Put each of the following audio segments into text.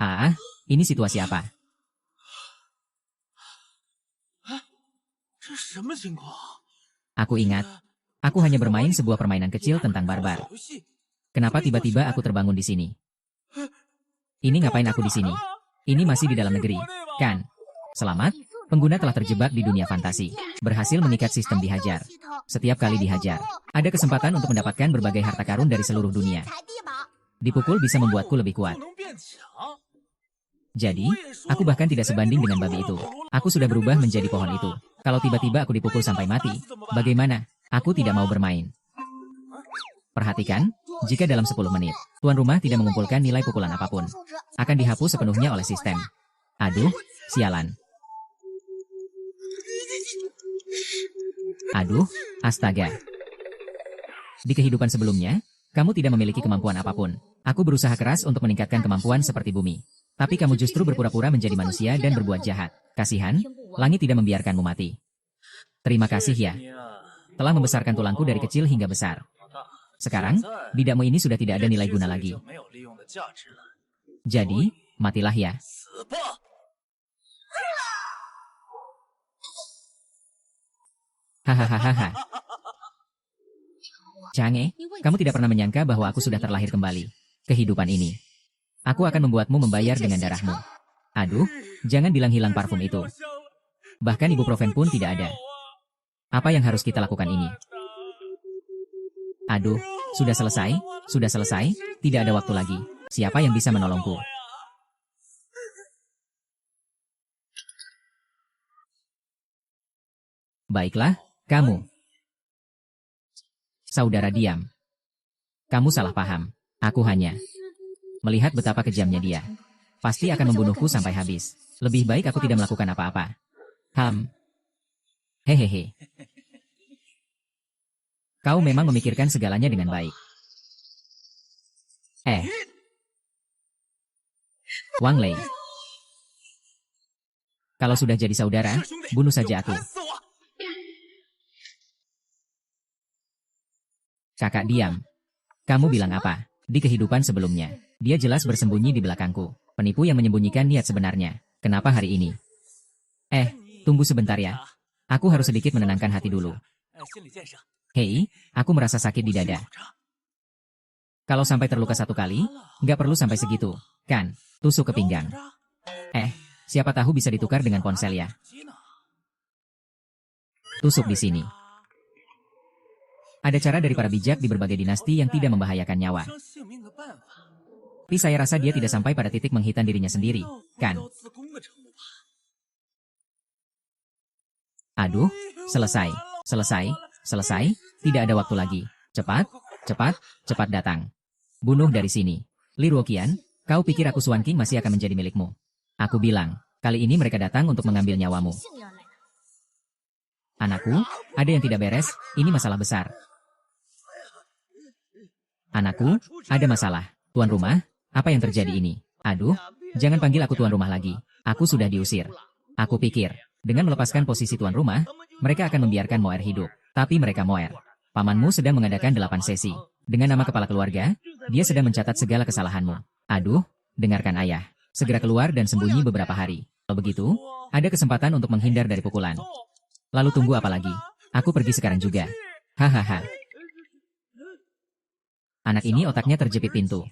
Ah, ini situasi apa? 这什么情况？ Aku ingat, aku hanya bermain sebuah permainan kecil tentang barbar. Kenapa tiba-tiba aku terbangun di sini? Ini ngapain aku di sini? Ini masih di dalam negeri, kan? Selamat, pengguna telah terjebak di dunia fantasi. Berhasil mengikat sistem dihajar. Setiap kali dihajar, ada kesempatan untuk mendapatkan berbagai harta karun dari seluruh dunia. Dipukul bisa membuatku lebih kuat. Jadi, aku bahkan tidak sebanding dengan babi itu. Aku sudah berubah menjadi pohon itu. Kalau tiba-tiba aku dipukul sampai mati, bagaimana? Aku tidak mau bermain. Perhatikan, jika dalam 10 menit, tuan rumah tidak mengumpulkan nilai pukulan apapun, akan dihapus sepenuhnya oleh sistem. Aduh, sialan. Aduh, astaga. Di kehidupan sebelumnya, kamu tidak memiliki kemampuan apapun. Aku berusaha keras untuk meningkatkan kemampuan seperti bumi. Tapi kamu justru berpura-pura menjadi manusia dan berbuat jahat. Kasihan, langit tidak membiarkanmu mati. Terima kasih ya. Telah membesarkan tulangku dari kecil hingga besar. Sekarang, bidakmu ini sudah tidak ada nilai guna lagi. Jadi, matilah ya. Hahaha. Change, kamu tidak pernah menyangka bahwa aku sudah terlahir kembali. Kehidupan ini. Aku akan membuatmu membayar dengan darahmu. Aduh, jangan bilang hilang parfum itu. Bahkan ibuprofen pun tidak ada. Apa yang harus kita lakukan ini? Aduh, sudah selesai? Sudah selesai? Tidak ada waktu lagi. Siapa yang bisa menolongku? Baiklah, kamu. Saudara diam. Kamu salah paham. Aku hanya melihat betapa kejamnya dia. Pasti akan membunuhku sampai habis. Lebih baik aku tidak melakukan apa-apa. Hehehe. Kau memang memikirkan segalanya dengan baik. Wang Lei. Kalau sudah jadi saudara, bunuh saja aku. Kakak diam. Kamu bilang apa? Di kehidupan sebelumnya, dia jelas bersembunyi di belakangku. Penipu yang menyembunyikan niat sebenarnya. Kenapa hari ini? Tunggu sebentar ya. Aku harus sedikit menenangkan hati dulu. Hei, aku merasa sakit di dada. Kalau sampai terluka 1 kali, nggak perlu sampai segitu, kan? Tusuk ke pinggang. Siapa tahu bisa ditukar dengan ponsel ya. Tusuk di sini. Ada cara dari para bijak di berbagai dinasti yang tidak membahayakan nyawa. Tapi saya rasa dia tidak sampai pada titik menghitan dirinya sendiri, kan? Aduh, selesai, selesai, selesai, tidak ada waktu lagi. Cepat, cepat, cepat datang. Bunuh dari sini. Li Ruoqian, kau pikir aku Xuan King masih akan menjadi milikmu? Aku bilang, kali ini mereka datang untuk mengambil nyawamu. Anakku, ada yang tidak beres, ini masalah besar. Anakku, ada masalah. Tuan rumah, apa yang terjadi ini? Aduh, jangan panggil aku tuan rumah lagi. Aku sudah diusir. Aku pikir, dengan melepaskan posisi tuan rumah, mereka akan membiarkan Moer hidup. Tapi mereka Moer. Pamanmu sedang mengadakan 8 sesi. Dengan nama kepala keluarga, dia sedang mencatat segala kesalahanmu. Aduh, dengarkan ayah. Segera keluar dan sembunyi beberapa hari. Kalau begitu, ada kesempatan untuk menghindar dari pukulan. Lalu tunggu apa lagi? Aku pergi sekarang juga. Hahaha. Anak ini otaknya terjepit pintu.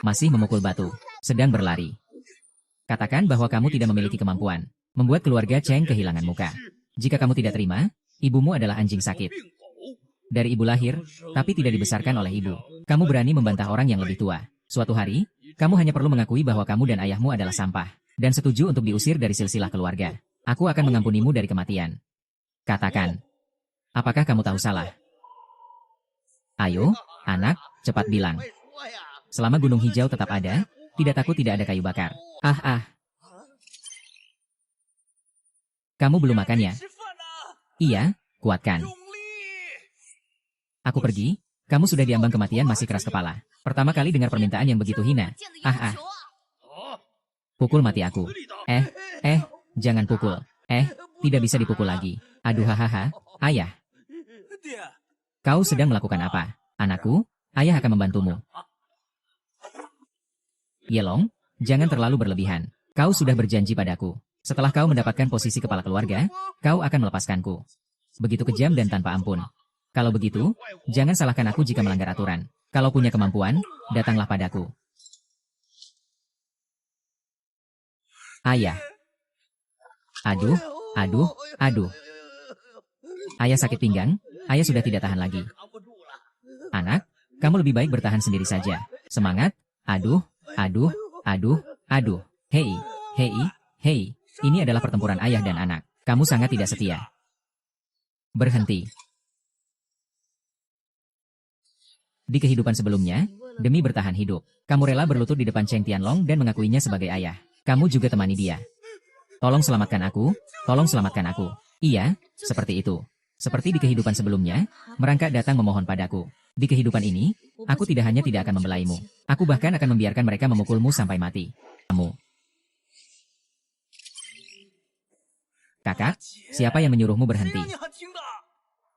Masih memukul batu. Sedang berlari. Katakan bahwa kamu tidak memiliki kemampuan. Membuat keluarga Cheng kehilangan muka. Jika kamu tidak terima, ibumu adalah anjing sakit. Dari ibu lahir, tapi tidak dibesarkan oleh ibu. Kamu berani membantah orang yang lebih tua. Suatu hari, kamu hanya perlu mengakui bahwa kamu dan ayahmu adalah sampah. Dan setuju untuk diusir dari silsilah keluarga. Aku akan mengampunimu dari kematian. Katakan. Apakah kamu tahu salah? Ayo, anak, cepat bilang. Selama gunung hijau tetap ada, tidak takut tidak ada kayu bakar. Kamu belum makan ya? Iya, kuatkan. Aku pergi, kamu sudah diambang kematian masih keras kepala. Pertama kali dengar permintaan yang begitu hina. Pukul mati aku. Jangan pukul. Tidak bisa dipukul lagi. Aduh hahaha, ayah. Kau sedang melakukan apa? Anakku, Ayah akan membantumu. Yelong, jangan terlalu berlebihan. Kau sudah berjanji padaku. Setelah kau mendapatkan posisi kepala keluarga, kau akan melepaskanku. Begitu kejam dan tanpa ampun. Kalau begitu, jangan salahkan aku jika melanggar aturan. Kalau punya kemampuan, datanglah padaku. Ayah. Aduh, aduh, aduh. Ayah sakit pinggang, ayah sudah tidak tahan lagi. Anak, kamu lebih baik bertahan sendiri saja. Semangat, aduh, aduh, aduh, aduh. Hei, hei, hei. Ini adalah pertempuran ayah dan anak. Kamu sangat tidak setia. Berhenti. Di kehidupan sebelumnya, demi bertahan hidup, kamu rela berlutut di depan Cheng Tianlong dan mengakuinya sebagai ayah. Kamu juga temani dia. Tolong selamatkan aku, tolong selamatkan aku. Iya, seperti itu. Seperti di kehidupan sebelumnya, merangkak datang memohon padaku. Di kehidupan ini, aku tidak hanya tidak akan membelaimu. Aku bahkan akan membiarkan mereka memukulmu sampai mati. Kamu. Kakak, siapa yang menyuruhmu berhenti?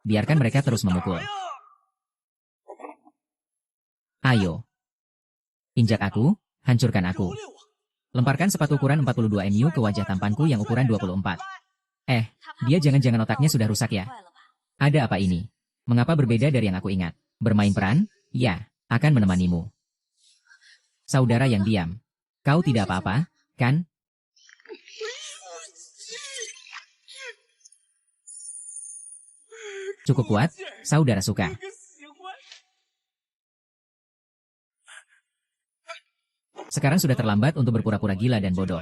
Biarkan mereka terus memukul. Ayo. Injak aku, hancurkan aku. Lemparkan sepatu ukuran 42 mu ke wajah tampanku yang ukuran 24. Dia jangan-jangan otaknya sudah rusak ya? Ada apa ini? Mengapa berbeda dari yang aku ingat? Bermain peran? Ya, akan menemanimu. Saudara yang diam. Kau tidak apa-apa, kan? Cukup kuat, saudara suka. Sekarang sudah terlambat untuk berpura-pura gila dan bodoh.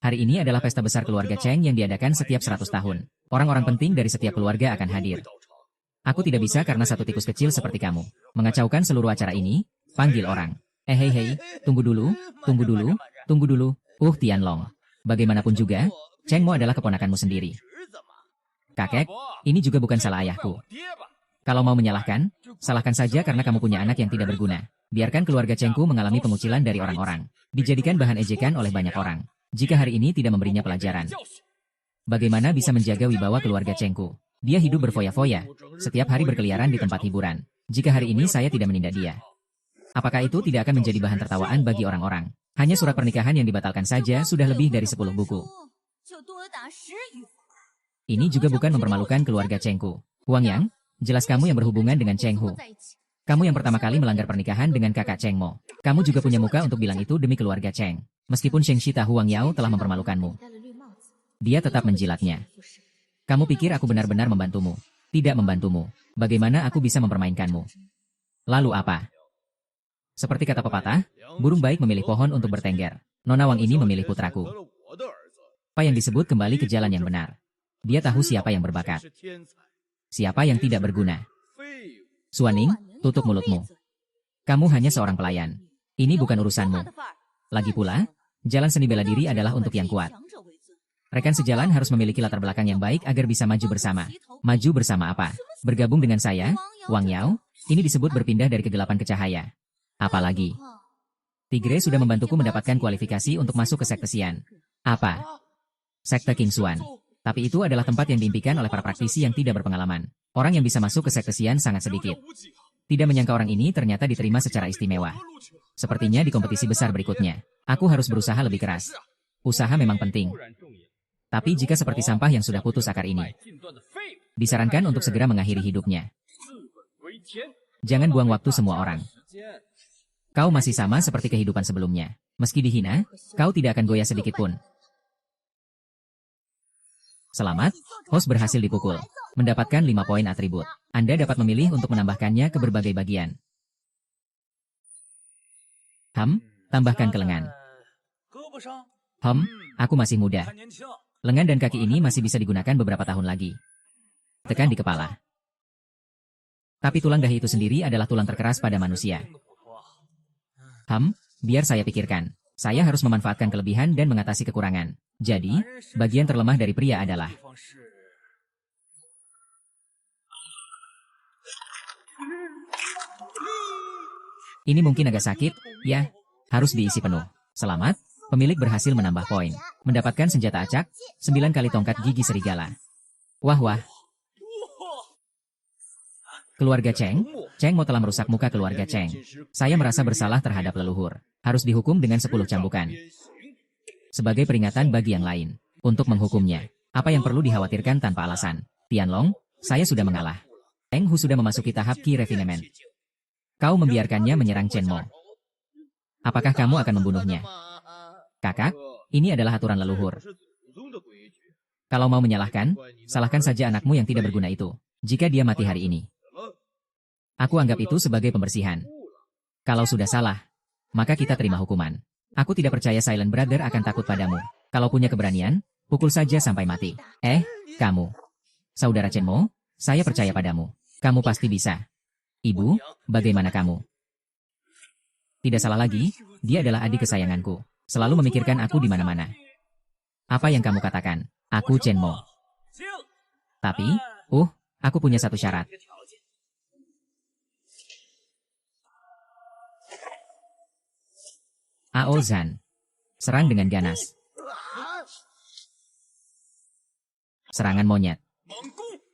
Hari ini adalah pesta besar keluarga Cheng yang diadakan setiap 100 tahun. Orang-orang penting dari setiap keluarga akan hadir. Aku tidak bisa karena satu tikus kecil seperti kamu. Mengacaukan seluruh acara ini, panggil orang. Hei, tunggu dulu, tunggu dulu, tunggu dulu. Tianlong. Bagaimanapun juga, Cheng Mo adalah keponakanmu sendiri. Kakek, ini juga bukan salah ayahku. Kalau mau menyalahkan, salahkan saja karena kamu punya anak yang tidak berguna. Biarkan keluarga Chengku mengalami pengucilan dari orang-orang. Dijadikan bahan ejekan oleh banyak orang. Jika hari ini tidak memberinya pelajaran. Bagaimana bisa menjaga wibawa keluarga Chengku? Dia hidup berfoya-foya. Setiap hari berkeliaran di tempat hiburan. Jika hari ini saya tidak menindak dia. Apakah itu tidak akan menjadi bahan tertawaan bagi orang-orang? Hanya surat pernikahan yang dibatalkan saja sudah lebih dari 10 buku. Ini juga bukan mempermalukan keluarga Chengku. Huang Yang, jelas kamu yang berhubungan dengan Cheng Hu. Kamu yang pertama kali melanggar pernikahan dengan kakak Cheng Mo. Kamu juga punya muka untuk bilang itu demi keluarga Cheng. Meskipun Sheng Shi tahu Huang Yao telah mempermalukanmu. Dia tetap menjilatnya. Kamu pikir aku benar-benar membantumu? Tidak membantumu. Bagaimana aku bisa mempermainkanmu? Lalu apa? Seperti kata pepatah, burung baik memilih pohon untuk bertengger. Nona Wang ini memilih putraku. Apa yang disebut kembali ke jalan yang benar? Dia tahu siapa yang berbakat. Siapa yang tidak berguna. Suaning, tutup mulutmu. Kamu hanya seorang pelayan. Ini bukan urusanmu. Lagi pula, jalan seni bela diri adalah untuk yang kuat. Rekan sejalan harus memiliki latar belakang yang baik agar bisa maju bersama. Maju bersama apa? Bergabung dengan saya, Wang Yao, ini disebut berpindah dari kegelapan ke cahaya. Apalagi, Tigre sudah membantuku mendapatkan kualifikasi untuk masuk ke sekte Xian. Apa? Sekte King Xuan. Tapi itu adalah tempat yang diimpikan oleh para praktisi yang tidak berpengalaman. Orang yang bisa masuk ke sekte Xian sangat sedikit. Tidak menyangka orang ini ternyata diterima secara istimewa. Sepertinya di kompetisi besar berikutnya, aku harus berusaha lebih keras. Usaha memang penting. Tapi jika seperti sampah yang sudah putus akar ini, disarankan untuk segera mengakhiri hidupnya. Jangan buang waktu semua orang. Kau masih sama seperti kehidupan sebelumnya. Meski dihina, kau tidak akan goyah sedikit pun. Selamat, host berhasil dipukul. Mendapatkan 5 poin atribut. Anda dapat memilih untuk menambahkannya ke berbagai bagian. Tambahkan ke lengan. Aku masih muda. Lengan dan kaki ini masih bisa digunakan beberapa tahun lagi. Tekan di kepala. Tapi tulang dahi itu sendiri adalah tulang terkeras pada manusia. Biar saya pikirkan. Saya harus memanfaatkan kelebihan dan mengatasi kekurangan. Jadi, bagian terlemah dari pria adalah ini mungkin agak sakit, ya, harus diisi penuh. Selamat, pemilik berhasil menambah poin. Mendapatkan senjata acak, 9 kali tongkat gigi serigala. Wah. Keluarga Cheng Mo telah merusak muka keluarga Cheng. Saya merasa bersalah terhadap leluhur. Harus dihukum dengan 10 cambukan. Sebagai peringatan bagi yang lain. Untuk menghukumnya, apa yang perlu dikhawatirkan tanpa alasan? Tianlong, saya sudah mengalah. Eng Hu sudah memasuki tahap Qi Refinement. Kau membiarkannya menyerang Chen Mo. Apakah kamu akan membunuhnya? Kakak, ini adalah aturan leluhur. Kalau mau menyalahkan, salahkan saja anakmu yang tidak berguna itu. Jika dia mati hari ini. Aku anggap itu sebagai pembersihan. Kalau sudah salah, maka kita terima hukuman. Aku tidak percaya Silent Brother akan takut padamu. Kalau punya keberanian, pukul saja sampai mati. Kamu. Saudara Chen Mo, saya percaya padamu. Kamu pasti bisa. Ibu, bagaimana kamu? Tidak salah lagi, dia adalah adik kesayanganku. Selalu memikirkan aku di mana-mana. Apa yang kamu katakan? Aku Chen Mo. Tapi, aku punya satu syarat. Ao Zhan. Serang dengan ganas. Serangan monyet.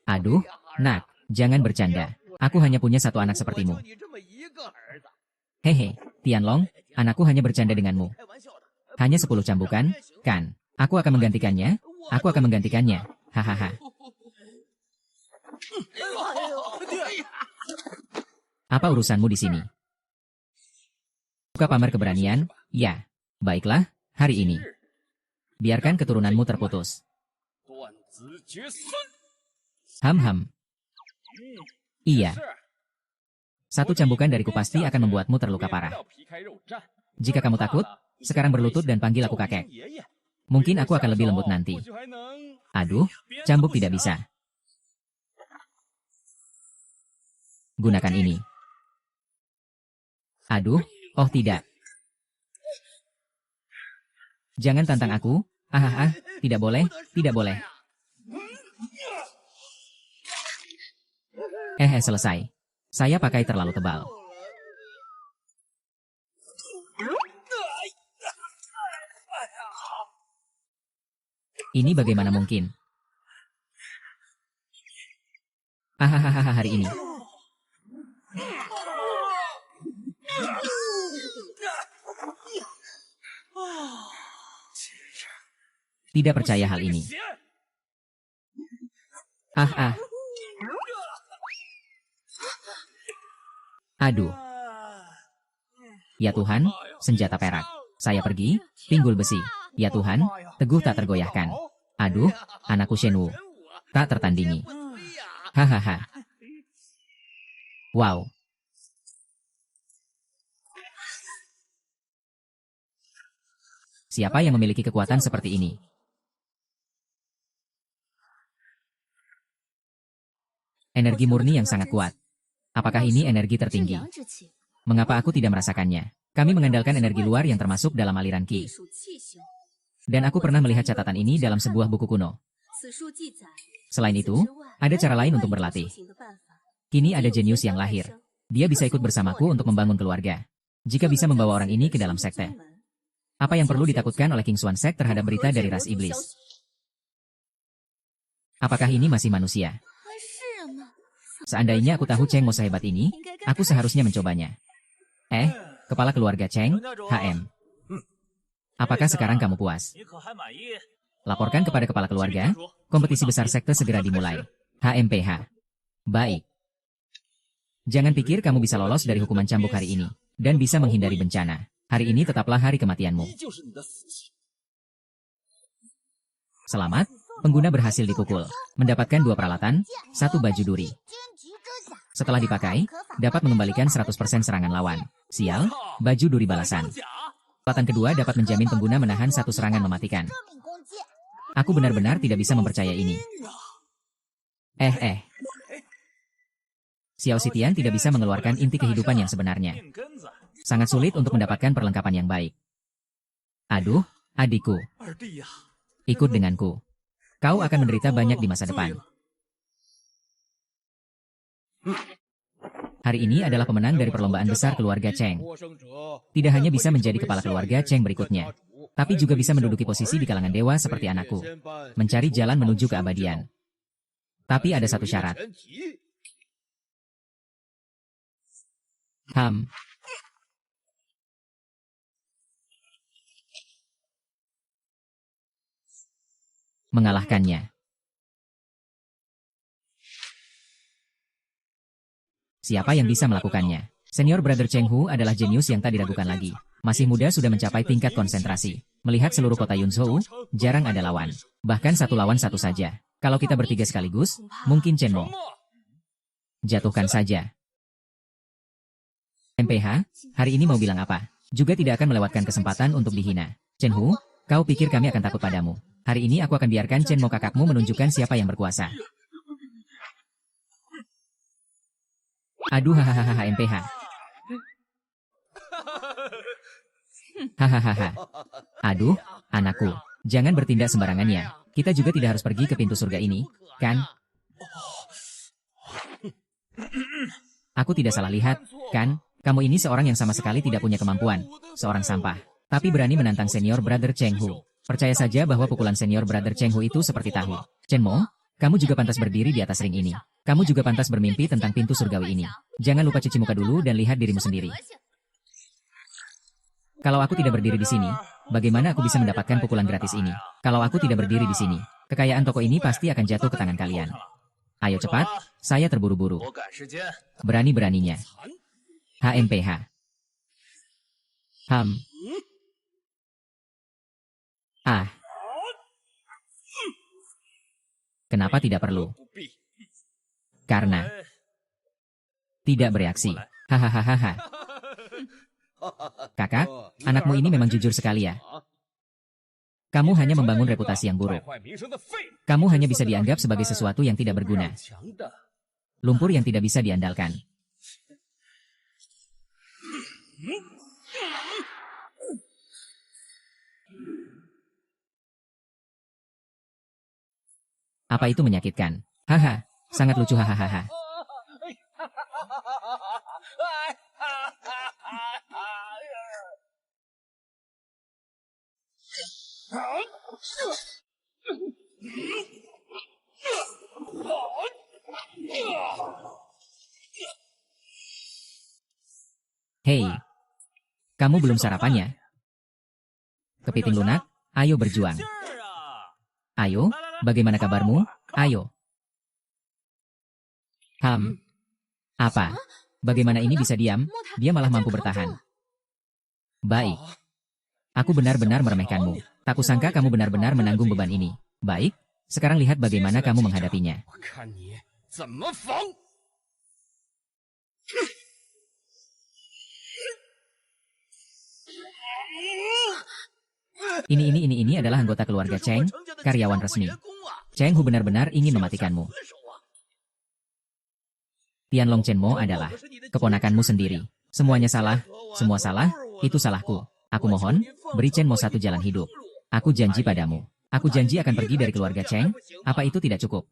Aduh, nak, jangan bercanda. Aku hanya punya satu anak sepertimu. Hehe, Tianlong, anakku hanya bercanda denganmu. Hanya 10 cambukan, kan? Aku akan menggantikannya. Hahaha. Apa urusanmu di sini? Suka pamer keberanian? Ya. Baiklah, hari ini. Biarkan keturunanmu terputus. Ham. Iya. Satu cambukan dariku pasti akan membuatmu terluka parah. Jika kamu takut, sekarang berlutut dan panggil aku kakek. Mungkin aku akan lebih lembut nanti. Aduh, cambuk tidak bisa. Gunakan ini. Aduh, oh tidak. Jangan tantang aku. Tidak boleh, tidak boleh. Selesai. Saya pakai terlalu tebal. Ini bagaimana mungkin? Hari ini. Tidak percaya hal ini. Aduh. Ya Tuhan, senjata perak. Saya pergi, pinggul besi. Ya Tuhan, teguh tak tergoyahkan. Aduh, anakku Shenwu. Tak tertandingi. Hahaha. Wow. Siapa yang memiliki kekuatan seperti ini? Energi murni yang sangat kuat. Apakah ini energi tertinggi? Mengapa aku tidak merasakannya? Kami mengandalkan energi luar yang termasuk dalam aliran Qi. Dan aku pernah melihat catatan ini dalam sebuah buku kuno. Selain itu, ada cara lain untuk berlatih. Kini ada jenius yang lahir. Dia bisa ikut bersamaku untuk membangun keluarga. Jika bisa membawa orang ini ke dalam sekte. Apa yang perlu ditakutkan oleh King Xuan Sek terhadap berita dari ras iblis? Apakah ini masih manusia? Seandainya aku tahu Cheng Mo sehebat ini, aku seharusnya mencobanya. Kepala keluarga Cheng, HM. Apakah sekarang kamu puas? Laporkan kepada kepala keluarga, kompetisi besar sekte segera dimulai. HMPH. Baik. Jangan pikir kamu bisa lolos dari hukuman cambuk hari ini, dan bisa menghindari bencana. Hari ini tetaplah hari kematianmu. Selamat, pengguna berhasil dipukul. Mendapatkan 2 peralatan, 1 baju duri. Setelah dipakai, dapat mengembalikan 100% serangan lawan. Sial, baju duri balasan. Peralatan kedua dapat menjamin pengguna menahan 1 serangan mematikan. Aku benar-benar tidak bisa mempercayai ini. Xiao Xitian tidak bisa mengeluarkan inti kehidupan yang sebenarnya. Sangat sulit untuk mendapatkan perlengkapan yang baik. Aduh, adikku. Ikut denganku. Kau akan menderita banyak di masa depan. Hari ini adalah pemenang dari perlombaan besar keluarga Cheng. Tidak hanya bisa menjadi kepala keluarga Cheng berikutnya, tapi juga bisa menduduki posisi di kalangan dewa seperti anakku. Mencari jalan menuju keabadian. Tapi ada satu syarat. Ham. Mengalahkannya. Siapa yang bisa melakukannya? Senior Brother Cheng Hu adalah jenius yang tak diragukan lagi. Masih muda sudah mencapai tingkat konsentrasi. Melihat seluruh kota Yunzhou, jarang ada lawan. Bahkan satu lawan satu saja. Kalau kita bertiga sekaligus, mungkin Chen Mo. Jatuhkan saja. MPH, hari ini mau bilang apa? Juga tidak akan melewatkan kesempatan untuk dihina. Chen Hu, kau pikir kami akan takut padamu? Hari ini aku akan biarkan Chen Mo kakakmu menunjukkan siapa yang berkuasa. Aduh hahaha MPH. Hahaha. Aduh, anakku. Jangan bertindak sembarangan ya. Kita juga tidak harus pergi ke pintu surga ini, kan? Aku tidak salah lihat, kan? Kamu ini seorang yang sama sekali tidak punya kemampuan. Seorang sampah. Tapi berani menantang senior Brother Cheng Hu. Percaya saja bahwa pukulan senior Brother Cheng Hu itu seperti tahu. Chen Mo, kamu juga pantas berdiri di atas ring ini. Kamu juga pantas bermimpi tentang pintu surgawi ini. Jangan lupa cuci muka dulu dan lihat dirimu sendiri. Kalau aku tidak berdiri di sini, bagaimana aku bisa mendapatkan pukulan gratis ini? Kalau aku tidak berdiri di sini, kekayaan toko ini pasti akan jatuh ke tangan kalian. Ayo cepat, saya terburu-buru. Berani-beraninya. HMPH. Ham. Ah. Kenapa tidak perlu? Karena tidak bereaksi. Hahaha. Kakak, anakmu ini memang jujur sekali ya. Kamu hanya membangun reputasi yang buruk. Kamu hanya bisa dianggap sebagai sesuatu yang tidak berguna. Lumpur yang tidak bisa diandalkan. Apa itu menyakitkan? Haha, sangat lucu hahaha. Hei, kamu belum sarapan ya? Kepiting lunak, ayo berjuang. Ayo, bagaimana kabarmu? Ayo. Ham. Apa? Bagaimana ini bisa diam? Dia malah mampu bertahan. Baik. Aku benar-benar meremehkanmu. Tak kusangka kamu benar-benar menanggung beban ini. Baik, sekarang lihat bagaimana kamu menghadapinya. Ini adalah anggota keluarga Cheng, karyawan resmi. Cheng Hu benar-benar ingin mematikanmu. Tianlong Chen Mo adalah keponakanmu sendiri. Semuanya salah, semua salah, itu salahku. Aku mohon, beri Chen Mo satu jalan hidup. Aku janji padamu. Aku janji akan pergi dari keluarga Cheng. Apa itu tidak cukup?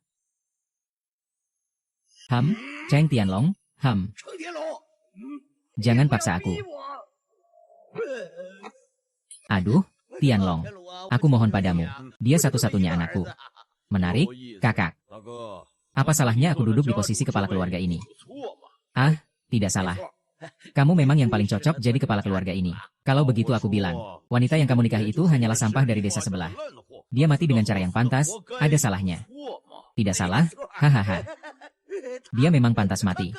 Ham, Cheng Tianlong, Ham. Jangan paksa aku. Aduh, Tianlong. Aku mohon padamu. Dia satu-satunya anakku. Menarik, kakak. Apa salahnya aku duduk di posisi kepala keluarga ini? Ah, tidak salah. Kamu memang yang paling cocok jadi kepala keluarga ini. Kalau begitu aku bilang, wanita yang kamu nikahi itu hanyalah sampah dari desa sebelah. Dia mati dengan cara yang pantas, ada salahnya. Tidak salah, hahaha. Dia memang pantas mati.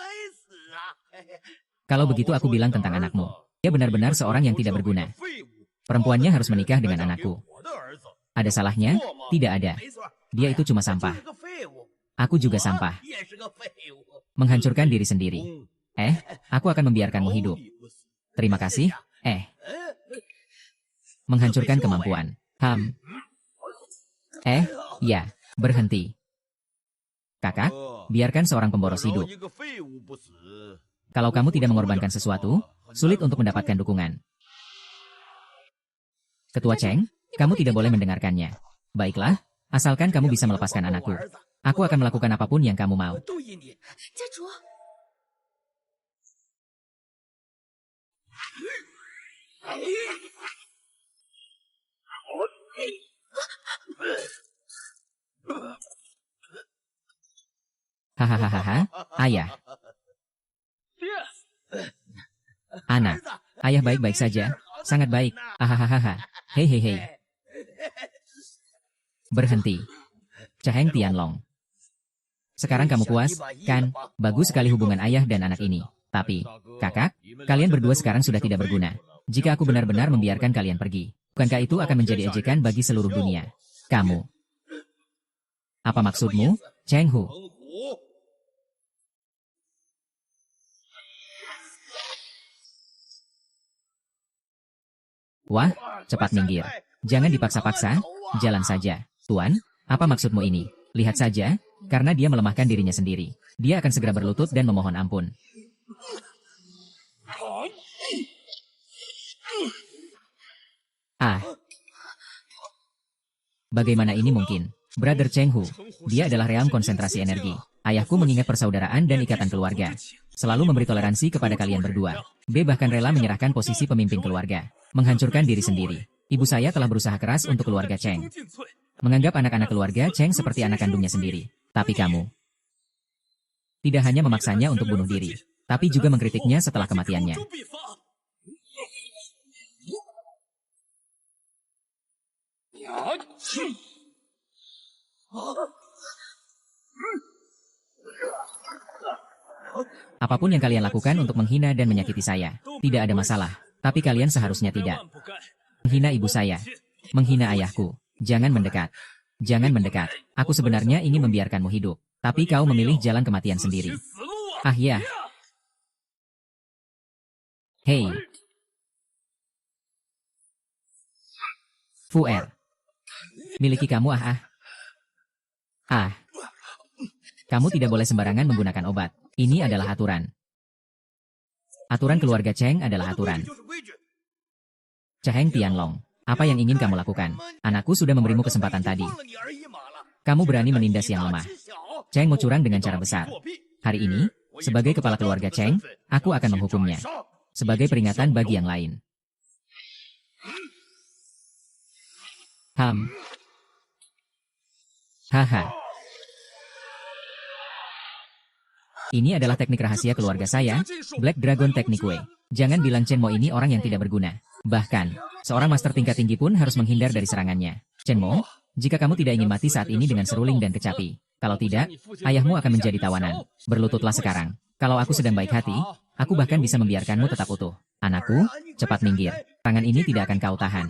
Kalau begitu aku bilang tentang anakmu. Dia benar-benar seorang yang tidak berguna. Perempuannya harus menikah dengan anakku. Ada salahnya? Tidak ada. Dia itu cuma sampah. Aku juga sampah. Menghancurkan diri sendiri. Aku akan membiarkanmu hidup. Terima kasih. Menghancurkan kemampuan. Ham. Ya, berhenti. Kakak, biarkan seorang pemboros hidup. Kalau kamu tidak mengorbankan sesuatu, sulit untuk mendapatkan dukungan. Ketua Cheng, kamu tidak boleh mendengarkannya. Baiklah, asalkan kamu bisa melepaskan anakku. Aku akan melakukan apapun yang kamu mau. Hahaha, ayah. Anak, ayah baik-baik saja. Sangat baik. Hahaha. Hei hei hei. Berhenti. Caheng Tianlong. Sekarang kamu puas, kan? Bagus sekali hubungan ayah dan anak ini. Tapi, kakak, kalian berdua sekarang sudah tidak berguna. Jika aku benar-benar membiarkan kalian pergi, bukankah itu akan menjadi ejekan bagi seluruh dunia? Kamu. Apa maksudmu, Cheng Hu? Wah, cepat minggir. Jangan dipaksa-paksa, jalan saja. Tuan, apa maksudmu ini? Lihat saja, karena dia melemahkan dirinya sendiri. Dia akan segera berlutut dan memohon ampun. Ah. Bagaimana ini mungkin? Brother Cheng Hu, dia adalah ream konsentrasi energi. Ayahku mengingat persaudaraan dan ikatan keluarga. Selalu memberi toleransi kepada kalian berdua. B bahkan rela menyerahkan posisi pemimpin keluarga. Menghancurkan diri sendiri. Ibu saya telah berusaha keras untuk keluarga Cheng. Menganggap anak-anak keluarga Cheng seperti anak kandungnya sendiri. Tapi kamu tidak hanya memaksanya untuk bunuh diri, tapi juga mengkritiknya setelah kematiannya. Apapun yang kalian lakukan untuk menghina dan menyakiti saya, tidak ada masalah. Tapi kalian seharusnya tidak menghina ibu saya, menghina ayahku. Jangan mendekat. Jangan mendekat. Aku sebenarnya ingin membiarkanmu hidup, tapi kau memilih jalan kematian sendiri. Ah ya. Hei. Fuer. Miliki kamu ah. Kamu tidak boleh sembarangan menggunakan obat. Ini adalah aturan. Aturan keluarga Cheng adalah aturan. Caheng Tianlong. Apa yang ingin kamu lakukan? Anakku sudah memberimu kesempatan tadi. Kamu berani menindas yang lemah. Cheng mau curang dengan cara besar. Hari ini, sebagai kepala keluarga Cheng, aku akan menghukumnya. Sebagai peringatan bagi yang lain. Haha. Ini adalah teknik rahasia keluarga saya, Black Dragon Technique Way. Jangan bilang Chen Mo ini orang yang tidak berguna. Bahkan, seorang master tingkat tinggi pun harus menghindar dari serangannya. Chen Mo, jika kamu tidak ingin mati saat ini dengan seruling dan kecapi, kalau tidak, ayahmu akan menjadi tawanan. Berlututlah sekarang. Kalau aku sedang baik hati, aku bahkan bisa membiarkanmu tetap utuh. Anakku, cepat minggir. Tangan ini tidak akan kau tahan.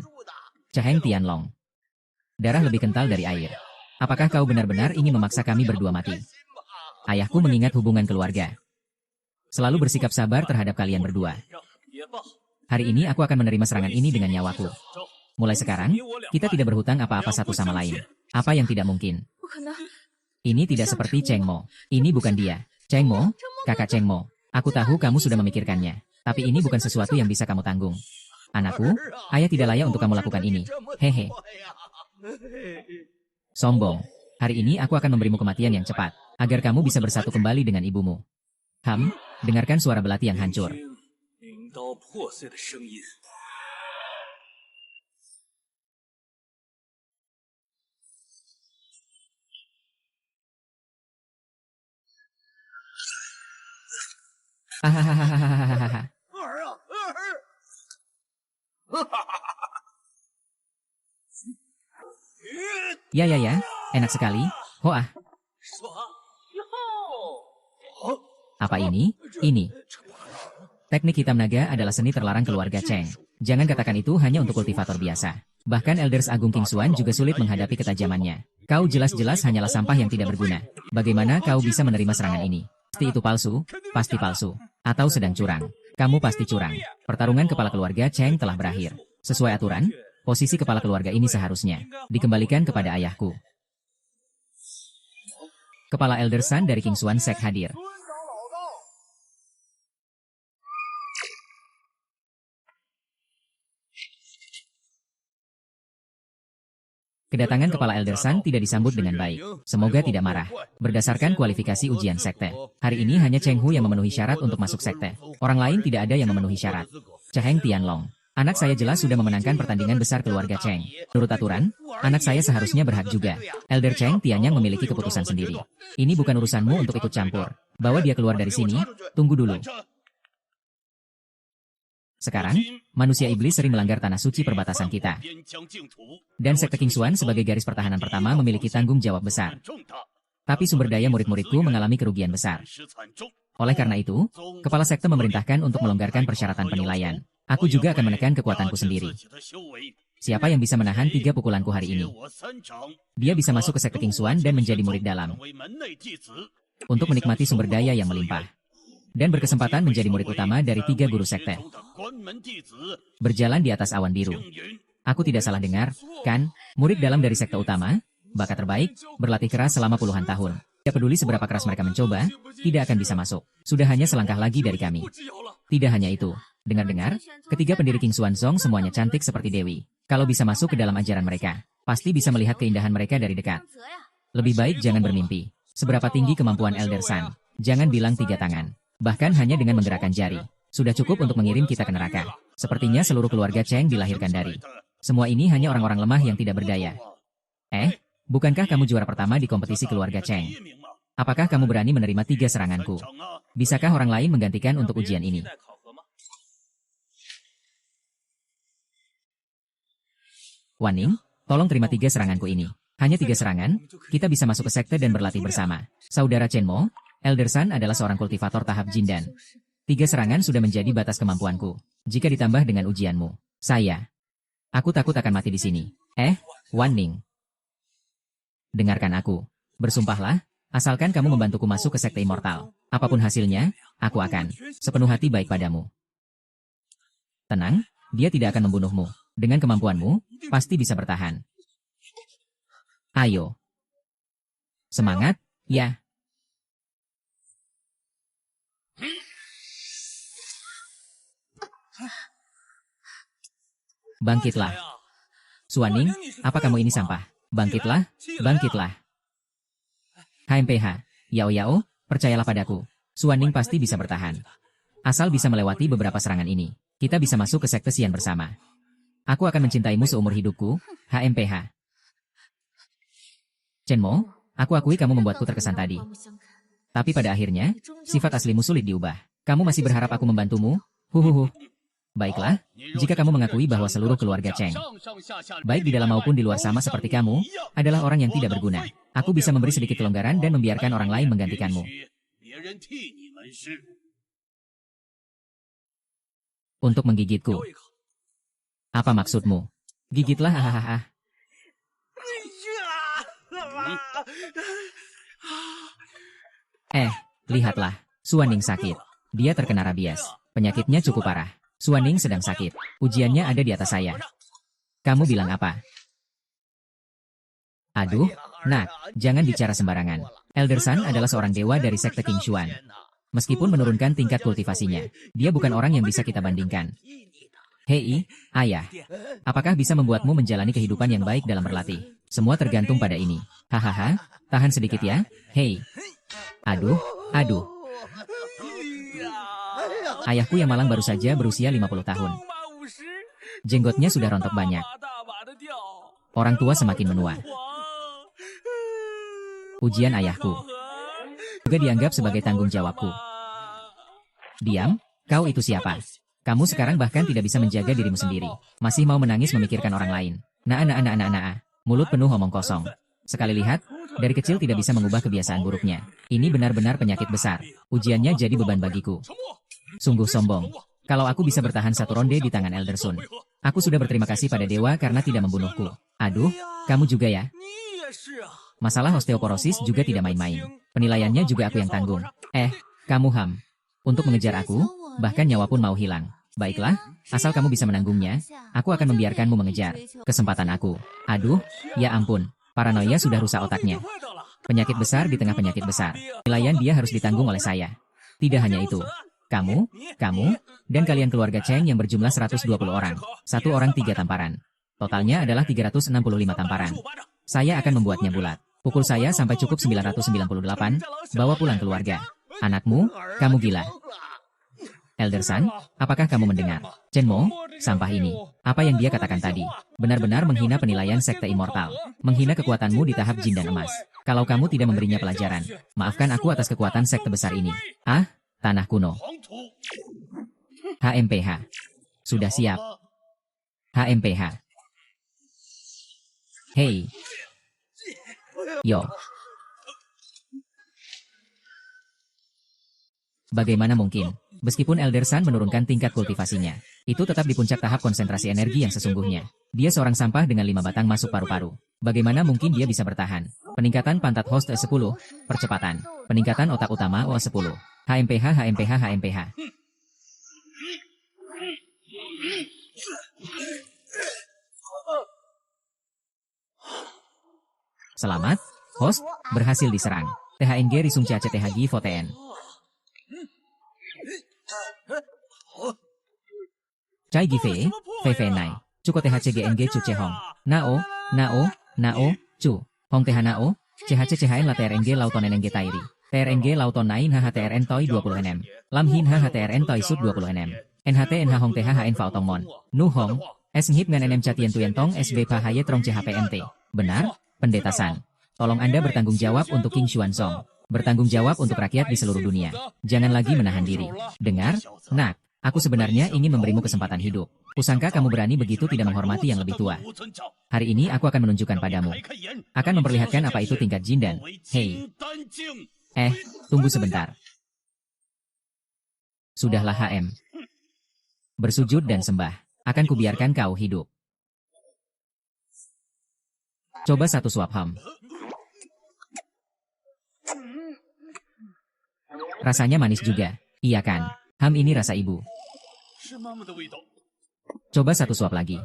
Caheng Tianlong. Darah lebih kental dari air. Apakah kau benar-benar ingin memaksa kami berdua mati? Ayahku mengingat hubungan keluarga. Selalu bersikap sabar terhadap kalian berdua. Hari ini aku akan menerima serangan ini dengan nyawaku. Mulai sekarang, kita tidak berhutang apa-apa satu sama lain. Apa yang tidak mungkin? Ini tidak seperti Cheng Mo. Ini bukan dia. Cheng Mo, kakak Cheng Mo. Aku tahu kamu sudah memikirkannya. Tapi ini bukan sesuatu yang bisa kamu tanggung. Anakku, ayah tidak layak untuk kamu lakukan ini. Hehe. Sombong. Hari ini aku akan memberimu kematian yang cepat, agar kamu bisa bersatu kembali dengan ibumu. Dengarkan suara belati yang hancur. Hahaha. Ya, enak sekali. Hoah. Apa ini? Ini. Teknik hitam naga adalah seni terlarang keluarga Cheng. Jangan katakan itu hanya untuk kultivator biasa. Bahkan Elders Agung King Xuan juga sulit menghadapi ketajamannya. Kau jelas-jelas hanyalah sampah yang tidak berguna. Bagaimana kau bisa menerima serangan ini? Pasti itu palsu? Pasti palsu. Atau sedang curang? Kamu pasti curang. Pertarungan kepala keluarga Cheng telah berakhir. Sesuai aturan, posisi kepala keluarga ini seharusnya dikembalikan kepada ayahku. Kepala Elder Sun dari King Xuan Sek hadir. Kedatangan kepala Elder Sun tidak disambut dengan baik. Semoga tidak marah. Berdasarkan kualifikasi ujian sekte, hari ini hanya Cheng Hu yang memenuhi syarat untuk masuk sekte. Orang lain tidak ada yang memenuhi syarat. Caheng Tianlong. Anak saya jelas sudah memenangkan pertandingan besar keluarga Cheng. Menurut aturan, anak saya seharusnya berhak juga. Elder Cheng Tianyang memiliki keputusan sendiri. Ini bukan urusanmu untuk ikut campur. Bawa dia keluar dari sini, tunggu dulu. Sekarang, manusia iblis sering melanggar tanah suci perbatasan kita. Dan sekte King Xuan sebagai garis pertahanan pertama memiliki tanggung jawab besar. Tapi sumber daya murid-muridku mengalami kerugian besar. Oleh karena itu, kepala sekte memerintahkan untuk melonggarkan persyaratan penilaian. Aku juga akan menekan kekuatanku sendiri. Siapa yang bisa menahan 3 pukulanku hari ini? Dia bisa masuk ke sekte King Xuan dan menjadi murid dalam. Untuk menikmati sumber daya yang melimpah. Dan berkesempatan menjadi murid utama dari 3 guru sekte. Berjalan di atas awan biru. Aku tidak salah dengar, kan? Murid dalam dari sekte utama, bakat terbaik, berlatih keras selama puluhan tahun. Tidak peduli seberapa keras mereka mencoba, tidak akan bisa masuk. Sudah hanya selangkah lagi dari kami. Tidak hanya itu. Dengar-dengar, ketiga pendiri King Xuan Zong semuanya cantik seperti Dewi. Kalau bisa masuk ke dalam ajaran mereka, pasti bisa melihat keindahan mereka dari dekat. Lebih baik jangan bermimpi. Seberapa tinggi kemampuan Elder Sun? Jangan bilang 3 tangan. Bahkan hanya dengan menggerakkan jari. Sudah cukup untuk mengirim kita ke neraka. Sepertinya seluruh keluarga Cheng dilahirkan dari. Semua ini hanya orang-orang lemah yang tidak berdaya. Bukankah kamu juara pertama di kompetisi keluarga Cheng? Apakah kamu berani menerima 3 seranganku? Bisakah orang lain menggantikan untuk ujian ini? Wan Ning, tolong terima 3 seranganku ini. Hanya 3 serangan, kita bisa masuk ke sekte dan berlatih bersama. Saudara Chen Mo, Elder Sun adalah seorang kultivator tahap Jindan. 3 serangan sudah menjadi batas kemampuanku. Jika ditambah dengan ujianmu, aku takut akan mati di sini. Wan Ning. Dengarkan aku. Bersumpahlah, asalkan kamu membantuku masuk ke sekte immortal. Apapun hasilnya, aku akan sepenuh hati baik padamu. Tenang, dia tidak akan membunuhmu. Dengan kemampuanmu, pasti bisa bertahan. Ayo. Semangat, ya. Bangkitlah. Xuan Ning, apa kamu ini sampah? Bangkitlah, bangkitlah. HMPH, Yao Yao, percayalah padaku. Xuan Ning pasti bisa bertahan. Asal bisa melewati beberapa serangan ini, kita bisa masuk ke sekte Xian bersama. Aku akan mencintaimu seumur hidupku, HMPH. Chen Mo, aku akui kamu membuatku terkesan tadi. Tapi pada akhirnya, sifat aslimu sulit diubah. Kamu masih berharap aku membantumu? Huhuhu. Baiklah, jika kamu mengakui bahwa seluruh keluarga Cheng, baik di dalam maupun di luar sama seperti kamu, adalah orang yang tidak berguna. Aku bisa memberi sedikit kelonggaran dan membiarkan orang lain menggantikanmu. Untuk menggigitku. Apa maksudmu? Gigitlah hahaha. Lihatlah, Xuan Ning sakit. Dia terkena rabies. Penyakitnya cukup parah. Xuan Ning sedang sakit. Ujiannya ada di atas saya. Kamu bilang apa? Aduh, nak, jangan bicara sembarangan. Elder Sun adalah seorang dewa dari sekte King Xuan. Meskipun menurunkan tingkat kultivasinya, dia bukan orang yang bisa kita bandingkan. Hei, ayah. Apakah bisa membuatmu menjalani kehidupan yang baik dalam berlatih? Semua tergantung pada ini. Hahaha, tahan sedikit ya. Hei. Aduh. Ayahku yang malang baru saja berusia 50 tahun. Jenggotnya sudah rontok banyak. Orang tua semakin menua. Ujian ayahku juga dianggap sebagai tanggung jawabku. Diam, kau itu siapa? Kamu sekarang bahkan tidak bisa menjaga dirimu sendiri. Masih mau menangis memikirkan orang lain. Mulut penuh omong kosong. Sekali lihat, dari kecil tidak bisa mengubah kebiasaan buruknya. Ini benar-benar penyakit besar. Ujiannya jadi beban bagiku. Sungguh sombong. Kalau aku bisa bertahan 1 ronde di tangan Elder Sun, aku sudah berterima kasih pada dewa karena tidak membunuhku. Aduh, kamu juga ya? Masalah osteoporosis juga tidak main-main. Penilaiannya juga aku yang tanggung. Kamu untuk mengejar aku, bahkan nyawa pun mau hilang. Baiklah, asal kamu bisa menanggungnya, aku akan membiarkanmu mengejar kesempatan aku. Aduh, ya ampun, paranoia sudah rusak otaknya. Penyakit besar di tengah penyakit besar. Penilaian dia harus ditanggung oleh saya. Tidak hanya itu. Kamu, dan kalian keluarga Cheng yang berjumlah 120 orang. 1 orang 3 tamparan. Totalnya adalah 365 tamparan. Saya akan membuatnya bulat. Pukul saya sampai cukup 998, bawa pulang keluarga. Anakmu, kamu gila. Elder Sun, apakah kamu mendengar? Chen Mo, sampah ini. Apa yang dia katakan tadi? Benar-benar menghina penilaian sekte immortal. Menghina kekuatanmu di tahap jin dan emas. Kalau kamu tidak memberinya pelajaran, maafkan aku atas kekuatan sekte besar ini. Tanah kuno. HMPH. Sudah siap. HMPH. Hei. Yo. Bagaimana mungkin? Meskipun Elder Sun menurunkan tingkat kultivasinya, itu tetap di puncak tahap konsentrasi energi yang sesungguhnya. Dia seorang sampah dengan 5 batang masuk paru-paru. Bagaimana mungkin dia bisa bertahan? Peningkatan pantat host E10, percepatan. Peningkatan otak utama O10. HMPH, HMPH, HMPH. Selamat, host, berhasil diserang. THNG Risung CACTHG Voten. Cai Give, VV9, Cuko THCGNG Cu Chehong, Nao, Cu, Hong TH CHCCHN La TRNG Lauton NNG Tairi, TRNG Lauton Nain HHTRN Toy 20 NM, Lam Hin HHTRN Toy Sub 20 NM, NHT NH Hong THHN Faotong Mon, Nu Hong, S Nhip Ngan NM Catien Tuyentong SB Pahaye Trong CHPNT. Benar, Pendeta San. Tolong Anda bertanggung jawab untuk King Xuanzong. Bertanggung jawab untuk rakyat di seluruh dunia. Jangan lagi menahan diri. Dengar, nak. Aku sebenarnya ingin memberimu kesempatan hidup. Kusangka kamu berani begitu tidak menghormati yang lebih tua. Hari ini aku akan menunjukkan padamu. Akan memperlihatkan apa itu tingkat jin dan... Hei. Tunggu sebentar. Sudahlah HM. Bersujud dan sembah. Akan kubiarkan kau hidup. Coba satu suap ham. Rasanya manis juga. Iya kan? Ham ini rasa ibu. Coba satu suap lagi.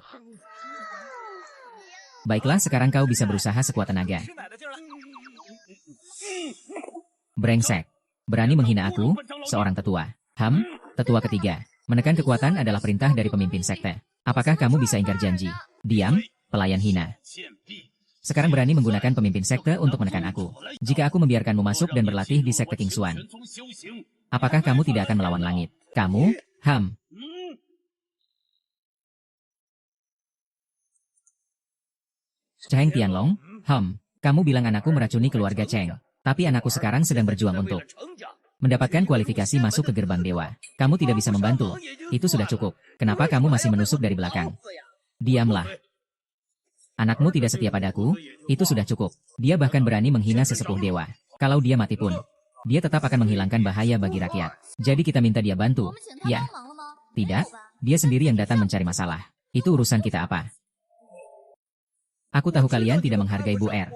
Baiklah, sekarang kau bisa berusaha sekuat tenaga. Brengsek. Berani menghina aku, seorang tetua. Ham, tetua ketiga. Menekan kekuatan adalah perintah dari pemimpin sekte. Apakah kamu bisa ingkar janji? Diam, pelayan hina. Sekarang berani menggunakan pemimpin sekte untuk menekan aku. Jika aku membiarkanmu masuk dan berlatih di sekte King Xuan, apakah kamu tidak akan melawan langit? Kamu, Ham. Cheng Tianlong, Ham. Kamu bilang anakku meracuni keluarga Cheng. Tapi anakku sekarang sedang berjuang untuk mendapatkan kualifikasi masuk ke gerbang dewa. Kamu tidak bisa membantu. Itu sudah cukup. Kenapa kamu masih menusuk dari belakang? Diamlah. Anakmu tidak setia padaku, itu sudah cukup. Dia bahkan berani menghina sesepuh dewa. Kalau dia mati pun, dia tetap akan menghilangkan bahaya bagi rakyat. Jadi kita minta dia bantu. Ya. Tidak, dia sendiri yang datang mencari masalah. Itu urusan kita apa? Aku tahu kalian tidak menghargai Bu R.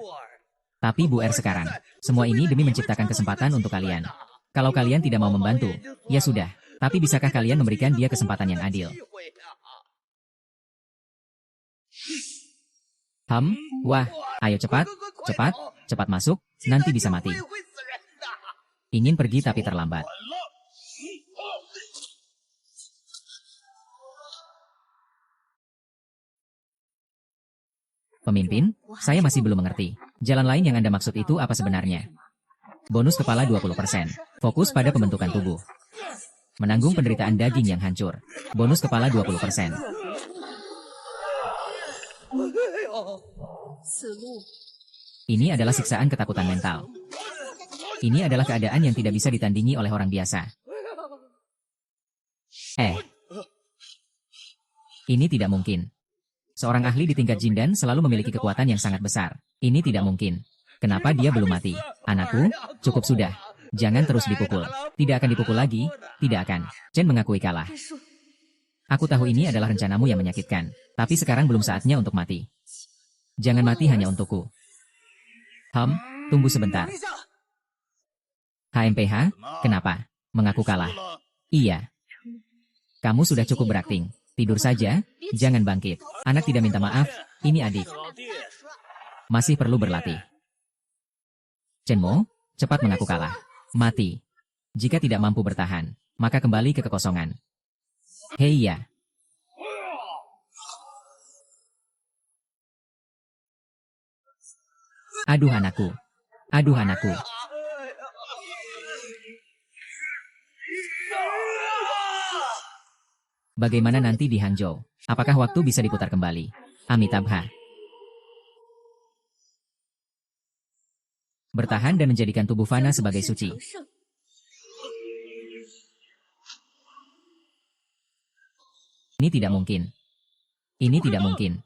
Tapi Bu R sekarang, semua ini demi menciptakan kesempatan untuk kalian. Kalau kalian tidak mau membantu, ya sudah. Tapi bisakah kalian memberikan dia kesempatan yang adil? Ham, wah, ayo cepat, cepat masuk, nanti bisa mati. Ingin pergi tapi terlambat. Pemimpin, saya masih belum mengerti. Jalan lain yang Anda maksud itu apa sebenarnya? Bonus kepala 20%. Fokus pada pembentukan tubuh. Menanggung penderitaan daging yang hancur. Bonus kepala 20%. Ini adalah siksaan ketakutan mental. Ini adalah keadaan yang tidak bisa ditandingi oleh orang biasa. Ini tidak mungkin. Seorang ahli di tingkat Jindan selalu memiliki kekuatan yang sangat besar. Ini tidak mungkin. Kenapa dia belum mati? Anakku, cukup sudah. Jangan terus dipukul. Tidak akan dipukul lagi, tidak akan. Chen mengakui kalah. Aku tahu ini adalah rencanamu yang menyakitkan. Tapi sekarang belum saatnya untuk mati. Jangan mati hanya untukku. Ham, tunggu sebentar. HMPH, kenapa? Mengaku kalah. Iya. Kamu sudah cukup berakting. Tidur saja, jangan bangkit. Anak tidak minta maaf, ini adik. Masih perlu berlatih. Chenmo, cepat mengaku kalah. Mati. Jika tidak mampu bertahan, maka kembali ke kekosongan. Hei ya. Aduh anakku. Aduh anakku. Bagaimana nanti di Hangzhou? Apakah waktu bisa diputar kembali? Amitabha. Bertahan dan menjadikan tubuh Fana sebagai suci. Ini tidak mungkin. Ini tidak mungkin.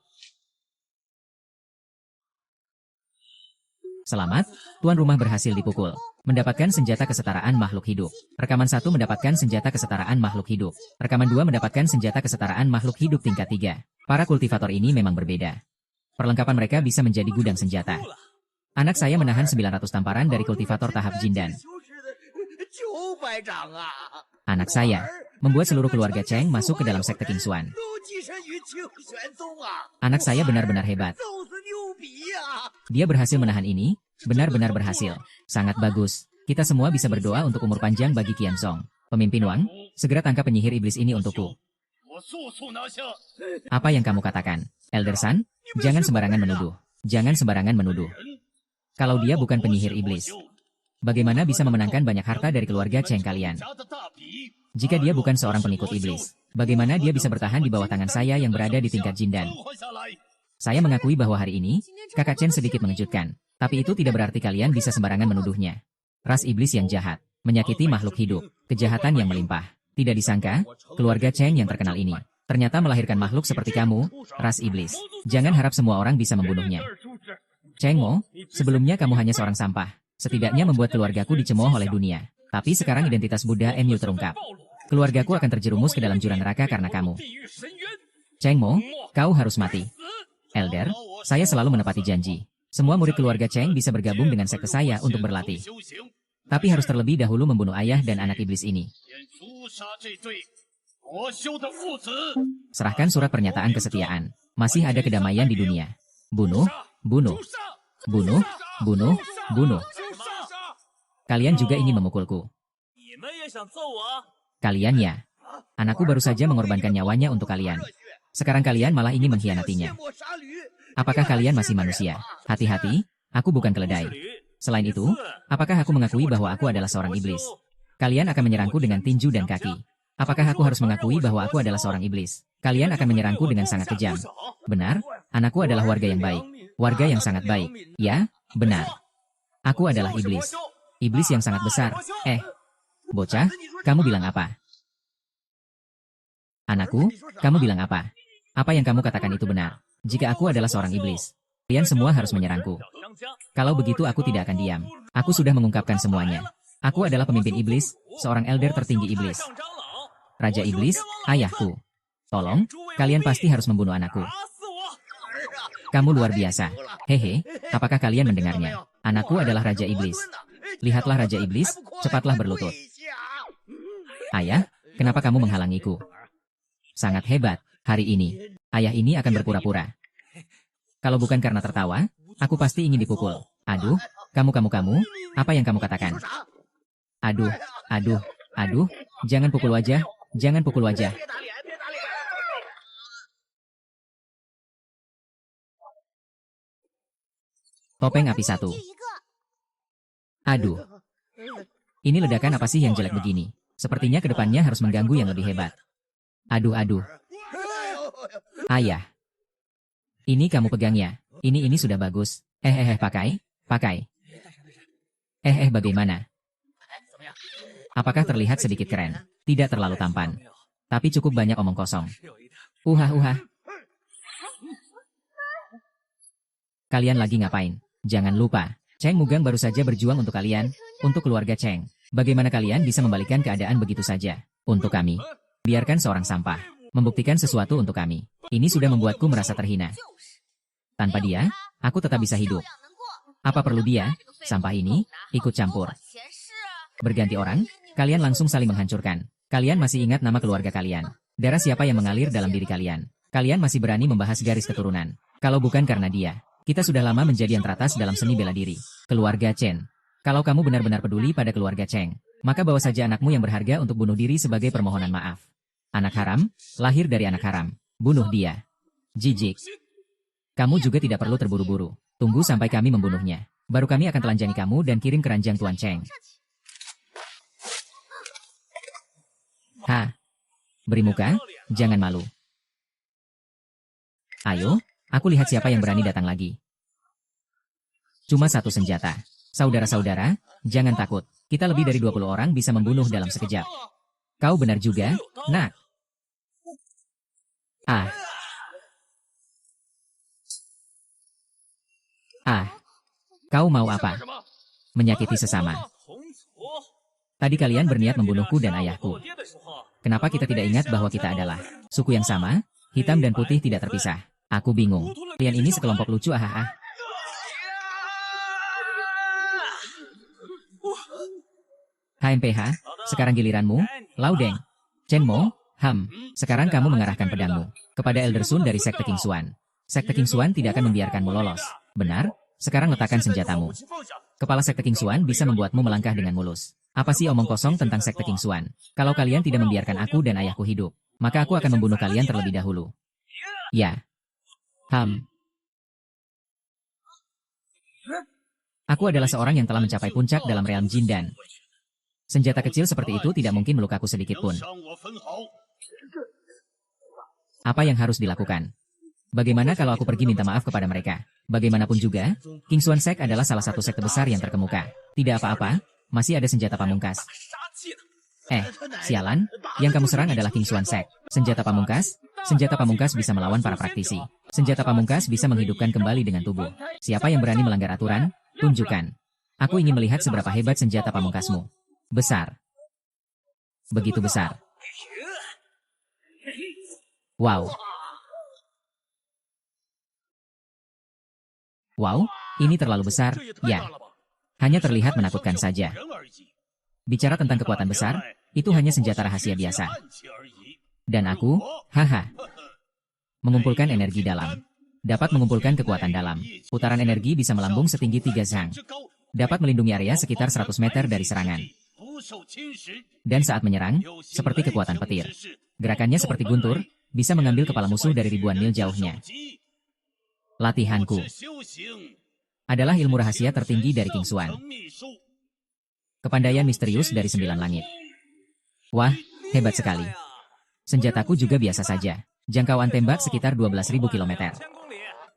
Selamat, tuan rumah berhasil dipukul. Mendapatkan senjata kesetaraan makhluk hidup. Rekaman 1 mendapatkan senjata kesetaraan makhluk hidup. Rekaman 2 mendapatkan senjata kesetaraan makhluk hidup tingkat 3. Para kultivator ini memang berbeda. Perlengkapan mereka bisa menjadi gudang senjata. Anak saya menahan 900 tamparan dari kultivator tahap Jindan. Anak saya membuat seluruh keluarga Cheng masuk ke dalam sekte King Xuan. Anak saya benar-benar hebat. Dia berhasil menahan ini, benar-benar berhasil. Sangat bagus. Kita semua bisa berdoa untuk umur panjang bagi Qian Song. Pemimpin Wang, segera tangkap penyihir iblis ini untukku. Apa yang kamu katakan? Elder Sun, jangan sembarangan menuduh. Jangan sembarangan menuduh. Kalau dia bukan penyihir iblis, bagaimana bisa memenangkan banyak harta dari keluarga Cheng kalian? Jika dia bukan seorang pengikut iblis, bagaimana dia bisa bertahan di bawah tangan saya yang berada di tingkat Jindan? Saya mengakui bahwa hari ini, kakak Chen sedikit mengejutkan. Tapi itu tidak berarti kalian bisa sembarangan menuduhnya. Ras iblis yang jahat, menyakiti makhluk hidup, kejahatan yang melimpah. Tidak disangka, keluarga Cheng yang terkenal ini, ternyata melahirkan makhluk seperti kamu, ras iblis. Jangan harap semua orang bisa membunuhnya. Cheng Mo, sebelumnya kamu hanya seorang sampah. Setidaknya membuat keluargaku dicemooh oleh dunia. Tapi sekarang identitas Buddha MU terungkap. Keluargaku akan terjerumus ke dalam jurang neraka karena kamu. Cheng Mo, kau harus mati. Elder, saya selalu menepati janji. Semua murid keluarga Cheng bisa bergabung dengan sekte saya untuk berlatih. Tapi harus terlebih dahulu membunuh ayah dan anak iblis ini. Serahkan surat pernyataan kesetiaan. Masih ada kedamaian di dunia. Bunuh, bunuh, bunuh, bunuh, bunuh. Kalian juga ingin memukulku. Kalian ya. Anakku baru saja mengorbankan nyawanya untuk kalian. Sekarang kalian malah ingin mengkhianatinya. Apakah kalian masih manusia? Hati-hati, aku bukan keledai. Selain itu, apakah aku mengakui bahwa aku adalah seorang iblis? Kalian akan menyerangku dengan tinju dan kaki. Apakah aku harus mengakui bahwa aku adalah seorang iblis? Kalian akan menyerangku dengan sangat kejam. Benar, anakku adalah warga yang baik. Warga yang sangat baik. Ya, benar. Aku adalah iblis. Iblis yang sangat besar. Bocah, kamu bilang apa? Anakku, kamu bilang apa? Apa yang kamu katakan itu benar. Jika aku adalah seorang iblis, kalian semua harus menyerangku. Kalau begitu aku tidak akan diam. Aku sudah mengungkapkan semuanya. Aku adalah pemimpin iblis, seorang elder tertinggi iblis. Raja iblis, ayahku. Tolong, kalian pasti harus membunuh anakku. Kamu luar biasa. Hehe, apakah kalian mendengarnya? Anakku adalah Raja Iblis. Lihatlah Raja Iblis, cepatlah berlutut. Ayah, kenapa kamu menghalangiku? Sangat hebat, hari ini. Ayah ini akan berpura-pura. Kalau bukan karena tertawa, aku pasti ingin dipukul. Aduh, kamu, apa yang kamu katakan? Aduh, aduh, aduh, jangan pukul wajah, jangan pukul wajah. Topeng api 1. Aduh. Ini ledakan apa sih yang jelek begini? Sepertinya kedepannya harus mengganggu yang lebih hebat. Aduh, aduh. Ayah. Ini kamu pegang ya. Ini sudah bagus. Pakai. Bagaimana? Apakah terlihat sedikit keren? Tidak terlalu tampan. Tapi cukup banyak omong kosong. Kalian lagi ngapain? Jangan lupa, Cheng Mugang baru saja berjuang untuk kalian, untuk keluarga Cheng. Bagaimana kalian bisa membalikan keadaan begitu saja? Untuk kami, biarkan seorang sampah membuktikan sesuatu untuk kami. Ini sudah membuatku merasa terhina. Tanpa dia, aku tetap bisa hidup. Apa perlu dia, sampah ini, ikut campur? Berganti orang, kalian langsung saling menghancurkan. Kalian masih ingat nama keluarga kalian. Darah siapa yang mengalir dalam diri kalian? Kalian masih berani membahas garis keturunan. Kalau bukan karena dia, kita sudah lama menjadi yang teratas dalam seni bela diri. Keluarga Chen. Kalau kamu benar-benar peduli pada keluarga Cheng, maka bawa saja anakmu yang berharga untuk bunuh diri sebagai permohonan maaf. Anak haram, lahir dari anak haram. Bunuh dia. Jijik. Kamu juga tidak perlu terburu-buru. Tunggu sampai kami membunuhnya. Baru kami akan telanjangi kamu dan kirim ke ranjang Tuan Cheng. Beri muka, jangan malu. Ayo, aku lihat siapa yang berani datang lagi. Cuma satu senjata. Saudara-saudara, jangan takut. Kita lebih dari 20 orang bisa membunuh dalam sekejap. Kau benar juga, nak. Ah, ah, kau mau apa? Menyakiti sesama. Tadi kalian berniat membunuhku dan ayahku. Kenapa kita tidak ingat bahwa kita adalah suku yang sama? Hitam dan putih tidak terpisah. Aku bingung. Kalian ini sekelompok lucu ah. HMPH, sekarang giliranmu, Laudeng. Chenmo, sekarang kamu mengarahkan pedangmu kepada Elder Sun dari Sekte King Xuan. Sekte King Xuan tidak akan membiarkanmu lolos. Benar? Sekarang letakkan senjatamu. Kepala Sekte King Xuan bisa membuatmu melangkah dengan mulus. Apa sih omong kosong tentang Sekte King Xuan? Kalau kalian tidak membiarkan aku dan ayahku hidup, maka aku akan membunuh kalian terlebih dahulu. Ya. Aku adalah seorang yang telah mencapai puncak dalam realm Jin dan senjata kecil seperti itu tidak mungkin melukaku sedikit pun. Apa yang harus dilakukan? Bagaimana kalau aku pergi minta maaf kepada mereka? Bagaimanapun juga, King Xuan Sect adalah salah satu sekte besar yang terkemuka. Tidak apa-apa, masih ada senjata pamungkas. Sialan, yang kamu serang adalah King Xuan Sect. Senjata pamungkas? Senjata pamungkas bisa melawan para praktisi. Senjata pamungkas bisa menghidupkan kembali dengan tubuh. Siapa yang berani melanggar aturan? Tunjukkan. Aku ingin melihat seberapa hebat senjata pamungkasmu. Besar. Begitu besar. Wow. Wow, ini terlalu besar, ya. Hanya terlihat menakutkan saja. Bicara tentang kekuatan besar, itu hanya senjata rahasia biasa. Dan aku, mengumpulkan energi dalam. Dapat mengumpulkan kekuatan dalam. Putaran energi bisa melambung setinggi 3 zang. Dapat melindungi area sekitar 100 meter dari serangan. Dan saat menyerang, seperti kekuatan petir. Gerakannya seperti guntur, bisa mengambil kepala musuh dari ribuan mil jauhnya. Latihanku adalah ilmu rahasia tertinggi dari King Xuan. Kepandaian misterius dari 9 langit. Wah, hebat sekali. Senjataku juga biasa saja. Jangkauan tembak sekitar 12.000 km.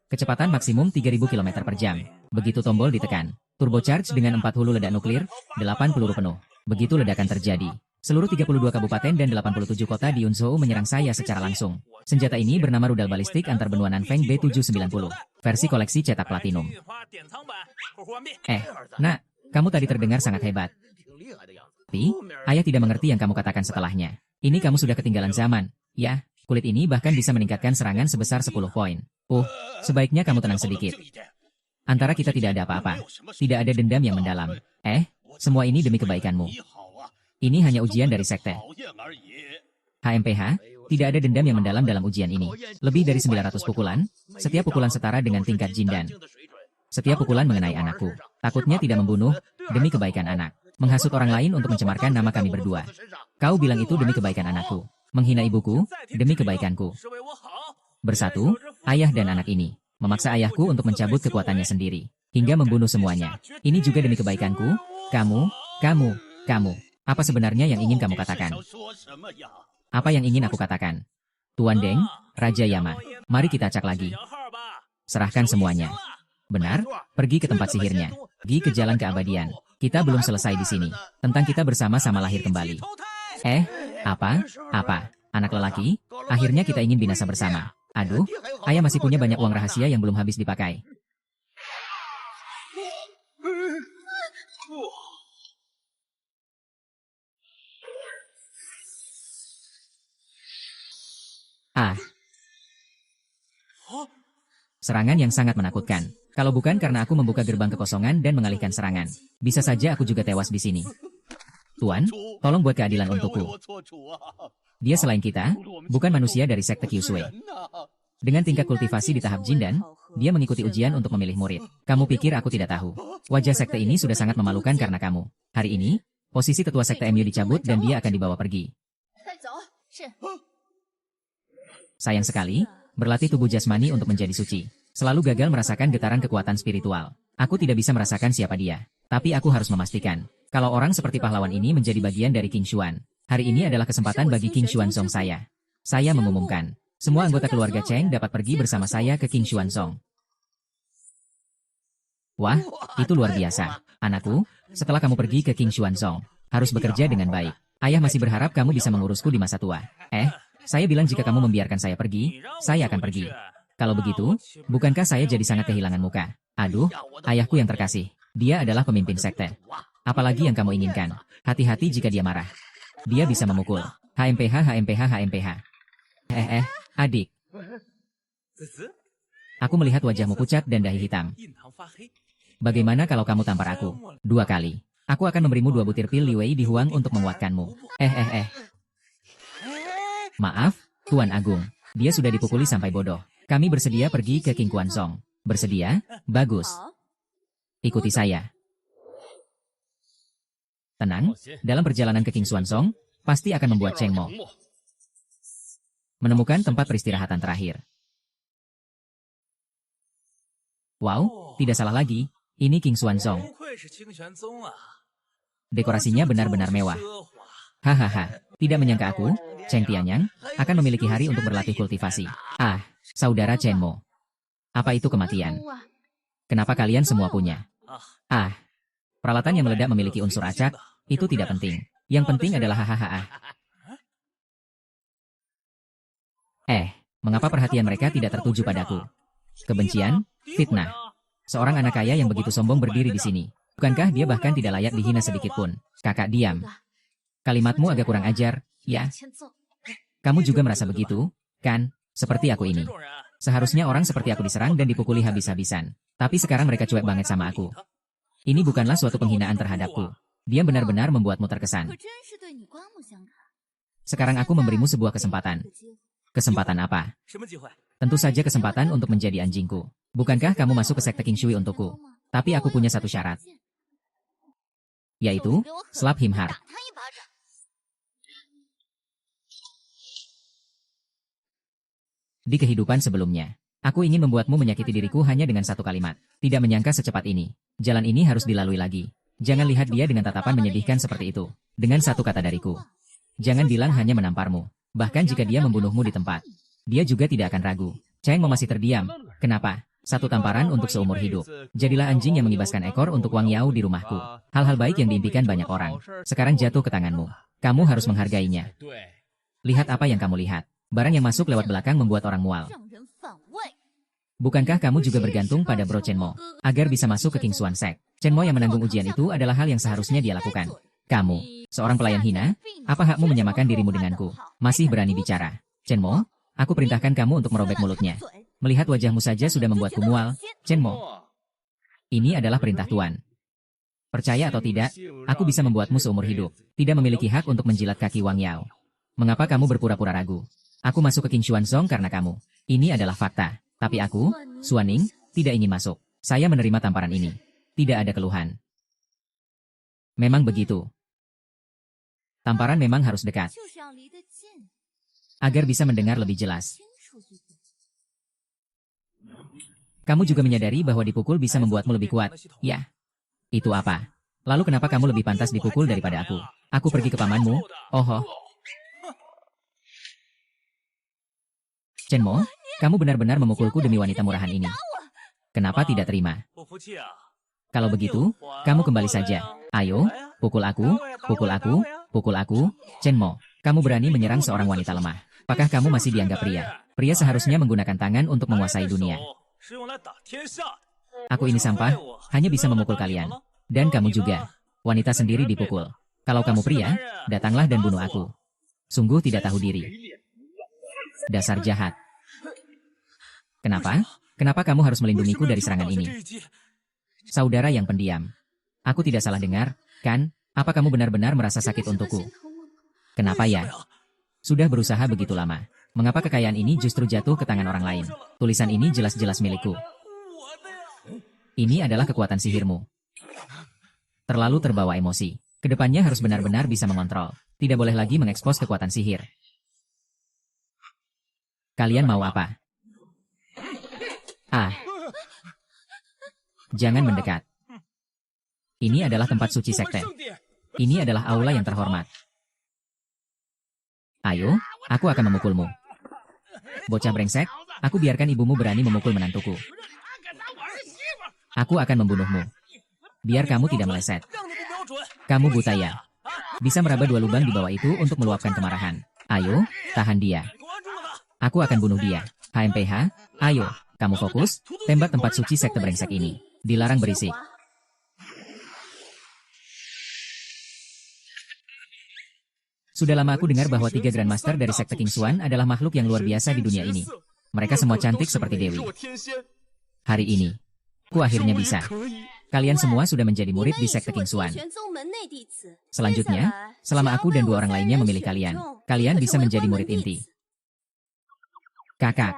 Kecepatan maksimum 3.000 km per jam. Begitu tombol ditekan, turbocharge dengan 4 hulu ledak nuklir, 8 peluru penuh. Begitu ledakan terjadi, seluruh 32 kabupaten dan 87 kota di Yunzhou menyerang saya secara langsung. Senjata ini bernama rudal balistik antarbenua Nanfeng B790, versi koleksi cetak platinum. Nak, kamu tadi terdengar sangat hebat. Tapi, ayah tidak mengerti yang kamu katakan setelahnya. Ini kamu sudah ketinggalan zaman. Ya, kulit ini bahkan bisa meningkatkan serangan sebesar 10 poin. Sebaiknya kamu tenang sedikit. Antara kita tidak ada apa-apa. Tidak ada dendam yang mendalam. Semua ini demi kebaikanmu. Ini hanya ujian dari sekte. HMPH, tidak ada dendam yang mendalam dalam ujian ini. Lebih dari 900 pukulan, setiap pukulan setara dengan tingkat Jin dan setiap pukulan mengenai anakku. Takutnya tidak membunuh, demi kebaikan anak. Menghasut orang lain untuk mencemarkan nama kami berdua. Kau bilang itu demi kebaikan anakku. Menghina ibuku, demi kebaikanku. Bersatu, ayah dan anak ini memaksa ayahku untuk mencabut kekuatannya sendiri, hingga membunuh semuanya. Ini juga demi kebaikanku. Kamu. Apa sebenarnya yang ingin kamu katakan? Apa yang ingin aku katakan? Tuan Deng, Raja Yama, mari kita acak lagi. Serahkan semuanya. Benar, pergi ke tempat sihirnya. Pergi ke jalan keabadian. Kita belum selesai di sini. Tentang kita bersama-sama lahir kembali. Apa? Anak lelaki? Akhirnya kita ingin binasa bersama. Aduh, ayah masih punya banyak uang rahasia yang belum habis dipakai. Serangan yang sangat menakutkan. Kalau bukan karena aku membuka gerbang kekosongan dan mengalihkan serangan, bisa saja aku juga tewas di sini. Tuan, tolong buat keadilan untukku. Dia selain kita, bukan manusia dari sekte Kyusui. Dengan tingkat kultivasi di tahap Jin dan, dia mengikuti ujian untuk memilih murid. Kamu pikir aku tidak tahu? Wajah sekte ini sudah sangat memalukan karena kamu. Hari ini, posisi ketua sekte MU dicabut dan dia akan dibawa pergi. Sayang sekali, berlatih tubuh jasmani untuk menjadi suci. Selalu gagal merasakan getaran kekuatan spiritual. Aku tidak bisa merasakan siapa dia. Tapi aku harus memastikan, kalau orang seperti pahlawan ini menjadi bagian dari King Xuan. Hari ini adalah kesempatan bagi King Xuanzong saya. Saya mengumumkan, semua anggota keluarga Cheng dapat pergi bersama saya ke King Xuanzong. Wah, itu luar biasa. Anakku, setelah kamu pergi ke King Xuanzong, harus bekerja dengan baik. Ayah masih berharap kamu bisa mengurusku di masa tua. Saya bilang jika kamu membiarkan saya pergi, saya akan pergi. Kalau begitu, bukankah saya jadi sangat kehilangan muka? Aduh, ayahku yang terkasih. Dia adalah pemimpin sekte. Apalagi yang kamu inginkan? Hati-hati jika dia marah. Dia bisa memukul. HMPH, HMPH, HMPH. Adik. Aku melihat wajahmu pucat dan dahi hitam. Bagaimana kalau kamu tampar aku? 2 kali. Aku akan memberimu 2 butir pil Liwei di Huang untuk menguatkanmu. Maaf, Tuan Agung. Dia sudah dipukuli sampai bodoh. Kami bersedia pergi ke King Kuansong. Bersedia? Bagus. Ikuti saya. Tenang, dalam perjalanan ke King Xuanzong, pasti akan membuat Cheng Mo menemukan tempat peristirahatan terakhir. Wow, tidak salah lagi. Ini King Xuanzong. Dekorasinya benar-benar mewah. Hahaha, tidak menyangka aku, Cheng Tianyang, akan memiliki hari untuk berlatih kultivasi. Ah, saudara Chen Mo. Apa itu kematian? Kenapa kalian semua punya? Ah, peralatan yang meledak memiliki unsur acak, itu tidak penting. Yang penting adalah hahaha. Mengapa perhatian mereka tidak tertuju padaku? Kebencian? Fitnah. Seorang anak kaya yang begitu sombong berdiri di sini. Bukankah dia bahkan tidak layak dihina sedikit pun? Kakak, diam. Kalimatmu agak kurang ajar, ya? Kamu juga merasa begitu, kan? Seperti aku ini. Seharusnya orang seperti aku diserang dan dipukuli habis-habisan. Tapi sekarang mereka cuek banget sama aku. Ini bukanlah suatu penghinaan terhadapku. Dia benar-benar membuatmu terkesan. Sekarang aku memberimu sebuah kesempatan. Kesempatan apa? Tentu saja kesempatan untuk menjadi anjingku. Bukankah kamu masuk ke sekte King Shui untukku? Tapi aku punya satu syarat. Yaitu, slap him hard. Di kehidupan sebelumnya, aku ingin membuatmu menyakiti diriku hanya dengan satu kalimat. Tidak menyangka secepat ini. Jalan ini harus dilalui lagi. Jangan lihat dia dengan tatapan menyedihkan seperti itu. Dengan satu kata dariku. Jangan bilang hanya menamparmu. Bahkan jika dia membunuhmu di tempat, dia juga tidak akan ragu. Cheng Mo masih terdiam. Kenapa? Satu tamparan untuk seumur hidup. Jadilah anjing yang mengibaskan ekor untuk Wang Yao di rumahku. Hal-hal baik yang diimpikan banyak orang. Sekarang jatuh ke tanganmu. Kamu harus menghargainya. Lihat apa yang kamu lihat. Barang yang masuk lewat belakang membuat orang mual. Bukankah kamu juga bergantung pada Bro Chen Mo agar bisa masuk ke King Xuan Sek? Chen Mo yang menanggung ujian itu adalah hal yang seharusnya dia lakukan. Kamu, seorang pelayan hina, apa hakmu menyamakan dirimu denganku? Masih berani bicara. Chen Mo, aku perintahkan kamu untuk merobek mulutnya. Melihat wajahmu saja sudah membuatku mual. Chen Mo, ini adalah perintah Tuan. Percaya atau tidak, aku bisa membuatmu seumur hidup. Tidak memiliki hak untuk menjilat kaki Wang Yao. Mengapa kamu berpura-pura ragu? Aku masuk ke King Xuanzong karena kamu. Ini adalah fakta. Tapi aku, Suaning, tidak ingin masuk. Saya menerima tamparan ini. Tidak ada keluhan. Memang begitu. Tamparan memang harus dekat. Agar bisa mendengar lebih jelas. Kamu juga menyadari bahwa dipukul bisa membuatmu lebih kuat. Ya. Itu apa? Lalu kenapa kamu lebih pantas dipukul daripada aku? Aku pergi ke pamanmu. Oh. Chen Mo, kamu benar-benar memukulku demi wanita murahan ini. Kenapa tidak terima? Kalau begitu, kamu kembali saja. Ayo, pukul aku, pukul aku, pukul aku. Chen Mo, kamu berani menyerang seorang wanita lemah. Apakah kamu masih dianggap pria? Pria seharusnya menggunakan tangan untuk menguasai dunia. Aku ini sampah, hanya bisa memukul kalian. Dan kamu juga. Wanita sendiri dipukul. Kalau kamu pria, datanglah dan bunuh aku. Sungguh tidak tahu diri. Dasar jahat. Kenapa? Kenapa kamu harus melindungiku dari serangan ini? Saudara yang pendiam. Aku tidak salah dengar, kan? Apa kamu benar-benar merasa sakit untukku? Kenapa ya? Sudah berusaha begitu lama. Mengapa kekayaan ini justru jatuh ke tangan orang lain? Tulisan ini jelas-jelas milikku. Ini adalah kekuatan sihirmu. Terlalu terbawa emosi. Kedepannya harus benar-benar bisa mengontrol. Tidak boleh lagi mengekspos kekuatan sihir. Kalian mau apa? Jangan mendekat. Ini adalah tempat suci sekte. Ini adalah aula yang terhormat. Ayo, aku akan memukulmu. Bocah brengsek, aku biarkan ibumu berani memukul menantuku. Aku akan membunuhmu. Biar kamu tidak meleset. Kamu buta ya? Bisa meraba 2 lubang di bawah itu untuk meluapkan kemarahan. Ayo, tahan dia. Aku akan bunuh dia. HMPH, ayo, kamu fokus, tembak tempat suci sekte brengsek ini. Dilarang berisik. Sudah lama aku dengar bahwa 3 Grandmaster dari sekte King Xuan adalah makhluk yang luar biasa di dunia ini. Mereka semua cantik seperti Dewi. Hari ini, aku akhirnya bisa. Kalian semua sudah menjadi murid di sekte King Xuan. Selanjutnya, selama aku dan 2 orang lainnya memilih kalian, kalian bisa menjadi murid inti. Kakak,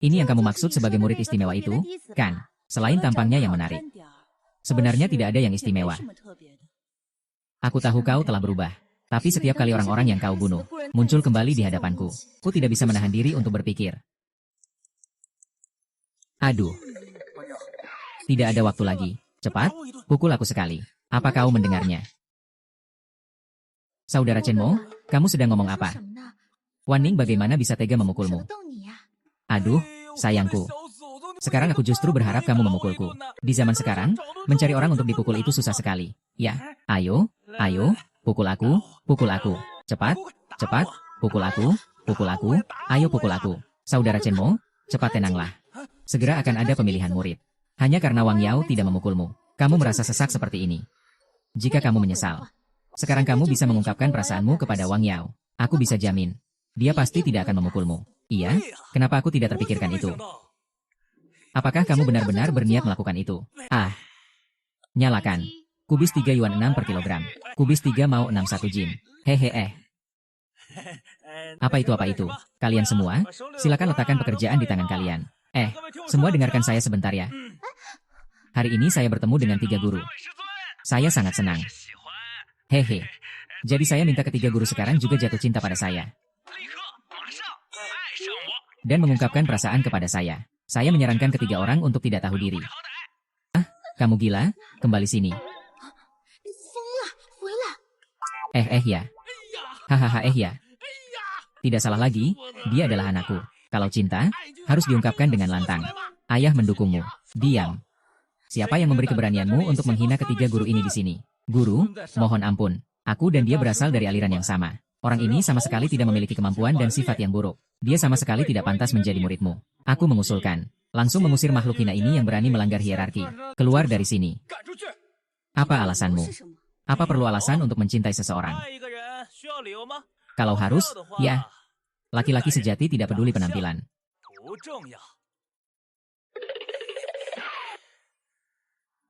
ini yang kamu maksud sebagai murid istimewa itu, kan? Selain tampangnya yang menarik. Sebenarnya tidak ada yang istimewa. Aku tahu kau telah berubah. Tapi setiap kali orang-orang yang kau bunuh muncul kembali di hadapanku, aku tidak bisa menahan diri untuk berpikir. Aduh. Tidak ada waktu lagi. Cepat, pukul aku sekali. Apa kau mendengarnya? Saudara Chenmo, kamu sedang ngomong apa? Wan Ning bagaimana bisa tega memukulmu? Aduh, sayangku. Sekarang aku justru berharap kamu memukulku. Di zaman sekarang, mencari orang untuk dipukul itu susah sekali. Ya, ayo, pukul aku. Cepat, pukul aku, ayo pukul aku. Saudara Chenmo, cepat tenanglah. Segera akan ada pemilihan murid. Hanya karena Wang Yao tidak memukulmu, kamu merasa sesak seperti ini. Jika kamu menyesal, sekarang kamu bisa mengungkapkan perasaanmu kepada Wang Yao. Aku bisa jamin, dia pasti tidak akan memukulmu. Iya, kenapa aku tidak terpikirkan itu? Apakah kamu benar-benar berniat melakukan itu? Ah, nyalakan. Kubis 3 yuan 6 per kilogram. Kubis 3 mau 61 jin. Hehehe. Apa itu? Kalian semua, silakan letakkan pekerjaan di tangan kalian. Semua dengarkan saya sebentar ya. Hari ini saya bertemu dengan 3 guru. Saya sangat senang. Hehe. Jadi saya minta ketiga guru sekarang juga jatuh cinta pada saya. Dan mengungkapkan perasaan kepada saya. Saya menyarankan ketiga orang untuk tidak tahu diri. Ah, kamu gila? Kembali sini. Ya. Hahaha ya. Tidak salah lagi, dia adalah anakku. Kalau cinta, harus diungkapkan dengan lantang. Ayah mendukungmu. Diam. Siapa yang memberi keberanianmu untuk menghina ketiga guru ini di sini? Guru, mohon ampun. Aku dan dia berasal dari aliran yang sama. Orang ini sama sekali tidak memiliki kemampuan dan sifat yang buruk. Dia sama sekali tidak pantas menjadi muridmu. Aku mengusulkan, langsung mengusir makhluk hina ini yang berani melanggar hierarki. Keluar dari sini. Apa alasanmu? Apa perlu alasan untuk mencintai seseorang? Kalau harus, ya. Laki-laki sejati tidak peduli penampilan.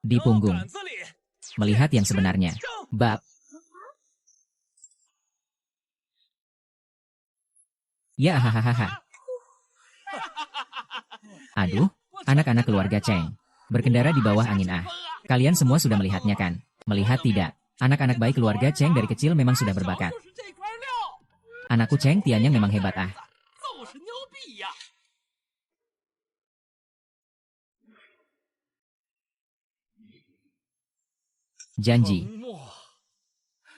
Di punggung. Melihat yang sebenarnya. Bab. Ya hahaha. Aduh, anak-anak keluarga Cheng. Berkendara di bawah angin Kalian semua sudah melihatnya kan? Melihat tidak? Anak-anak baik keluarga Cheng dari kecil memang sudah berbakat. Anakku Cheng Tianyang memang hebat Janji.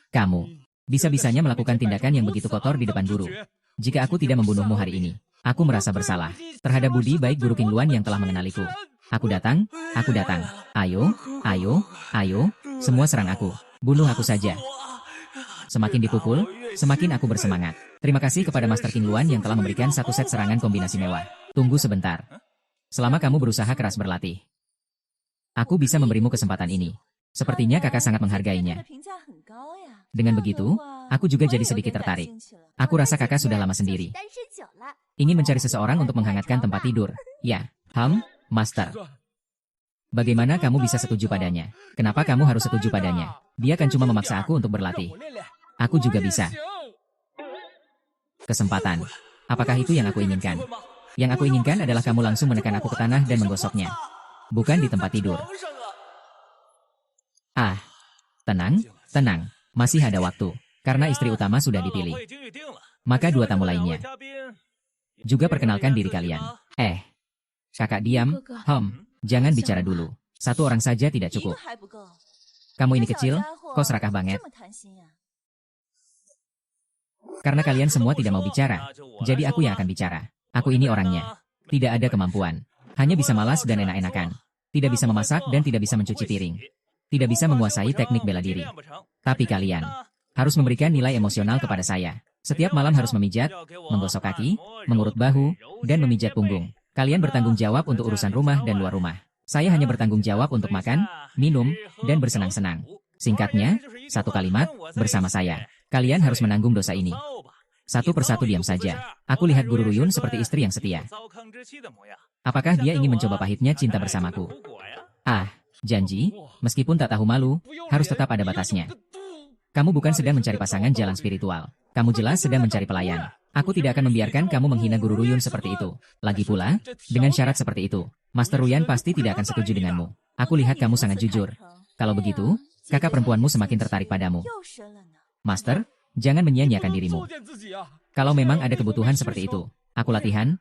Kamu bisa-bisanya melakukan tindakan yang begitu kotor di depan guru. Jika aku tidak membunuhmu hari ini, aku merasa bersalah terhadap budi baik guru King Luan yang telah mengenaliku. Aku datang. Ayo, semua serang aku. Bunuh aku saja. Semakin dipukul, semakin aku bersemangat. Terima kasih kepada Master King Luan yang telah memberikan satu set serangan kombinasi mewah. Tunggu sebentar. Selama kamu berusaha keras berlatih, aku bisa memberimu kesempatan ini. Sepertinya kakak sangat menghargainya. Dengan begitu, aku juga jadi sedikit tertarik. Aku rasa kakak sudah lama sendiri. Ingin mencari seseorang untuk menghangatkan tempat tidur. Ya, Master. Bagaimana kamu bisa setuju padanya? Kenapa kamu harus setuju padanya? Dia kan cuma memaksa aku untuk berlatih. Aku juga bisa. Kesempatan. Apakah itu yang aku inginkan? Yang aku inginkan adalah kamu langsung menekan aku ke tanah dan menggosoknya. Bukan di tempat tidur. Tenang. Masih ada waktu. Karena istri utama sudah dipilih. Maka 2 tamu lainnya. Juga perkenalkan diri kalian. Kakak diam. Jangan bicara dulu. 1 orang saja tidak cukup. Kamu ini kecil, kok serakah banget. Karena kalian semua tidak mau bicara, jadi aku yang akan bicara. Aku ini orangnya. Tidak ada kemampuan. Hanya bisa malas dan enak-enakan. Tidak bisa memasak dan tidak bisa mencuci piring. Tidak bisa menguasai teknik bela diri. Tapi kalian, Harus memberikan nilai emosional kepada saya. Setiap malam harus memijat, menggosok kaki, mengurut bahu, dan memijat punggung. Kalian bertanggung jawab untuk urusan rumah dan luar rumah. Saya hanya bertanggung jawab untuk makan, minum, dan bersenang-senang. Singkatnya, satu kalimat, bersama saya. Kalian harus menanggung dosa ini. Satu persatu diam saja. Aku lihat Guru Ruyun seperti istri yang setia. Apakah dia ingin mencoba pahitnya cinta bersamaku? Ah, janji, meskipun tak tahu malu, harus tetap ada batasnya. Kamu bukan sedang mencari pasangan jalan spiritual. Kamu jelas sedang mencari pelayan. Aku tidak akan membiarkan kamu menghina Guru Ruyun seperti itu. Lagi pula, dengan syarat seperti itu, Master Ruyan pasti tidak akan setuju denganmu. Aku lihat kamu sangat jujur. Kalau begitu, kakak perempuanmu semakin tertarik padamu. Master, jangan menyia-nyiakan dirimu. Kalau memang ada kebutuhan seperti itu, aku latihan,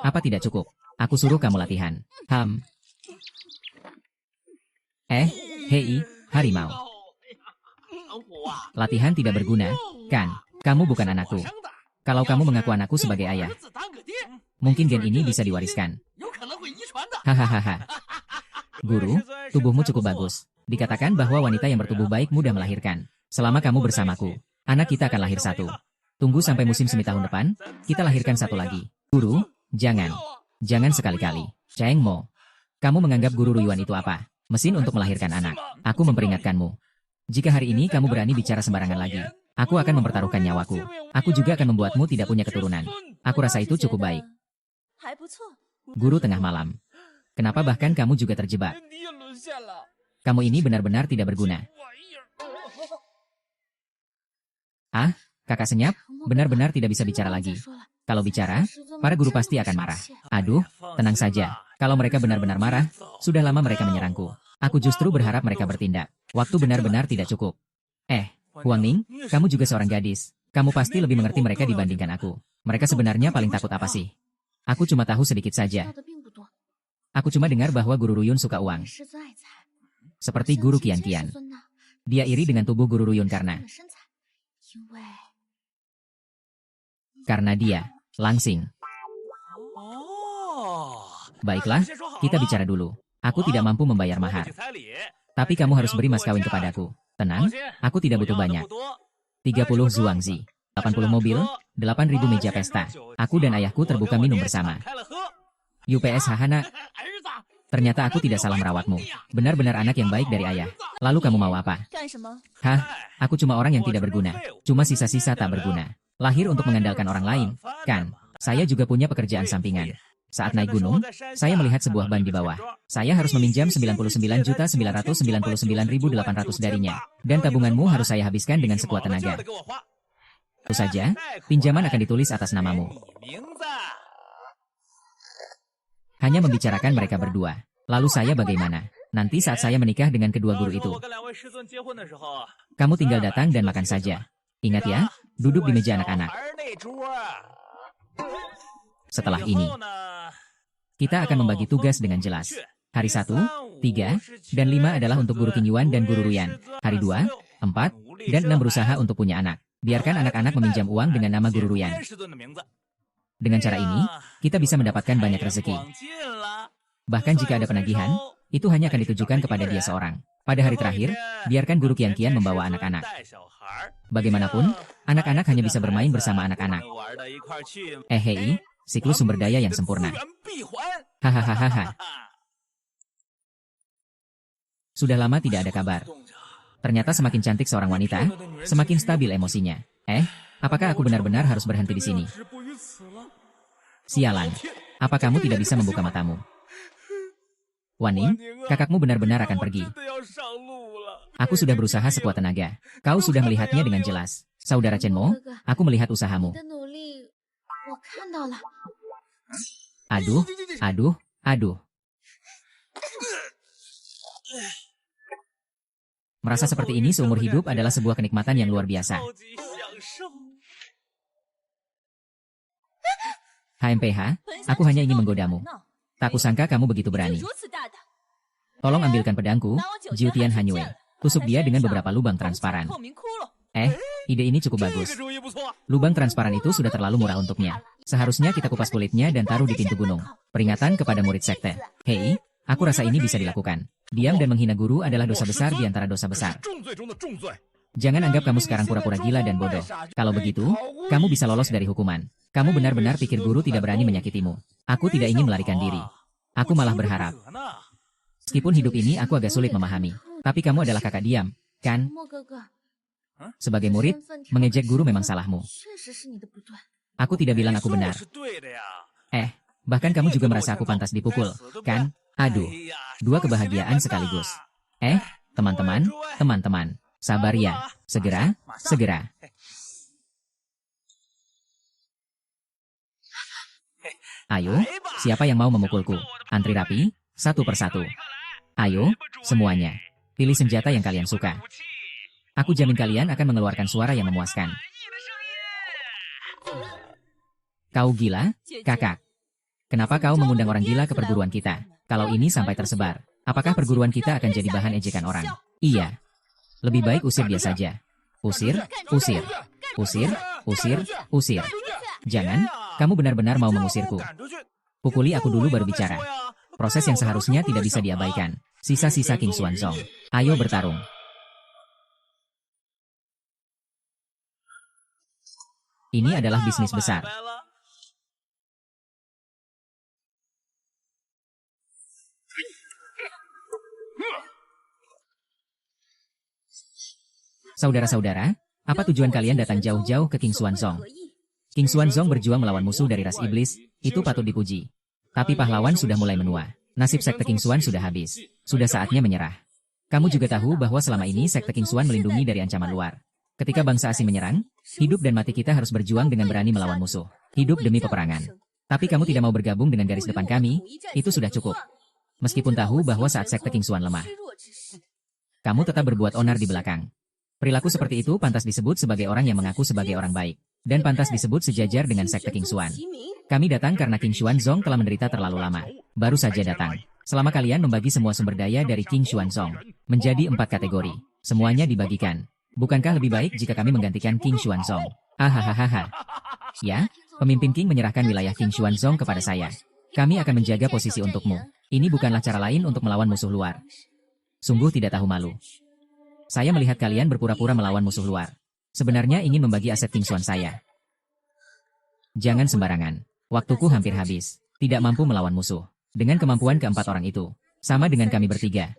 apa tidak cukup? Aku suruh kamu latihan. Hei, harimau. Latihan tidak berguna, kan? Kamu bukan anakku. Kalau kamu mengaku anakku sebagai ayah, mungkin gen ini bisa diwariskan. Hahaha. Guru, tubuhmu cukup bagus. Dikatakan bahwa wanita yang bertubuh baik mudah melahirkan. Selama kamu bersamaku, anak kita akan lahir satu. Tunggu sampai musim semi tahun depan, kita lahirkan satu lagi. Guru, jangan. Jangan sekali-kali. Cheng Mo. Kamu menganggap Guru Ruyuan itu apa? Mesin untuk melahirkan anak. Aku memperingatkanmu. Jika hari ini kamu berani bicara sembarangan lagi, aku akan mempertaruhkan nyawaku. Aku juga akan membuatmu tidak punya keturunan. Aku rasa itu cukup baik. Guru tengah malam. Kenapa bahkan kamu juga terjebak? Kamu ini benar-benar tidak berguna. Ah, kakak senyap, benar-benar tidak bisa bicara lagi. Kalau bicara, para guru pasti akan marah. Aduh, tenang saja. Kalau mereka benar-benar marah, sudah lama mereka menyerangku. Aku justru berharap mereka bertindak. Waktu benar-benar tidak cukup. Huang Ning, kamu juga seorang gadis. Kamu pasti lebih mengerti mereka dibandingkan aku. Mereka sebenarnya paling takut apa sih? Aku cuma tahu sedikit saja. Aku cuma dengar bahwa Guru Ruyun suka uang. Seperti Guru Kian-Kian. Dia iri dengan tubuh Guru Ruyun karena dia langsing. Baiklah, kita bicara dulu. Aku tidak mampu membayar mahar. Tapi kamu harus beri mas kawin kepadaku. Tenang, aku tidak butuh banyak. 30 zuangzi, 80 mobil, 8.000 meja pesta. Aku dan ayahku terbuka minum bersama. UPS Hahana. Ternyata aku tidak salah merawatmu. Benar-benar anak yang baik dari ayah. Lalu kamu mau apa? Aku cuma orang yang tidak berguna. Cuma sisa-sisa tak berguna. Lahir untuk mengandalkan orang lain, kan? Saya juga punya pekerjaan sampingan. Saat naik gunung, saya melihat sebuah ban di bawah. Saya harus meminjam 99.999.800 darinya. Dan tabunganmu harus saya habiskan dengan sekuat tenaga. Tentu saja, pinjaman akan ditulis atas namamu. Hanya membicarakan mereka berdua. Lalu saya bagaimana? Nanti saat saya menikah dengan kedua guru itu, kamu tinggal datang dan makan saja. Ingat ya, duduk di meja anak-anak. Setelah ini, kita akan membagi tugas dengan jelas. Hari 1, 3, dan 5 adalah untuk Guru Qingyuan dan Guru Ruyan. Hari 2, 4, dan 6 berusaha untuk punya anak. Biarkan anak-anak meminjam uang dengan nama Guru Ruyan. Dengan cara ini, kita bisa mendapatkan banyak rezeki. Bahkan jika ada penagihan, itu hanya akan ditujukan kepada dia seorang. Pada hari terakhir, biarkan Guru Kian-Kian membawa anak-anak. Bagaimanapun, anak-anak hanya bisa bermain bersama anak-anak. Hei, siklus sumber daya yang sempurna. Hahaha. Sudah lama tidak ada kabar. Ternyata semakin cantik seorang wanita, semakin stabil emosinya. Apakah aku benar-benar harus berhenti di sini? Sialan, apa kamu tidak bisa membuka matamu? Waning, kakakmu benar-benar akan pergi. Aku sudah berusaha sekuat tenaga. Kau sudah melihatnya dengan jelas. Saudara Chenmo, aku melihat usahamu. Aduh. Merasa seperti ini seumur hidup adalah sebuah kenikmatan yang luar biasa. HMPH, aku hanya ingin menggodamu. Tak kusangka kamu begitu berani. Tolong ambilkan pedangku, Jiutian Hanyue. Tusuk dia dengan beberapa lubang transparan. Ide ini cukup bagus. Lubang transparan itu sudah terlalu murah untuknya. Seharusnya kita kupas kulitnya dan taruh di pintu gunung. Peringatan kepada murid sekte. Hei, aku rasa ini bisa dilakukan. Diam dan menghina guru adalah dosa besar di antara dosa besar. Jangan anggap kamu sekarang pura-pura gila dan bodoh. Kalau begitu, kamu bisa lolos dari hukuman. Kamu benar-benar pikir guru tidak berani menyakitimu. Aku tidak ingin melarikan diri. Aku malah berharap. Meskipun hidup ini aku agak sulit memahami. Tapi kamu adalah kakak diam, kan? Sebagai murid, mengejek guru memang salahmu. Aku tidak bilang aku benar. Bahkan kamu juga merasa aku pantas dipukul, kan? Aduh, dua kebahagiaan sekaligus. Teman-teman, sabar ya. Segera. Ayo, siapa yang mau memukulku? Antri rapi, satu persatu. Ayo, semuanya. Pilih senjata yang kalian suka. Aku jamin kalian akan mengeluarkan suara yang memuaskan. Kau gila, kakak? Kenapa kau mengundang orang gila ke perguruan kita? Kalau ini sampai tersebar, apakah perguruan kita akan jadi bahan ejekan orang? Iya. Lebih baik usir dia saja. Usir. Jangan, kamu benar-benar mau mengusirku. Pukuli aku dulu baru bicara. Proses yang seharusnya tidak bisa diabaikan. Sisa-sisa King Xuanzong. Ayo bertarung. Ini adalah bisnis besar. Saudara-saudara, apa tujuan kalian datang jauh-jauh ke King Xuanzong? King Xuanzong berjuang melawan musuh dari ras iblis, itu patut dipuji. Tapi pahlawan sudah mulai menua. Nasib sekte King Xuan sudah habis. Sudah saatnya menyerah. Kamu juga tahu bahwa selama ini sekte King Xuan melindungi dari ancaman luar. Ketika bangsa asing menyerang, hidup dan mati kita harus berjuang dengan berani melawan musuh. Hidup demi peperangan. Tapi kamu tidak mau bergabung dengan garis depan kami, itu sudah cukup. Meskipun tahu bahwa saat sekte King Xuan lemah, kamu tetap berbuat onar di belakang. Perilaku seperti itu pantas disebut sebagai orang yang mengaku sebagai orang baik. Dan pantas disebut sejajar dengan sekte King Xuan. Kami datang karena King Xuanzong telah menderita terlalu lama. Baru saja datang. Selama kalian membagi semua sumber daya dari King Xuanzong menjadi 4 kategori. Semuanya dibagikan. Bukankah lebih baik jika kami menggantikan King Xuanzong? Hahaha. Ya, pemimpin King menyerahkan wilayah King Xuanzong kepada saya. Kami akan menjaga posisi untukmu. Ini bukanlah cara lain untuk melawan musuh luar. Sungguh tidak tahu malu. Saya melihat kalian berpura-pura melawan musuh luar. Sebenarnya ingin membagi aset King Xuan saya. Jangan sembarangan. Waktuku hampir habis. Tidak mampu melawan musuh. Dengan kemampuan keempat orang itu. Sama dengan kami bertiga.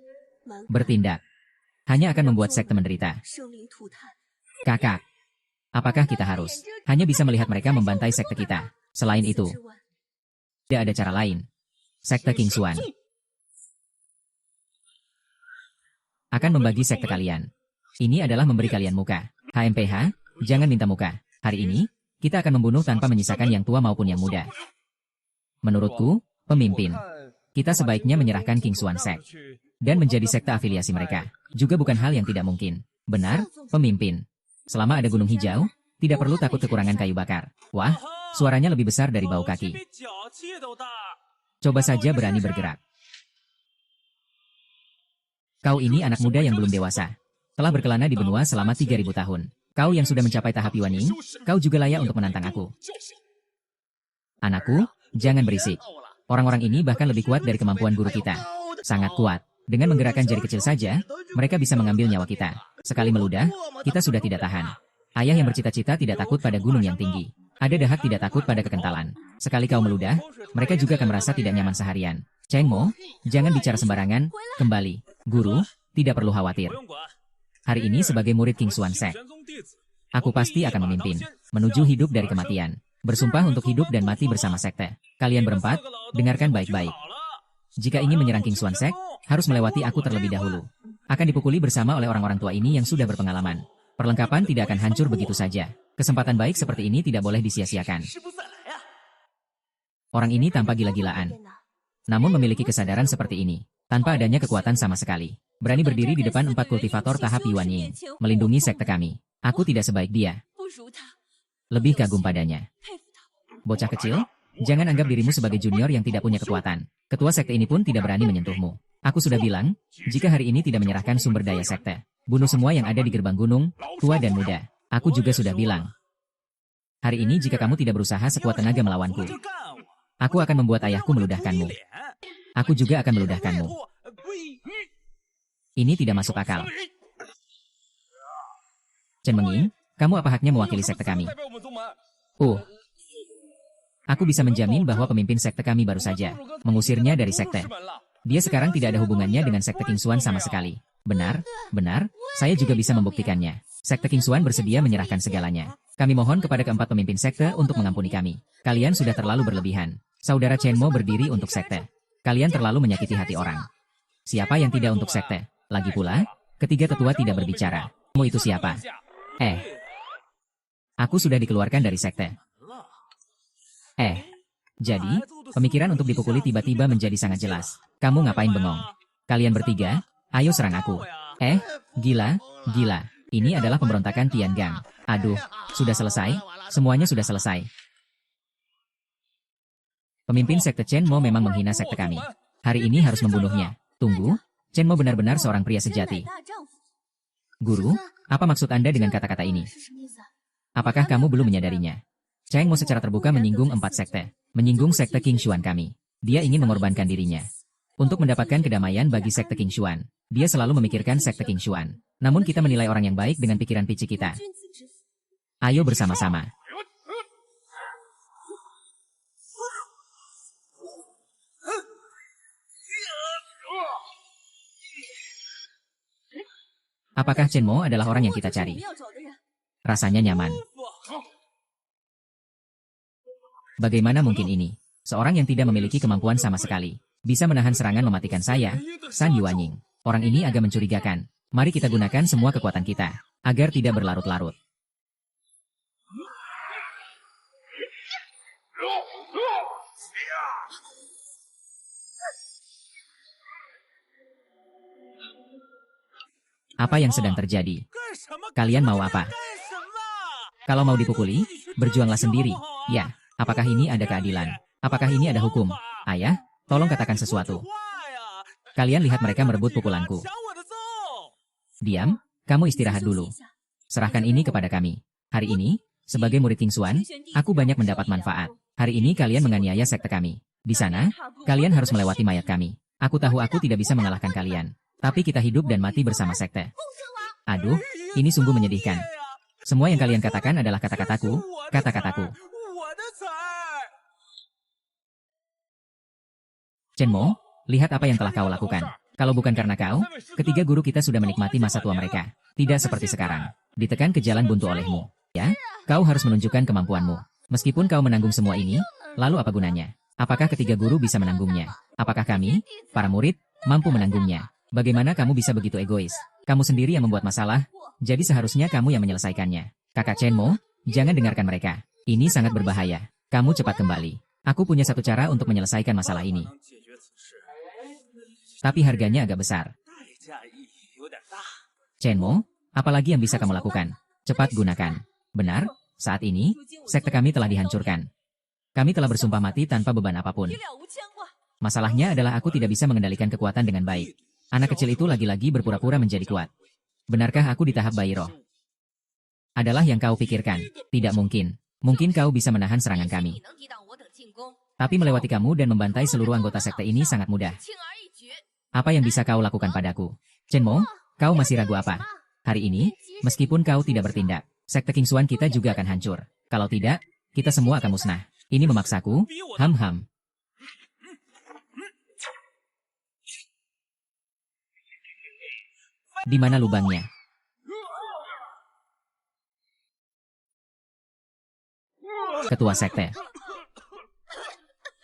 Bertindak. Hanya akan membuat sekte menderita. Kakak. Apakah kita harus hanya bisa melihat mereka membantai sekte kita? Selain itu, tidak ada cara lain. Sekte King Xuan akan membagi sekte kalian. Ini adalah memberi kalian muka. HMPH, jangan minta muka. Hari ini, kita akan membunuh tanpa menyisakan yang tua maupun yang muda. Menurutku, pemimpin, kita sebaiknya menyerahkan King Xuan Sect dan menjadi sekte afiliasi mereka. Juga bukan hal yang tidak mungkin. Benar, pemimpin. Selama ada gunung hijau, tidak perlu takut kekurangan kayu bakar. Wah, suaranya lebih besar dari bau kaki. Coba saja berani bergerak. Kau ini anak muda yang belum dewasa. Telah berkelana di benua selama 3000 tahun. Kau yang sudah mencapai tahap Yuaning, kau juga layak untuk menantang aku. Anakku, jangan berisik. Orang-orang ini bahkan lebih kuat dari kemampuan guru kita. Sangat kuat. Dengan menggerakkan jari kecil saja, mereka bisa mengambil nyawa kita. Sekali meludah, kita sudah tidak tahan. Ayah yang bercita-cita tidak takut pada gunung yang tinggi. Ada dahak tidak takut pada kekentalan. Sekali kau meludah, mereka juga akan merasa tidak nyaman seharian. Cheng Mo, jangan bicara sembarangan. Kembali. Guru, tidak perlu khawatir. Hari ini sebagai murid King Xuan Sect, aku pasti akan memimpin, menuju hidup dari kematian. Bersumpah untuk hidup dan mati bersama sekte. Kalian berempat, dengarkan baik-baik. Jika ingin menyerang King Xuan Sect, harus melewati aku terlebih dahulu. Akan dipukuli bersama oleh orang-orang tua ini yang sudah berpengalaman. Perlengkapan tidak akan hancur begitu saja. Kesempatan baik seperti ini tidak boleh disia-siakan. Orang ini tampak gila-gilaan, namun memiliki kesadaran seperti ini. Tanpa adanya kekuatan sama sekali. Berani berdiri di depan 4 kultivator tahap Yuanying. Melindungi sekte kami. Aku tidak sebaik dia. Lebih kagum padanya. Bocah kecil, jangan anggap dirimu sebagai junior yang tidak punya kekuatan. Ketua sekte ini pun tidak berani menyentuhmu. Aku sudah bilang, jika hari ini tidak menyerahkan sumber daya sekte, bunuh semua yang ada di gerbang gunung, tua dan muda. Aku juga sudah bilang. Hari ini jika kamu tidak berusaha sekuat tenaga melawanku, aku akan membuat ayahku meludahkanmu. Aku juga akan meludahkanmu. Ini tidak masuk akal. Chen Menging, kamu apa haknya mewakili sekte kami? Aku bisa menjamin bahwa pemimpin sekte kami baru saja mengusirnya dari sekte. Dia sekarang tidak ada hubungannya dengan sekte King Xuan sama sekali. Benar, saya juga bisa membuktikannya. Sekte King Xuan bersedia menyerahkan segalanya. Kami mohon kepada keempat pemimpin sekte untuk mengampuni kami. Kalian sudah terlalu berlebihan. Saudara Chen Mo berdiri untuk sekte. Kalian terlalu menyakiti hati orang. Siapa yang tidak untuk sekte? Lagi pula, ketiga tetua tidak berbicara. Mo itu siapa? Aku sudah dikeluarkan dari sekte. Jadi, pemikiran untuk dipukuli tiba-tiba menjadi sangat jelas. Kamu ngapain bengong? Kalian bertiga, ayo serang aku. Gila. Ini adalah pemberontakan Tiangang. Aduh, sudah selesai? Semuanya sudah selesai. Pemimpin sekte Chen Mo memang menghina sekte kami. Hari ini harus membunuhnya. Tunggu, Chen Mo benar-benar seorang pria sejati. Guru, apa maksud Anda dengan kata-kata ini? Apakah kamu belum menyadarinya? Cheng Mo secara terbuka menyinggung 4 sekte. Menyinggung sekte King Xuan kami. Dia ingin mengorbankan dirinya. Untuk mendapatkan kedamaian bagi sekte King Xuan, dia selalu memikirkan sekte King Xuan. Namun kita menilai orang yang baik dengan pikiran picik kita. Ayo bersama-sama. Apakah Chen Mo adalah orang yang kita cari? Rasanya nyaman. Bagaimana mungkin ini? Seorang yang tidak memiliki kemampuan sama sekali bisa menahan serangan mematikan saya, San Yuanying. Orang ini agak mencurigakan. Mari kita gunakan semua kekuatan kita agar tidak berlarut-larut. Apa yang sedang terjadi? Kalian mau apa? Kalau mau dipukuli, berjuanglah sendiri. Ya. Apakah ini ada keadilan? Apakah ini ada hukum? Ayah, tolong katakan sesuatu. Kalian lihat mereka merebut pukulanku. Diam, kamu istirahat dulu. Serahkan ini kepada kami. Hari ini, sebagai murid King Xuan, aku banyak mendapat manfaat. Hari ini kalian menganiaya sekte kami. Di sana, kalian harus melewati mayat kami. Aku tahu aku tidak bisa mengalahkan kalian. Tapi kita hidup dan mati bersama sekte. Aduh, ini sungguh menyedihkan. Semua yang kalian katakan adalah kata-kataku, kata-kataku. Chen Mo, lihat apa yang telah kau lakukan. Kalau bukan karena kau, ketiga guru kita sudah menikmati masa tua mereka. Tidak seperti sekarang. Ditekan ke jalan buntu olehmu. Ya, kau harus menunjukkan kemampuanmu. Meskipun kau menanggung semua ini, lalu apa gunanya? Apakah ketiga guru bisa menanggungnya? Apakah kami, para murid, mampu menanggungnya? Bagaimana kamu bisa begitu egois? Kamu sendiri yang membuat masalah, jadi seharusnya kamu yang menyelesaikannya. Kakak Chen Mo, jangan dengarkan mereka. Ini sangat berbahaya. Kamu cepat kembali. Aku punya satu cara untuk menyelesaikan masalah ini. Tapi harganya agak besar. Chen Mo, apalagi yang bisa kamu lakukan? Cepat gunakan. Benar, saat ini, sekte kami telah dihancurkan. Kami telah bersumpah mati tanpa beban apapun. Masalahnya adalah aku tidak bisa mengendalikan kekuatan dengan baik. Anak kecil itu lagi-lagi berpura-pura menjadi kuat. Benarkah aku di tahap bayi roh? Adalah yang kau pikirkan. Tidak mungkin. Mungkin kau bisa menahan serangan kami. Tapi melewati kamu dan membantai seluruh anggota sekte ini sangat mudah. Apa yang bisa kau lakukan padaku? Chen Mo, kau masih ragu apa? Hari ini, meskipun kau tidak bertindak, sekte King Xuan kita juga akan hancur. Kalau tidak, kita semua akan musnah. Ini memaksaku, ham-ham. Di mana lubangnya? Ketua sekte.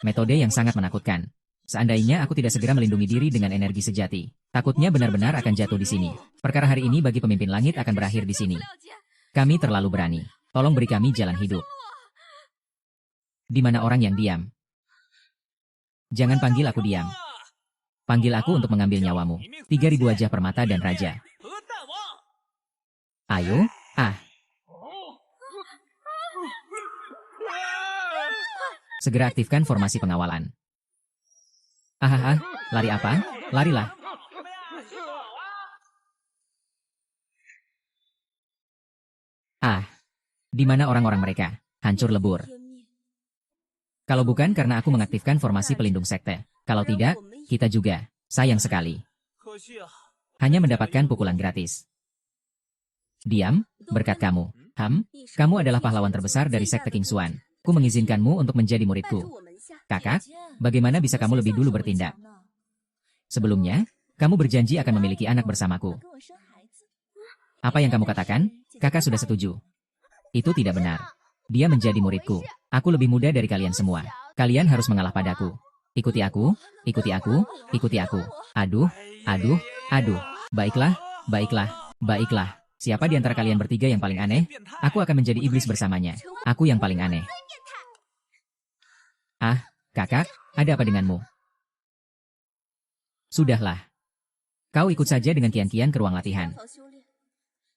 Metode yang sangat menakutkan. Seandainya aku tidak segera melindungi diri dengan energi sejati, takutnya benar-benar akan jatuh di sini. Perkara hari ini bagi pemimpin langit akan berakhir di sini. Kami terlalu berani. Tolong beri kami jalan hidup. Di mana orang yang diam? Jangan panggil aku diam. Panggil aku untuk mengambil nyawamu. 3.000 wajah permata dan raja. Ayo, Segera aktifkan formasi pengawalan. Lari apa? Larilah. Di mana orang-orang mereka? Hancur lebur. Kalau bukan karena aku mengaktifkan formasi pelindung sekte. Kalau tidak, kita juga. Sayang sekali. Hanya mendapatkan pukulan gratis. Diam, berkat kamu. Kamu adalah pahlawan terbesar dari sekte King Xuan. Ku mengizinkanmu untuk menjadi muridku. Kakak, bagaimana bisa kamu lebih dulu bertindak? Sebelumnya, kamu berjanji akan memiliki anak bersamaku. Apa yang kamu katakan? Kakak sudah setuju. Itu tidak benar. Dia menjadi muridku. Aku lebih muda dari kalian semua. Kalian harus mengalah padaku. Ikuti aku, ikuti aku, ikuti aku. Aduh, aduh, aduh. Baiklah, baiklah, baiklah. Siapa di antara kalian bertiga yang paling aneh? Aku akan menjadi iblis bersamanya. Aku yang paling aneh. Ah, kakak, ada apa denganmu? Sudahlah. Kau ikut saja dengan Kian-Kian ke ruang latihan.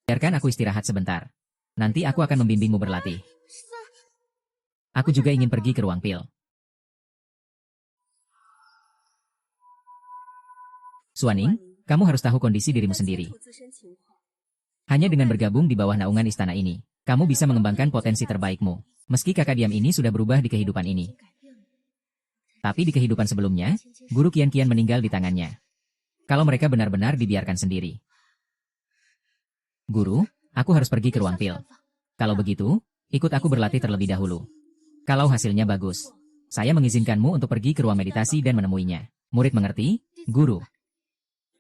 Biarkan aku istirahat sebentar. Nanti aku akan membimbingmu berlatih. Aku juga ingin pergi ke ruang pil. Suaning, kamu harus tahu kondisi dirimu sendiri. Hanya dengan bergabung di bawah naungan istana ini, kamu bisa mengembangkan potensi terbaikmu. Meski kakak diam ini sudah berubah di kehidupan ini. Tapi di kehidupan sebelumnya, guru Kian-Kian meninggal di tangannya. Kalau mereka benar-benar dibiarkan sendiri. Guru, aku harus pergi ke ruang pil. Kalau begitu, ikut aku berlatih terlebih dahulu. Kalau hasilnya bagus, saya mengizinkanmu untuk pergi ke ruang meditasi dan menemuinya. Murid mengerti? Guru.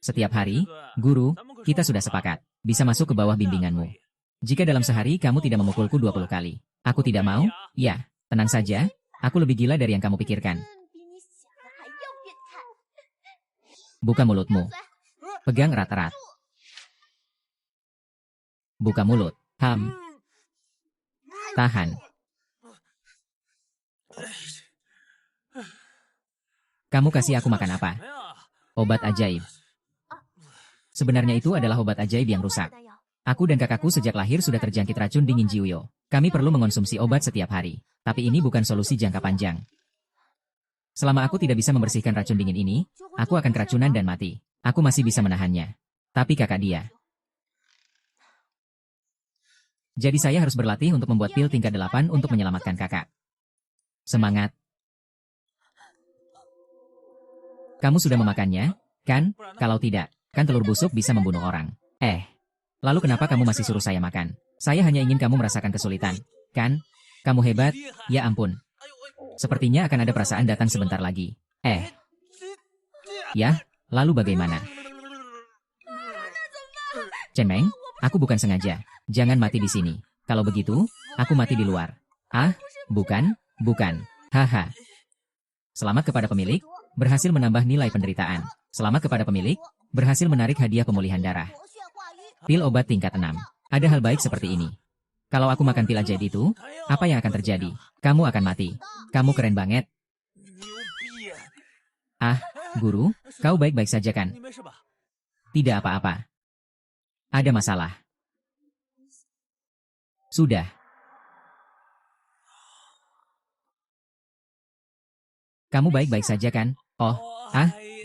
Setiap hari, guru, kita sudah sepakat. Bisa masuk ke bawah bimbinganmu. Jika dalam sehari kamu tidak memukulku 20 kali. Aku tidak mau? Ya, tenang saja. Aku lebih gila dari yang kamu pikirkan. Buka mulutmu. Pegang erat-erat. Buka mulut. Tahan. Kamu kasih aku makan apa? Obat ajaib. Sebenarnya itu adalah obat ajaib yang rusak. Aku dan kakakku sejak lahir sudah terjangkit racun dingin Jiuyo. Kami perlu mengonsumsi obat setiap hari. Tapi ini bukan solusi jangka panjang. Selama aku tidak bisa membersihkan racun dingin ini, aku akan keracunan dan mati. Aku masih bisa menahannya. Tapi kakak dia. Jadi saya harus berlatih untuk membuat pil tingkat 8 untuk menyelamatkan kakak. Semangat. Kamu sudah memakannya, kan? Kalau tidak, kan telur busuk bisa membunuh orang. Lalu kenapa kamu masih suruh saya makan? Saya hanya ingin kamu merasakan kesulitan, kan? Kamu hebat, ya ampun. Sepertinya akan ada perasaan datang sebentar lagi. Ya, lalu bagaimana? Chen Meng, aku bukan sengaja. Jangan mati di sini. Kalau begitu, aku mati di luar. Bukan. Haha. Selamat kepada pemilik, berhasil menambah nilai penderitaan. Selamat kepada pemilik, berhasil menarik hadiah pemulihan darah. Pil obat tingkat 6. Ada hal baik seperti ini. Kalau aku makan pil ajaib itu, apa yang akan terjadi? Kamu akan mati. Kamu keren banget. Guru, kau baik-baik saja kan? Tidak apa-apa. Ada masalah. Sudah. Kamu baik-baik saja kan?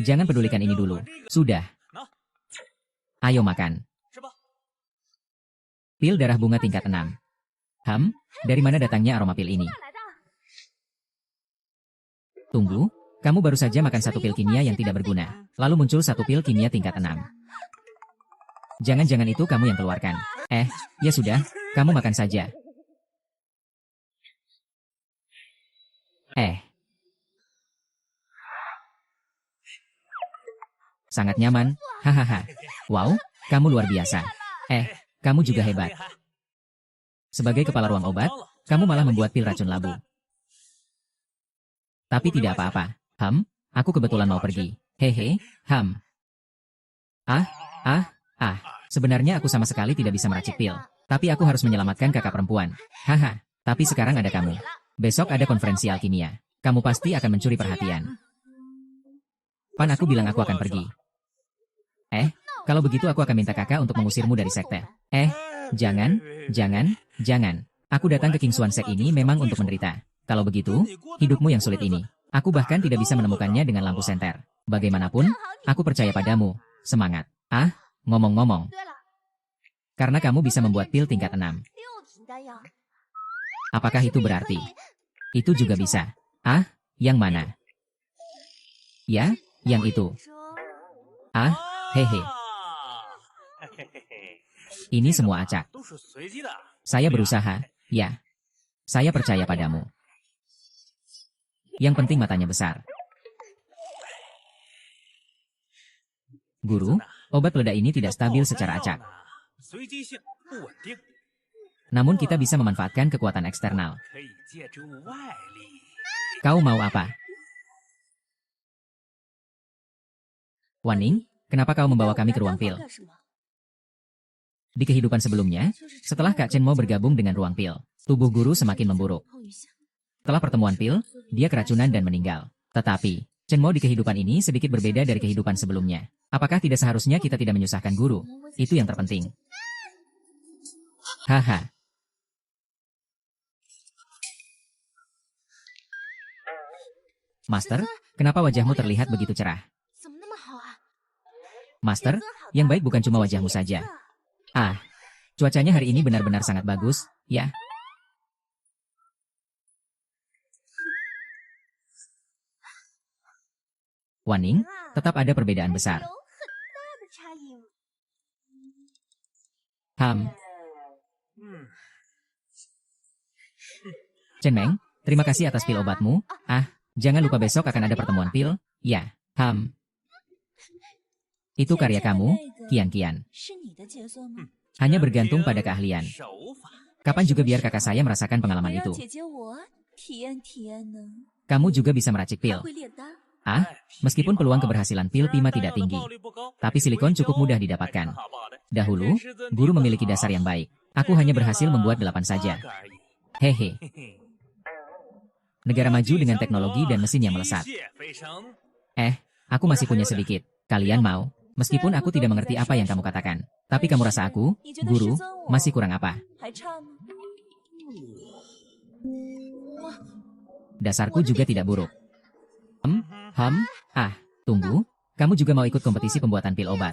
Jangan pedulikan ini dulu. Sudah. Ayo makan. Pil darah bunga tingkat 6. Dari mana datangnya aroma pil ini? Tunggu, kamu baru saja makan satu pil kimia yang tidak berguna. Lalu muncul satu pil kimia tingkat 6. Jangan-jangan itu kamu yang keluarkan. Ya sudah, kamu makan saja. Sangat nyaman, hahaha. Wow, kamu luar biasa. Kamu juga hebat. Sebagai kepala ruang obat, kamu malah membuat pil racun labu. Tapi tidak apa-apa. Aku kebetulan mau pergi. Hehe, Sebenarnya aku sama sekali tidak bisa meracik pil. Tapi aku harus menyelamatkan kakak perempuan. Tapi sekarang ada kamu. Besok ada konferensi alkimia. Kamu pasti akan mencuri perhatian. Pan aku bilang aku akan pergi. Kalau begitu aku akan minta kakak untuk mengusirmu dari sekte. Jangan. Aku datang ke King Xuan Sek ini memang untuk menderita. Kalau begitu, hidupmu yang sulit ini. Aku bahkan tidak bisa menemukannya dengan lampu senter. Bagaimanapun, aku percaya padamu. Semangat. Ngomong-ngomong. Karena kamu bisa membuat pil tingkat 6. Apakah itu berarti? Itu juga bisa. Yang mana? Ya, yang itu. Hehe. Ini semua acak. Saya berusaha, ya. Saya percaya padamu. Yang penting matanya besar. Guru, obat peledak ini tidak stabil secara acak. Namun kita bisa memanfaatkan kekuatan eksternal. Kau mau apa? Wan Ning, kenapa kau membawa kami ke ruang pil? Di kehidupan sebelumnya, setelah Kak Chen Mo bergabung dengan ruang pil, tubuh guru semakin memburuk. Setelah pertemuan pil, dia keracunan dan meninggal. Tetapi, Chen Mo di kehidupan ini sedikit berbeda dari kehidupan sebelumnya. Apakah tidak seharusnya kita tidak menyusahkan guru? Itu yang terpenting. Haha. Master, kenapa wajahmu terlihat begitu cerah? Master, yang baik bukan cuma wajahmu saja. Ah, cuacanya hari ini benar-benar sangat bagus, ya. Wan Ning, tetap ada perbedaan besar. Chen Meng, terima kasih atas pil obatmu. Ah, jangan lupa besok akan ada pertemuan pil. Ya, itu karya kamu, Qian. Hanya bergantung pada keahlian. Kapan juga biar kakak saya merasakan pengalaman itu. Kamu juga bisa meracik pil. Ah, meskipun peluang keberhasilan pil Pima tidak tinggi, tapi silikon cukup mudah didapatkan. Dahulu, guru memiliki dasar yang baik. Aku hanya berhasil membuat 8 saja. Hehe. Negara maju dengan teknologi dan mesin yang melesat. Aku masih punya sedikit. Kalian mau? Meskipun aku tidak mengerti apa yang kamu katakan. Tapi kamu rasa aku, guru, masih kurang apa? Dasarku juga tidak buruk. Tunggu. Kamu juga mau ikut kompetisi pembuatan pil obat?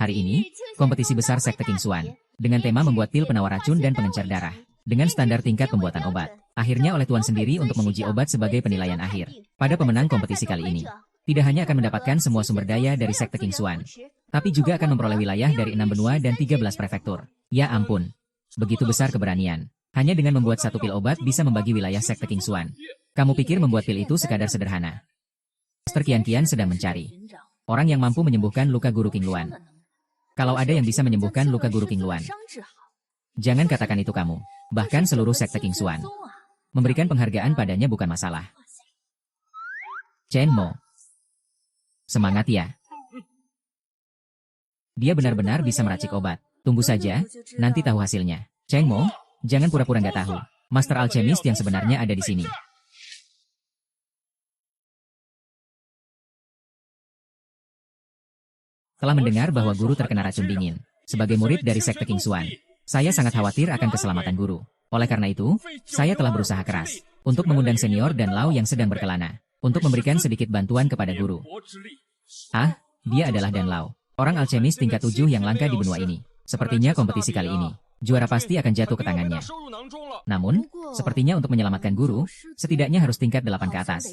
Hari ini, kompetisi besar Sekte Qingxuan, dengan tema membuat pil penawar racun dan pengencer darah, dengan standar tingkat pembuatan obat. Akhirnya oleh Tuan sendiri untuk menguji obat sebagai penilaian akhir. Pada pemenang kompetisi kali ini, tidak hanya akan mendapatkan semua sumber daya dari Sekte Qingxuan, tapi juga akan memperoleh wilayah dari 6 benua dan 13 prefektur. Ya ampun, begitu besar keberanian. Hanya dengan membuat satu pil obat bisa membagi wilayah Sekte Qingxuan. Kamu pikir membuat pil itu sekadar sederhana? Master Qian sedang mencari orang yang mampu menyembuhkan luka guru King Luan. Kalau ada yang bisa menyembuhkan luka guru King Luan, jangan katakan itu kamu. Bahkan seluruh Sekte Qingxuan memberikan penghargaan padanya bukan masalah. Chen Mo, semangat ya. Dia benar-benar bisa meracik obat. Tunggu saja, nanti tahu hasilnya. Cheng Mo, jangan pura-pura nggak tahu. Master Alchemist yang sebenarnya ada di sini. Telah mendengar bahwa guru terkena racun dingin. Sebagai murid dari Sekte Qingxuan, saya sangat khawatir akan keselamatan guru. Oleh karena itu, saya telah berusaha keras untuk mengundang senior dan Lau yang sedang berkelana, untuk memberikan sedikit bantuan kepada guru. Dia adalah Dan Lau, orang alchemis tingkat 7 yang langka di benua ini. Sepertinya kompetisi kali ini, juara pasti akan jatuh ke tangannya. Namun, sepertinya untuk menyelamatkan guru, setidaknya harus tingkat 8 ke atas.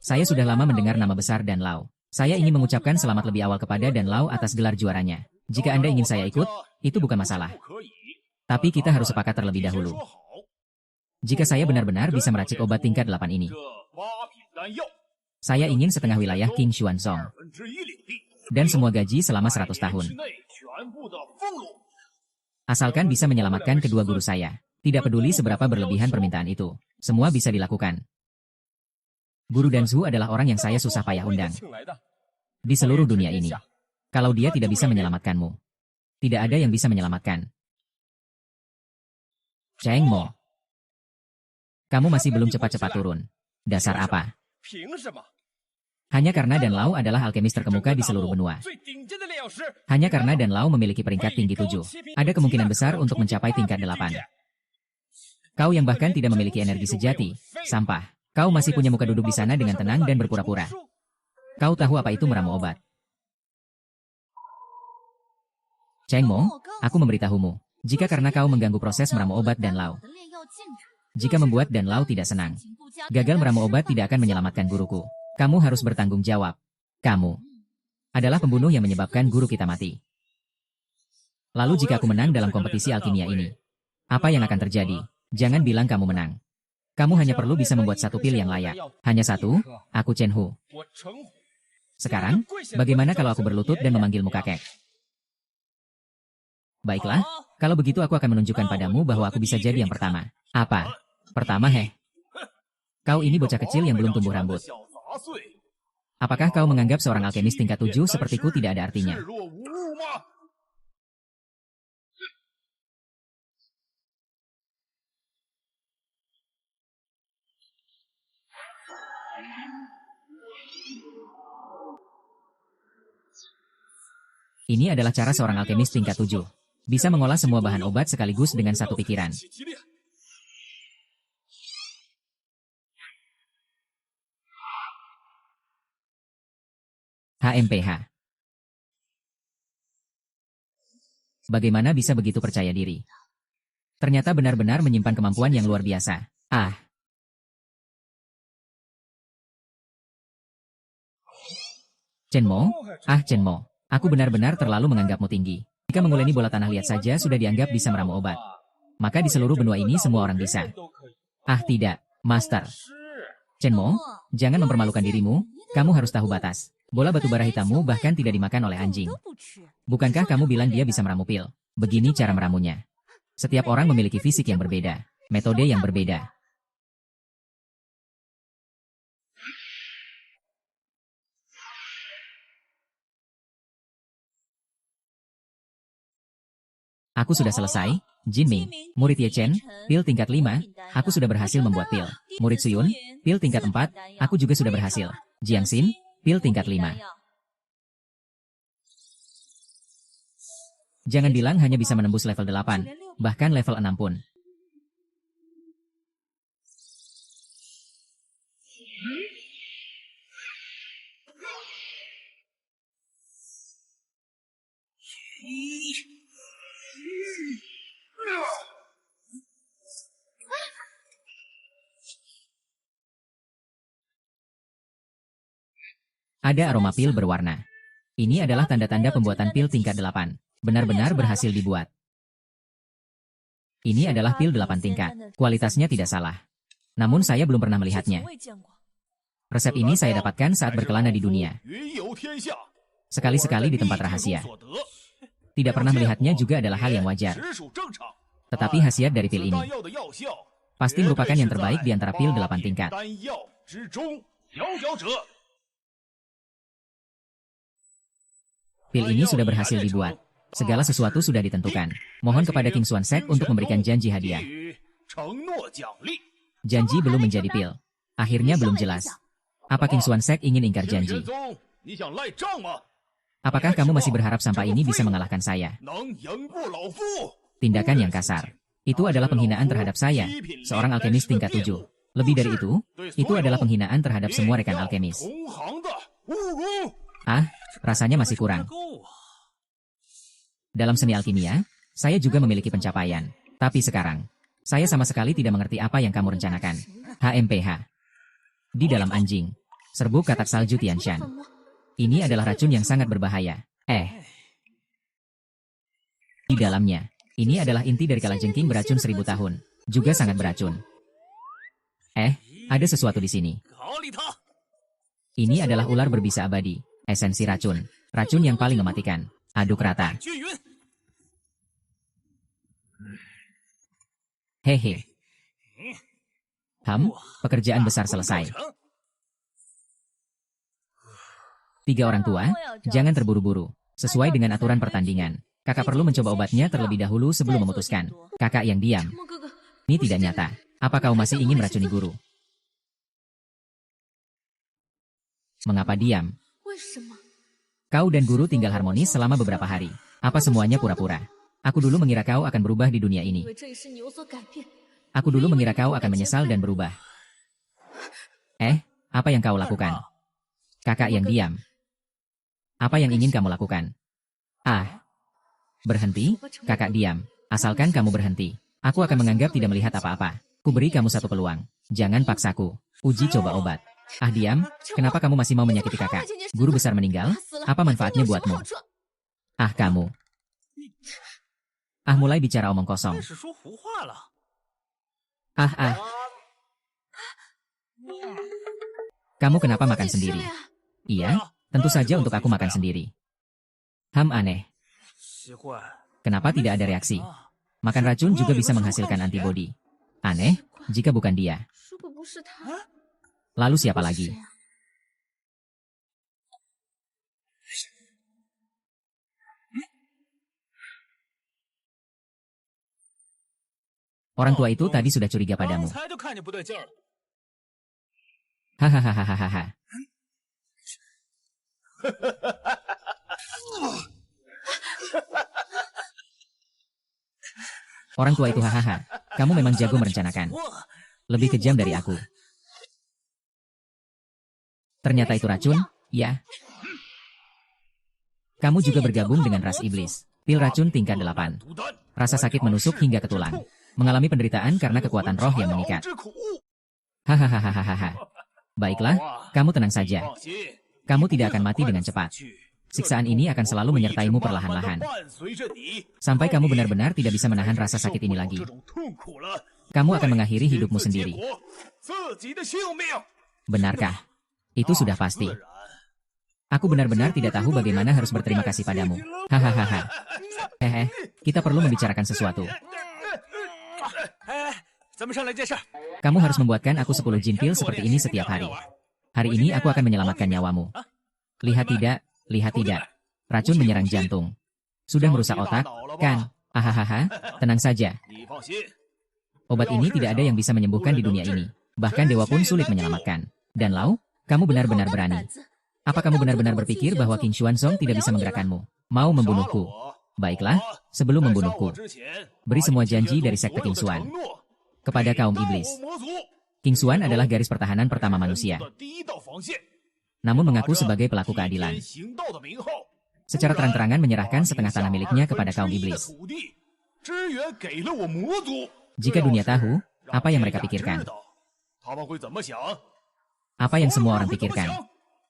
Saya sudah lama mendengar nama besar Dan Lau. Saya ingin mengucapkan selamat lebih awal kepada Dan Lau atas gelar juaranya. Jika Anda ingin saya ikut, itu bukan masalah. Tapi kita harus sepakat terlebih dahulu. Jika saya benar-benar bisa meracik obat tingkat 8 ini, saya ingin setengah wilayah King Xuanzong. Dan semua gaji selama 100 tahun. Asalkan bisa menyelamatkan kedua guru saya. Tidak peduli seberapa berlebihan permintaan itu. Semua bisa dilakukan. Guru Danzu adalah orang yang saya susah payah undang di seluruh dunia ini. Kalau dia tidak bisa menyelamatkanmu, tidak ada yang bisa menyelamatkan. Cheng Mo, kamu masih belum cepat-cepat turun. Dasar apa? Hanya karena Dan Lau adalah alkemis terkemuka di seluruh benua. Hanya karena Dan Lau memiliki peringkat tinggi 7, ada kemungkinan besar untuk mencapai tingkat 8. Kau yang bahkan tidak memiliki energi sejati, sampah. Kau masih punya muka duduk di sana dengan tenang dan berpura-pura. Kau tahu apa itu meramu obat? Cheng Mo, aku memberitahumu. Jika karena kau mengganggu proses meramu obat Dan Lau, jika membuat Dan Lau tidak senang, gagal meramu obat tidak akan menyelamatkan guruku. Kamu harus bertanggung jawab. Kamu adalah pembunuh yang menyebabkan guru kita mati. Lalu jika aku menang dalam kompetisi alkimia ini, apa yang akan terjadi? Jangan bilang kamu menang. Kamu hanya perlu bisa membuat satu pil yang layak. Hanya satu, aku Chen Hu. Sekarang, bagaimana kalau aku berlutut dan memanggilmu kakek? Baiklah, kalau begitu aku akan menunjukkan padamu bahwa aku bisa jadi yang pertama. Apa? Pertama heh. Kau ini bocah kecil yang belum tumbuh rambut. Apakah kau menganggap seorang alkemis tingkat 7 sepertiku tidak ada artinya? Ini adalah cara seorang alkemis tingkat 7. Bisa mengolah semua bahan obat sekaligus dengan satu pikiran. HMPH. Bagaimana bisa begitu percaya diri? Ternyata benar-benar menyimpan kemampuan yang luar biasa. Ah. Chenmo? Ah Chenmo. Aku benar-benar terlalu menganggapmu tinggi. Jika menguleni bola tanah liat saja sudah dianggap bisa meramu obat. Maka di seluruh benua ini semua orang bisa. Ah tidak, Master. Chenmo, jangan mempermalukan dirimu, kamu harus tahu batas. Bola batu bara hitammu bahkan tidak dimakan oleh anjing. Bukankah kamu bilang dia bisa meramu pil? Begini cara meramunya. Setiap orang memiliki fisik yang berbeda, metode yang berbeda. Aku sudah selesai. Jinming, murid Ye Chen, pil tingkat 5, aku sudah berhasil membuat pil. Murid Suyun, pil tingkat 4, aku juga sudah berhasil. Jiang Xin, pil tingkat 5. Jangan bilang hanya bisa menembus level 8, bahkan level 6 pun. Ada aroma pil berwarna. Ini adalah tanda-tanda pembuatan pil tingkat 8. Benar-benar berhasil dibuat. Ini adalah pil 8 tingkat. Kualitasnya tidak salah. Namun saya belum pernah melihatnya. Resep ini saya dapatkan saat berkelana di dunia. Sekali-sekali di tempat rahasia. Tidak pernah melihatnya juga adalah hal yang wajar. Tetapi khasiat dari pil ini pasti merupakan yang terbaik di antara pil 8 tingkat. Pil ini sudah berhasil dibuat. Segala sesuatu sudah ditentukan. Mohon kepada King Xuan Sek untuk memberikan janji hadiah. Janji belum menjadi pil. Akhirnya belum jelas. Apa King Xuan Sek ingin ingkar janji? Apakah kamu masih berharap sampai ini bisa mengalahkan saya? Tindakan yang kasar. Itu adalah penghinaan terhadap saya, seorang alkemis tingkat 7. Lebih dari itu adalah penghinaan terhadap semua rekan alkemis. Ah, rasanya masih kurang. Dalam seni alkimia, saya juga memiliki pencapaian. Tapi sekarang, saya sama sekali tidak mengerti apa yang kamu rencanakan. HMPH. Di dalam anjing. Serbuk katak salju Tianshan. Ini adalah racun yang sangat berbahaya. Di dalamnya, ini adalah inti dari kalajengking beracun 1000 tahun. Juga sangat beracun. Ada sesuatu di sini. Ini adalah ular berbisa abadi. Esensi racun. Racun yang paling mematikan. Aduk rata. Hehe. Pekerjaan besar selesai. 3 orang tua, jangan terburu-buru. Sesuai dengan aturan pertandingan. Kakak perlu mencoba obatnya terlebih dahulu sebelum memutuskan. Kakak yang diam. Ini tidak nyata. Apa kau masih ingin meracuni guru? Mengapa diam? Kau dan guru tinggal harmonis selama beberapa hari. Apa semuanya pura-pura? Aku dulu mengira kau akan berubah di dunia ini. Aku dulu mengira kau akan menyesal dan berubah. Apa yang kau lakukan? Kakak yang diam. Apa yang ingin kamu lakukan? Berhenti, kakak diam. Asalkan kamu berhenti. Aku akan menganggap tidak melihat apa-apa. Ku beri kamu satu peluang. Jangan paksaku. Uji coba obat. Diam. Kenapa kamu masih mau menyakiti kakak? Guru besar meninggal? Apa manfaatnya buatmu? Kamu. mulai bicara omong kosong. 是说胡话了。 Kamu kenapa makan sendiri? Iya, tentu saja untuk aku makan sendiri. Aneh. 奇怪， Kenapa tidak ada reaksi? Makan racun juga bisa menghasilkan antibodi. Aneh, jika bukan dia. 如果不是他， Lalu siapa lagi? Orang tua itu tadi sudah curiga 刚 padamu. 才就看见不对劲儿了。 Hahaha. Orang tua itu hahaha. Kamu memang jago merencanakan. 我 Lebih kejam dari aku. Ternyata itu racun, ya. Kamu juga bergabung dengan ras iblis. Pil racun tingkat 8. 毒丹， Rasa sakit menusuk hingga ke tulang. Mengalami penderitaan karena kekuatan roh yang mengikat. 之苦。 Hahaha. Baiklah, kamu tenang saja. 放心， Kamu tidak akan mati dengan cepat. 去 Siksaan ini akan selalu menyertaimu perlahan-lahan. 伴随着你， Sampai kamu benar-benar tidak bisa menahan rasa sakit ini lagi. 这种痛苦了， Kamu akan mengakhiri hidupmu sendiri. 自己的性命。 Benarkah? Itu sudah pasti. 自然 Aku benar-benar tidak tahu bagaimana harus berterima kasih padamu. Hahaha. Kita perlu membicarakan sesuatu. 哎，咱们商量件事儿。 Kamu harus membuatkan aku 10 jin pil seperti ini setiap hari. Hari ini aku akan menyelamatkan nyawamu. Lihat tidak. Racun menyerang jantung. Sudah merusak otak, kan? Hahaha. Tenang saja. 你放心， Obat ini tidak ada yang bisa menyembuhkan di dunia ini. Bahkan dewa pun sulit menyelamatkan. Dan Lau, kamu benar-benar berani. Apa kamu benar-benar berpikir bahwa King Xuanzong tidak bisa menggerakkanmu? Mau membunuhku? Baiklah, sebelum membunuhku, 之前 beri semua janji dari sekte King Xuan 承诺 kepada kaum iblis. 魔族 King Xuan adalah garis pertahanan pertama manusia, 的第一道防线， namun mengaku sebagai pelaku keadilan. 天行道的名号， Secara terang-terangan menyerahkan setengah tanah miliknya kepada kaum iblis. 土地支援给了我魔族。 Jika dunia tahu, apa yang mereka pikirkan? 他们会怎么想？ Apa yang semua orang pikirkan?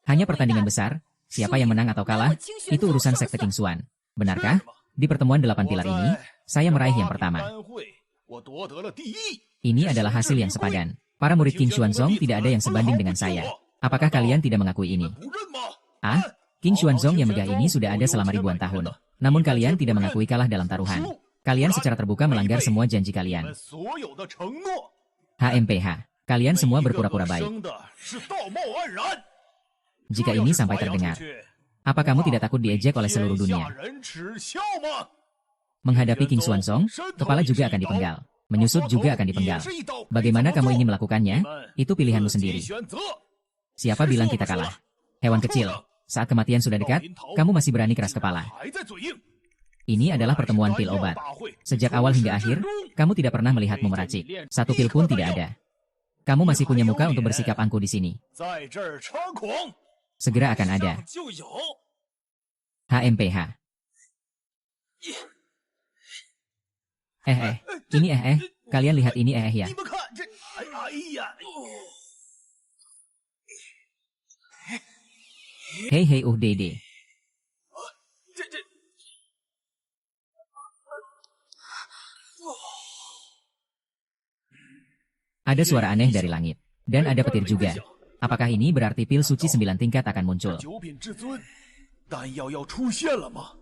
Hanya pertandingan besar, siapa yang menang atau kalah, itu urusan sekte King Xuan. Benarkah? Di pertemuan 8 pilar ini, saya meraih yang pertama. 班会我夺得了第一。 Ini adalah hasil yang sepadan. Para murid King Xuanzong tidak ada yang sebanding dengan saya. Apakah kalian tidak mengakui ini? 不认吗？ King Xuanzong yang megah ini sudah ada selama ribuan tahun. Namun kalian tidak mengakui kalah dalam taruhan. Kalian secara terbuka melanggar semua janji 你们 kalian. 所有的承诺， HMPH. Kalian semua 每一个 berpura-pura 个 baik. 生的是道貌岸然。 Jika ini sampai terdengar, apa kamu tidak takut diejek oleh seluruh 天下 dunia? 人耻笑吗？ Menghadapi King Xuanzong, kepala juga akan dipenggal. Menyusup juga akan dipenggal. Bagaimana kamu ingin melakukannya? Itu pilihanmu sendiri. Siapa bilang kita kalah? Hewan kecil. Saat kematian sudah dekat, kamu masih berani keras kepala. 还在嘴硬。 Ini adalah pertemuan pil obat. Sejak awal hingga akhir, kamu tidak pernah melihatmu meracik. Satu pil pun tidak ada. Kamu masih punya muka untuk bersikap angkuh di sini. 在这儿猖狂， Segera akan ada. 就有。 HMPH. Ini Kalian lihat ini ya. 你们看这，哎呀， Hei Dede. 这这 Ada suara aneh dari langit. Dan ada petir juga. Apakah ini berarti pil suci 9 tingkat akan muncul? 九品至尊，丹药要出现了吗？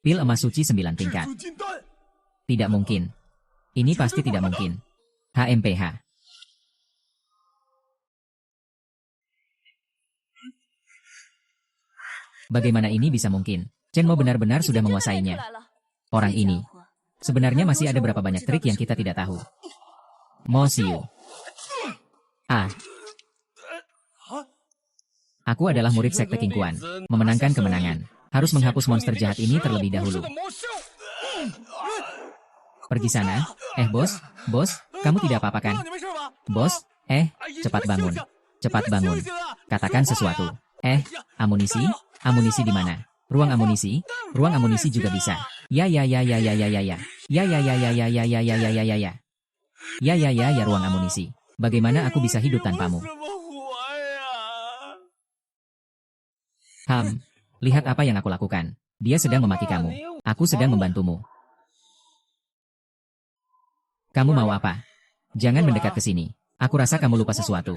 Pil emas suci 9 至 tingkat. 尊金丹， Tidak mungkin. Ini pasti tidak mungkin. HMPH. Bagaimana ini bisa mungkin? Chen Mo benar-benar sudah menguasainya. Orang ini. Sebenarnya masih ada berapa banyak trik yang kita tidak tahu. Mo Xiu. Aku adalah murid sekte King Kuan. Memenangkan kemenangan. Harus menghapus monster jahat ini terlebih dahulu. Pergi sana. Bos, kamu tidak apa-apa kan? 你没事吧？ Bos, cepat bangun. Cepat bangun. Katakan sesuatu. Amunisi? Amunisi di mana? Ruang amunisi? Ruang amunisi juga bisa. Ya. Ya, ruang amunisi. Bagaimana aku bisa hidup tanpamu? 怎么活呀？ Lihat apa yang aku lakukan. Dia sedang memaki kamu. Aku sedang membantumu. Kamu mau apa? Jangan mendekat ke sini. Aku rasa kamu lupa sesuatu.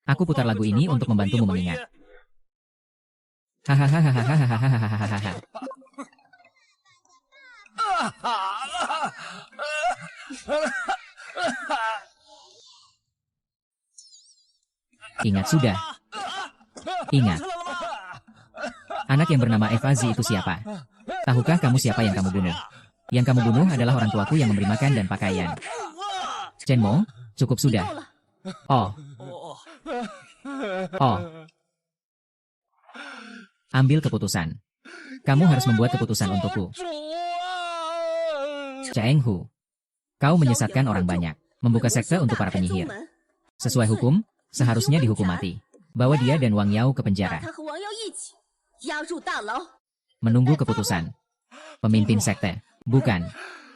Aku putar lagu ini untuk membantumu mengingat. Hahaha. Ingat sudah. Ingat. Anak yang bernama Evazi itu siapa? Tahukah kamu siapa yang kamu bunuh? Yang kamu bunuh adalah orang tuaku yang memberi makan dan pakaian. Chenmo, cukup sudah. Oh. Ambil keputusan. Kamu harus membuat keputusan untukku. Cheng Hu. Kau menyesatkan orang banyak. Membuka sekte untuk para penyihir. Sesuai hukum, seharusnya dihukum mati. Bawa dia dan Wang Yao ke penjara. Menunggu keputusan. Pemimpin sekte. Bukan.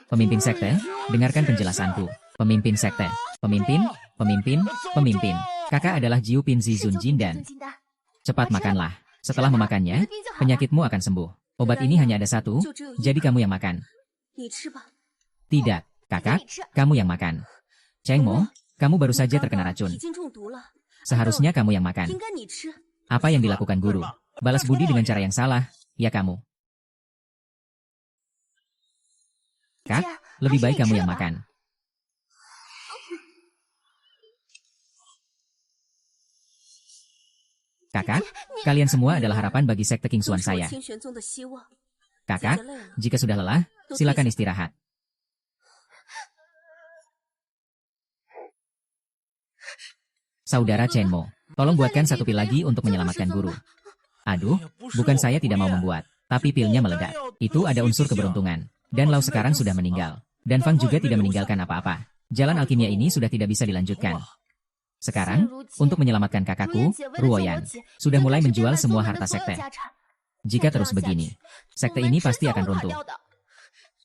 Pemimpin sekte, dengarkan penjelasanku. Pemimpin sekte. Pemimpin. Kakak adalah Jiu Pin Zizun Jindan. Cepat makanlah. Setelah memakannya, penyakitmu akan sembuh. Obat ini hanya ada satu, jadi kamu yang makan. Tidak, kakak, kamu yang makan. Chengmo, kamu baru saja terkena racun. Seharusnya kamu yang makan. Apa yang dilakukan guru? Balas budi dengan cara yang salah, ya kamu. Kak, lebih baik kamu yang makan. Kakak, kalian semua adalah harapan bagi sekte King Xuan saya. Kakak, jika sudah lelah, silakan istirahat. Saudara Chenmo, tolong buatkan satu pil lagi untuk menyelamatkan guru. Aduh, bukan saya tidak mau membuat, tapi pilnya meledak. Itu ada unsur keberuntungan. Dan Lau sekarang sudah meninggal. Dan Fang juga tidak meninggalkan apa-apa. Jalan alkimia ini sudah tidak bisa dilanjutkan. Sekarang, untuk menyelamatkan kakakku, Ruoyan, sudah mulai menjual semua harta sekte. Jika terus begini, sekte ini pasti akan runtuh.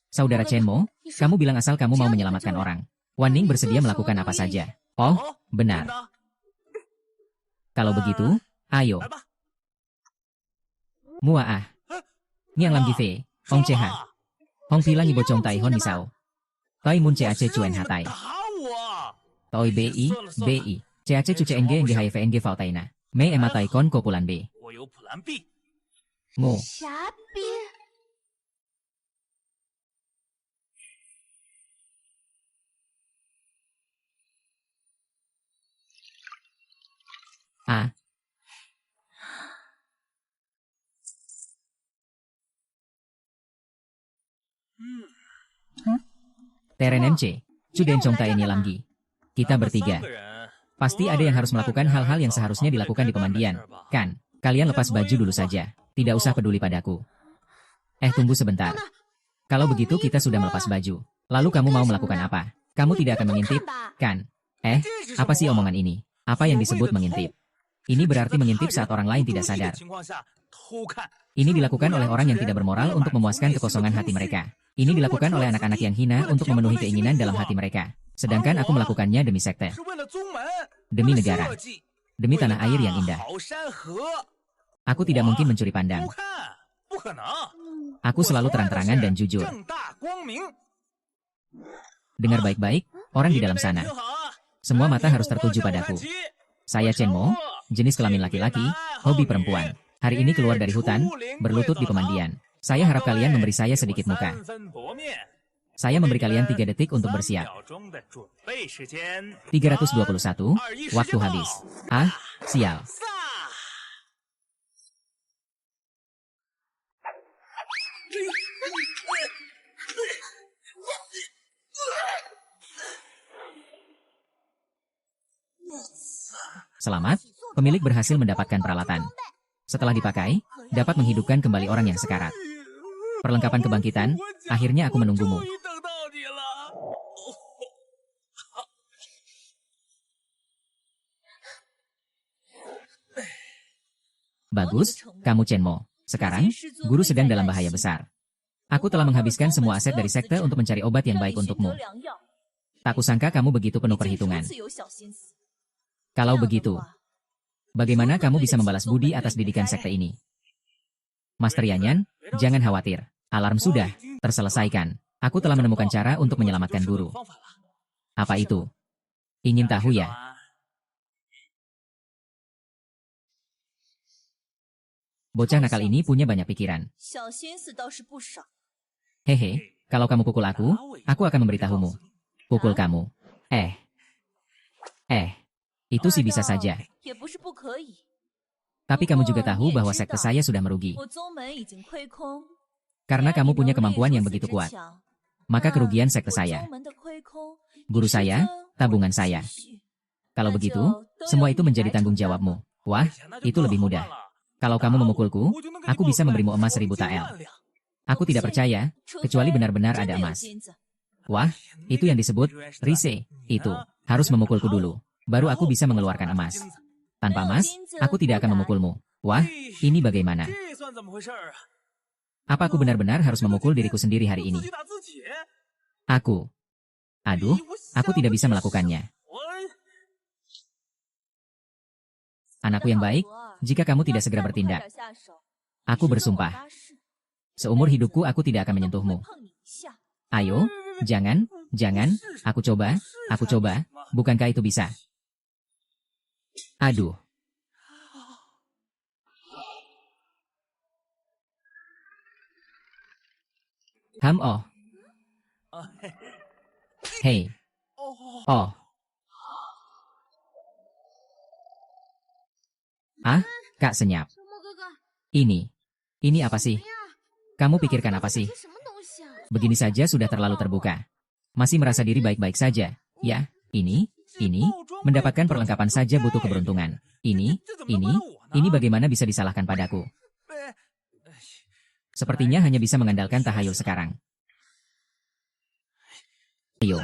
Saudara Chenmo, kamu bilang asal kamu mau menyelamatkan orang. Wan Ning bersedia melakukan apa saja. Oh, benar. Kalau begitu, ayo. Muaah. Niang Lam Gife, Hong Cheha. Hong Pilang Ibo Chong Tai Hon Misao. Toi Mun CAC Cuen Hatai. Toi BI. CAC Cuce NG HFNG Fautaina. Mei Ematai Kon Kopulan B. Ngo. A. Teren MC, Cuden Chong Tai Lamgi. Kita bertiga. Pasti ada yang harus melakukan hal-hal yang seharusnya dilakukan di pemandian, kan? Kalian lepas baju dulu saja. Tidak usah peduli padaku. Tunggu sebentar. Kalau begitu kita sudah melepas baju. Lalu kamu mau melakukan apa? Kamu tidak akan mengintip, kan? Apa sih omongan ini? Apa yang disebut mengintip? Ini berarti mengintip saat orang lain tidak sadar. Ini dilakukan oleh orang yang tidak bermoral untuk memuaskan kekosongan hati mereka. Ini dilakukan oleh anak-anak yang hina untuk memenuhi keinginan dalam hati mereka. Sedangkan aku melakukannya demi sekte. Demi negara. Demi tanah air yang indah. Aku tidak mungkin mencuri pandang. Aku selalu terang-terangan dan jujur. Dengar baik-baik, orang di dalam sana. Semua mata harus tertuju padaku. Saya Chenmo, jenis kelamin laki-laki, hobi perempuan. Hari ini keluar dari hutan, berlutut di pemandian. Saya harap kalian memberi saya sedikit muka. Saya memberi kalian 3 detik untuk bersiap. 321, waktu habis. Sial. Selamat, pemilik berhasil mendapatkan peralatan. Setelah dipakai, dapat menghidupkan kembali orang yang sekarat. Perlengkapan kebangkitan, akhirnya aku menunggumu. Bagus, kamu Chenmo. Sekarang, guru sedang dalam bahaya besar. Aku telah menghabiskan semua aset dari sekte untuk mencari obat yang baik untukmu. Tak kusangka kamu begitu penuh perhitungan. Kalau begitu, Bagaimana kamu bisa membalas budi atas didikan sekte ini? Master Yanyan, jangan khawatir. Alarm sudah terselesaikan. Aku telah menemukan cara untuk menyelamatkan guru. Apa itu? Ingin tahu ya? Bocah nakal ini punya banyak pikiran. Hehe, kalau kamu pukul aku akan memberitahumu. Pukul kamu. Itu sih bisa saja. Tapi kamu juga tahu bahwa sekte saya sudah merugi. Karena kamu punya kemampuan yang begitu kuat. Maka kerugian sekte saya. Guru saya, tabungan saya. Kalau begitu, semua itu menjadi tanggung jawabmu. Wah, itu lebih mudah. Kalau kamu memukulku, aku bisa memberimu emas 1000 tael. Aku tidak percaya, kecuali benar-benar ada emas. Wah, itu yang disebut rise. Itu, harus memukulku dulu. Baru aku bisa mengeluarkan emas. Tanpa emas, aku tidak akan memukulmu. Wah, ini bagaimana? Apa aku benar-benar harus memukul diriku sendiri hari ini? Aduh, aku tidak bisa melakukannya. Anakku yang baik, jika kamu tidak segera bertindak, aku bersumpah. Seumur hidupku aku tidak akan menyentuhmu. Ayo, jangan, aku coba, bukankah itu bisa? Aduh. Oh. Hei. Oh. Kak Senyap. Ini apa sih? Kamu pikirkan apa sih? Begini saja sudah terlalu terbuka. Masih merasa diri baik-baik saja. Ya, ini, mendapatkan perlengkapan saja butuh keberuntungan. Ini bagaimana bisa disalahkan padaku? Sepertinya hanya bisa mengandalkan tahayul sekarang. Ayo.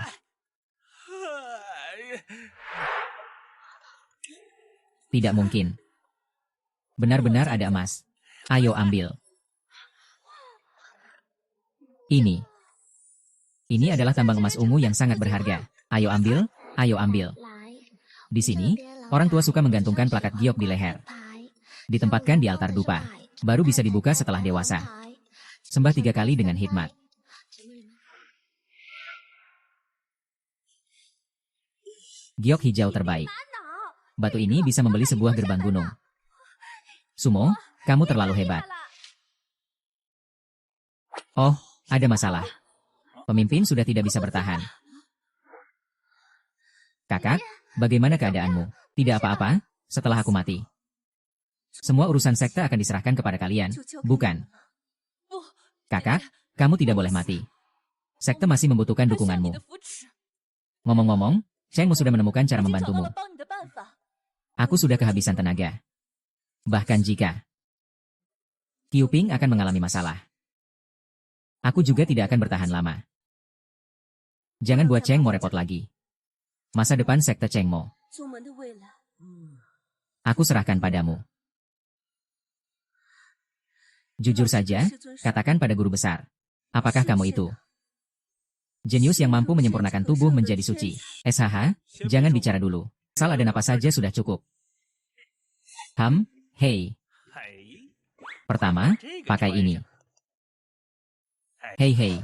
Tidak mungkin. Benar-benar ada emas. Ayo ambil. Ini adalah tambang emas ungu yang sangat berharga. Ayo ambil. Di sini, orang tua suka menggantungkan plakat giok di leher. Ditempatkan di altar dupa. Baru bisa dibuka setelah dewasa. Sembah 3 kali dengan hikmat. Giok hijau terbaik. Batu ini bisa membeli sebuah gerbang gunung. Sumo, kamu terlalu hebat. Oh, ada masalah. Pemimpin sudah tidak bisa bertahan. Kakak, bagaimana keadaanmu? Tidak apa-apa, setelah aku mati. Semua urusan sekte akan diserahkan kepada kalian, bukan? Kakak, kamu tidak boleh mati. Sekte masih membutuhkan dukunganmu. Ngomong-ngomong, Chengmu sudah menemukan cara membantumu. Aku sudah kehabisan tenaga. Bahkan jika Qiuping akan mengalami masalah, aku juga tidak akan bertahan lama. Jangan buat Chengmo repot lagi. Masa depan sekte Chengmo, aku serahkan padamu. Jujur saja, katakan pada guru besar. Apakah kamu itu jenius yang mampu menyempurnakan tubuh menjadi suci? SHH, jangan bicara dulu. Asal ada napas saja sudah cukup. Hei. Pertama, pakai ini. Hei.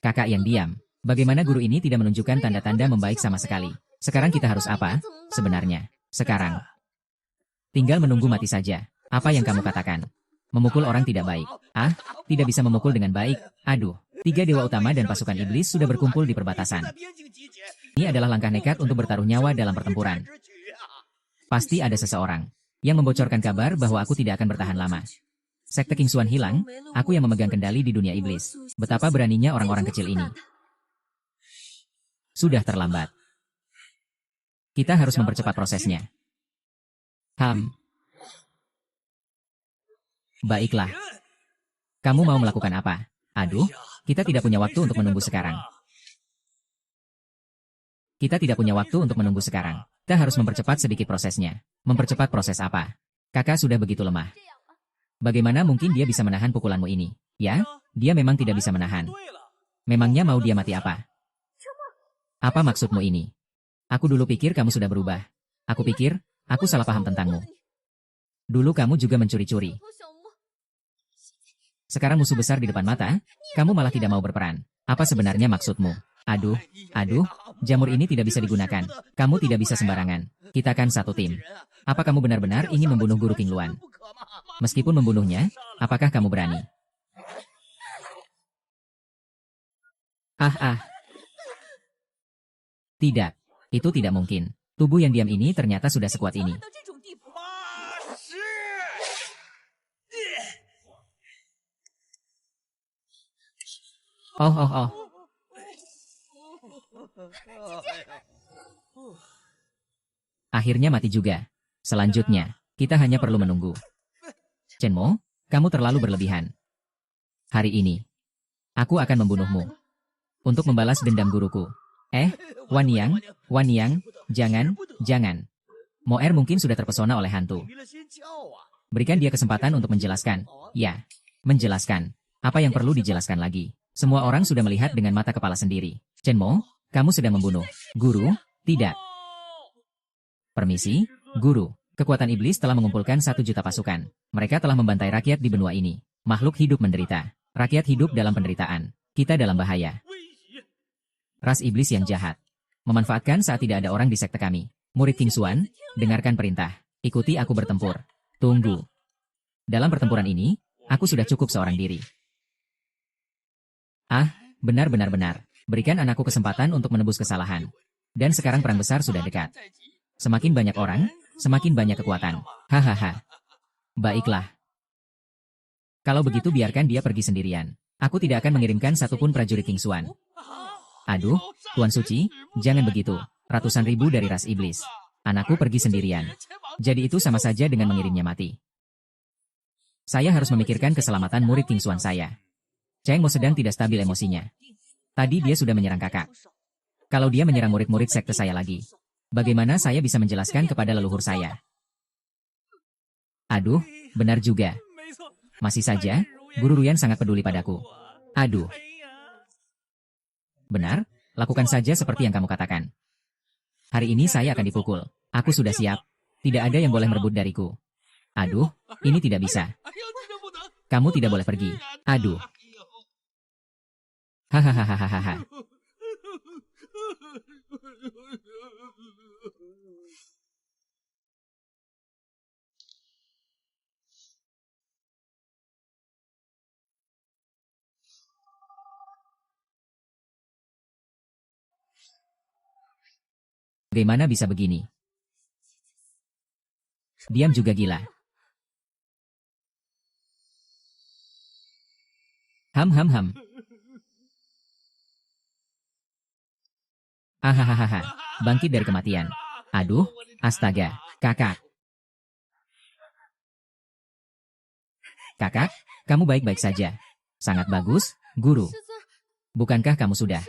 Kakak yang diam. Bagaimana guru ini tidak menunjukkan tanda-tanda membaik sama sekali? Sekarang kita harus apa? Sebenarnya, sekarang tinggal menunggu mati saja. Apa yang kamu katakan? Memukul orang tidak baik. Tidak bisa memukul dengan baik. Aduh, 3 dewa utama dan pasukan iblis sudah berkumpul di perbatasan. Ini adalah langkah nekat untuk bertaruh nyawa dalam pertempuran. Pasti ada seseorang yang membocorkan kabar bahwa aku tidak akan bertahan lama. Sekte King Xuan hilang, aku yang memegang kendali di dunia iblis. Betapa beraninya orang-orang kecil ini. Sudah terlambat. Kita harus mempercepat prosesnya. Baiklah. Kamu mau melakukan apa? Aduh, kita tidak punya waktu untuk menunggu sekarang. Kita harus mempercepat sedikit prosesnya. Mempercepat proses apa? Kakak sudah begitu lemah. Bagaimana mungkin dia bisa menahan pukulanmu ini? Ya, dia memang tidak bisa menahan. Memangnya mau dia mati apa? Apa maksudmu ini? Aku dulu pikir kamu sudah berubah. Aku pikir, aku salah paham tentangmu. Dulu kamu juga mencuri-curi. Sekarang musuh besar di depan mata, kamu malah tidak mau berperan. Apa sebenarnya maksudmu? Aduh, jamur ini tidak bisa digunakan. Kamu tidak bisa sembarangan. Kita kan satu tim. Apa kamu benar-benar ingin membunuh Guru King Luan? Meskipun membunuhnya, apakah kamu berani? Tidak, itu tidak mungkin. Tubuh yang diam ini ternyata sudah sekuat ini. Oh. Akhirnya mati juga. Selanjutnya, kita hanya perlu menunggu. Chen Mo, kamu terlalu berlebihan. Hari ini, aku akan membunuhmu. Untuk membalas dendam guruku. Wan Niang, jangan. Moer mungkin sudah terpesona oleh hantu. Berikan dia kesempatan untuk menjelaskan. Ya, menjelaskan. Apa yang perlu dijelaskan lagi? Semua orang sudah melihat dengan mata kepala sendiri. Chen Mo, kamu sedang membunuh. Guru, tidak. Permisi, Guru. Kekuatan iblis telah mengumpulkan 1 juta pasukan. Mereka telah membantai rakyat di benua ini. Makhluk hidup menderita. Rakyat hidup dalam penderitaan. Kita dalam bahaya. Ras iblis yang jahat. Memanfaatkan saat tidak ada orang di sekte kami. Murid King Xuan, dengarkan perintah. Ikuti aku bertempur. Tunggu. Dalam pertempuran ini, aku sudah cukup seorang diri. Benar. Berikan anakku kesempatan untuk menebus kesalahan. Dan sekarang perang besar sudah dekat. Semakin banyak orang, semakin banyak kekuatan. Hahaha. Baiklah. Kalau begitu biarkan dia pergi sendirian. Aku tidak akan mengirimkan satupun prajurit King Xuan. Aduh, Tuan Suci, jangan begitu. Ratusan ribu dari ras iblis. Anakku pergi sendirian. Jadi itu sama saja dengan mengirimnya mati. Saya harus memikirkan keselamatan murid King Xuan saya. Cheng Mo sedang tidak stabil emosinya. Tadi dia sudah menyerang kakak. Kalau dia menyerang murid-murid sekte saya lagi, bagaimana saya bisa menjelaskan kepada leluhur saya? Aduh, benar juga. Masih saja, Guru Ruyan sangat peduli padaku. Aduh. Benar, lakukan saja seperti yang kamu katakan. Hari ini saya akan dipukul. Aku sudah siap. Tidak ada yang boleh merebut dariku. Aduh, ini tidak bisa. Kamu tidak boleh pergi. Aduh. Hahaha. Bagaimana bisa begini? Diam juga gila. Ham. Ahahaha. Bangkit dari kematian. Aduh, astaga, kakak. Kakak, kamu baik-baik saja. Sangat bagus, Guru. Bukankah kamu sudah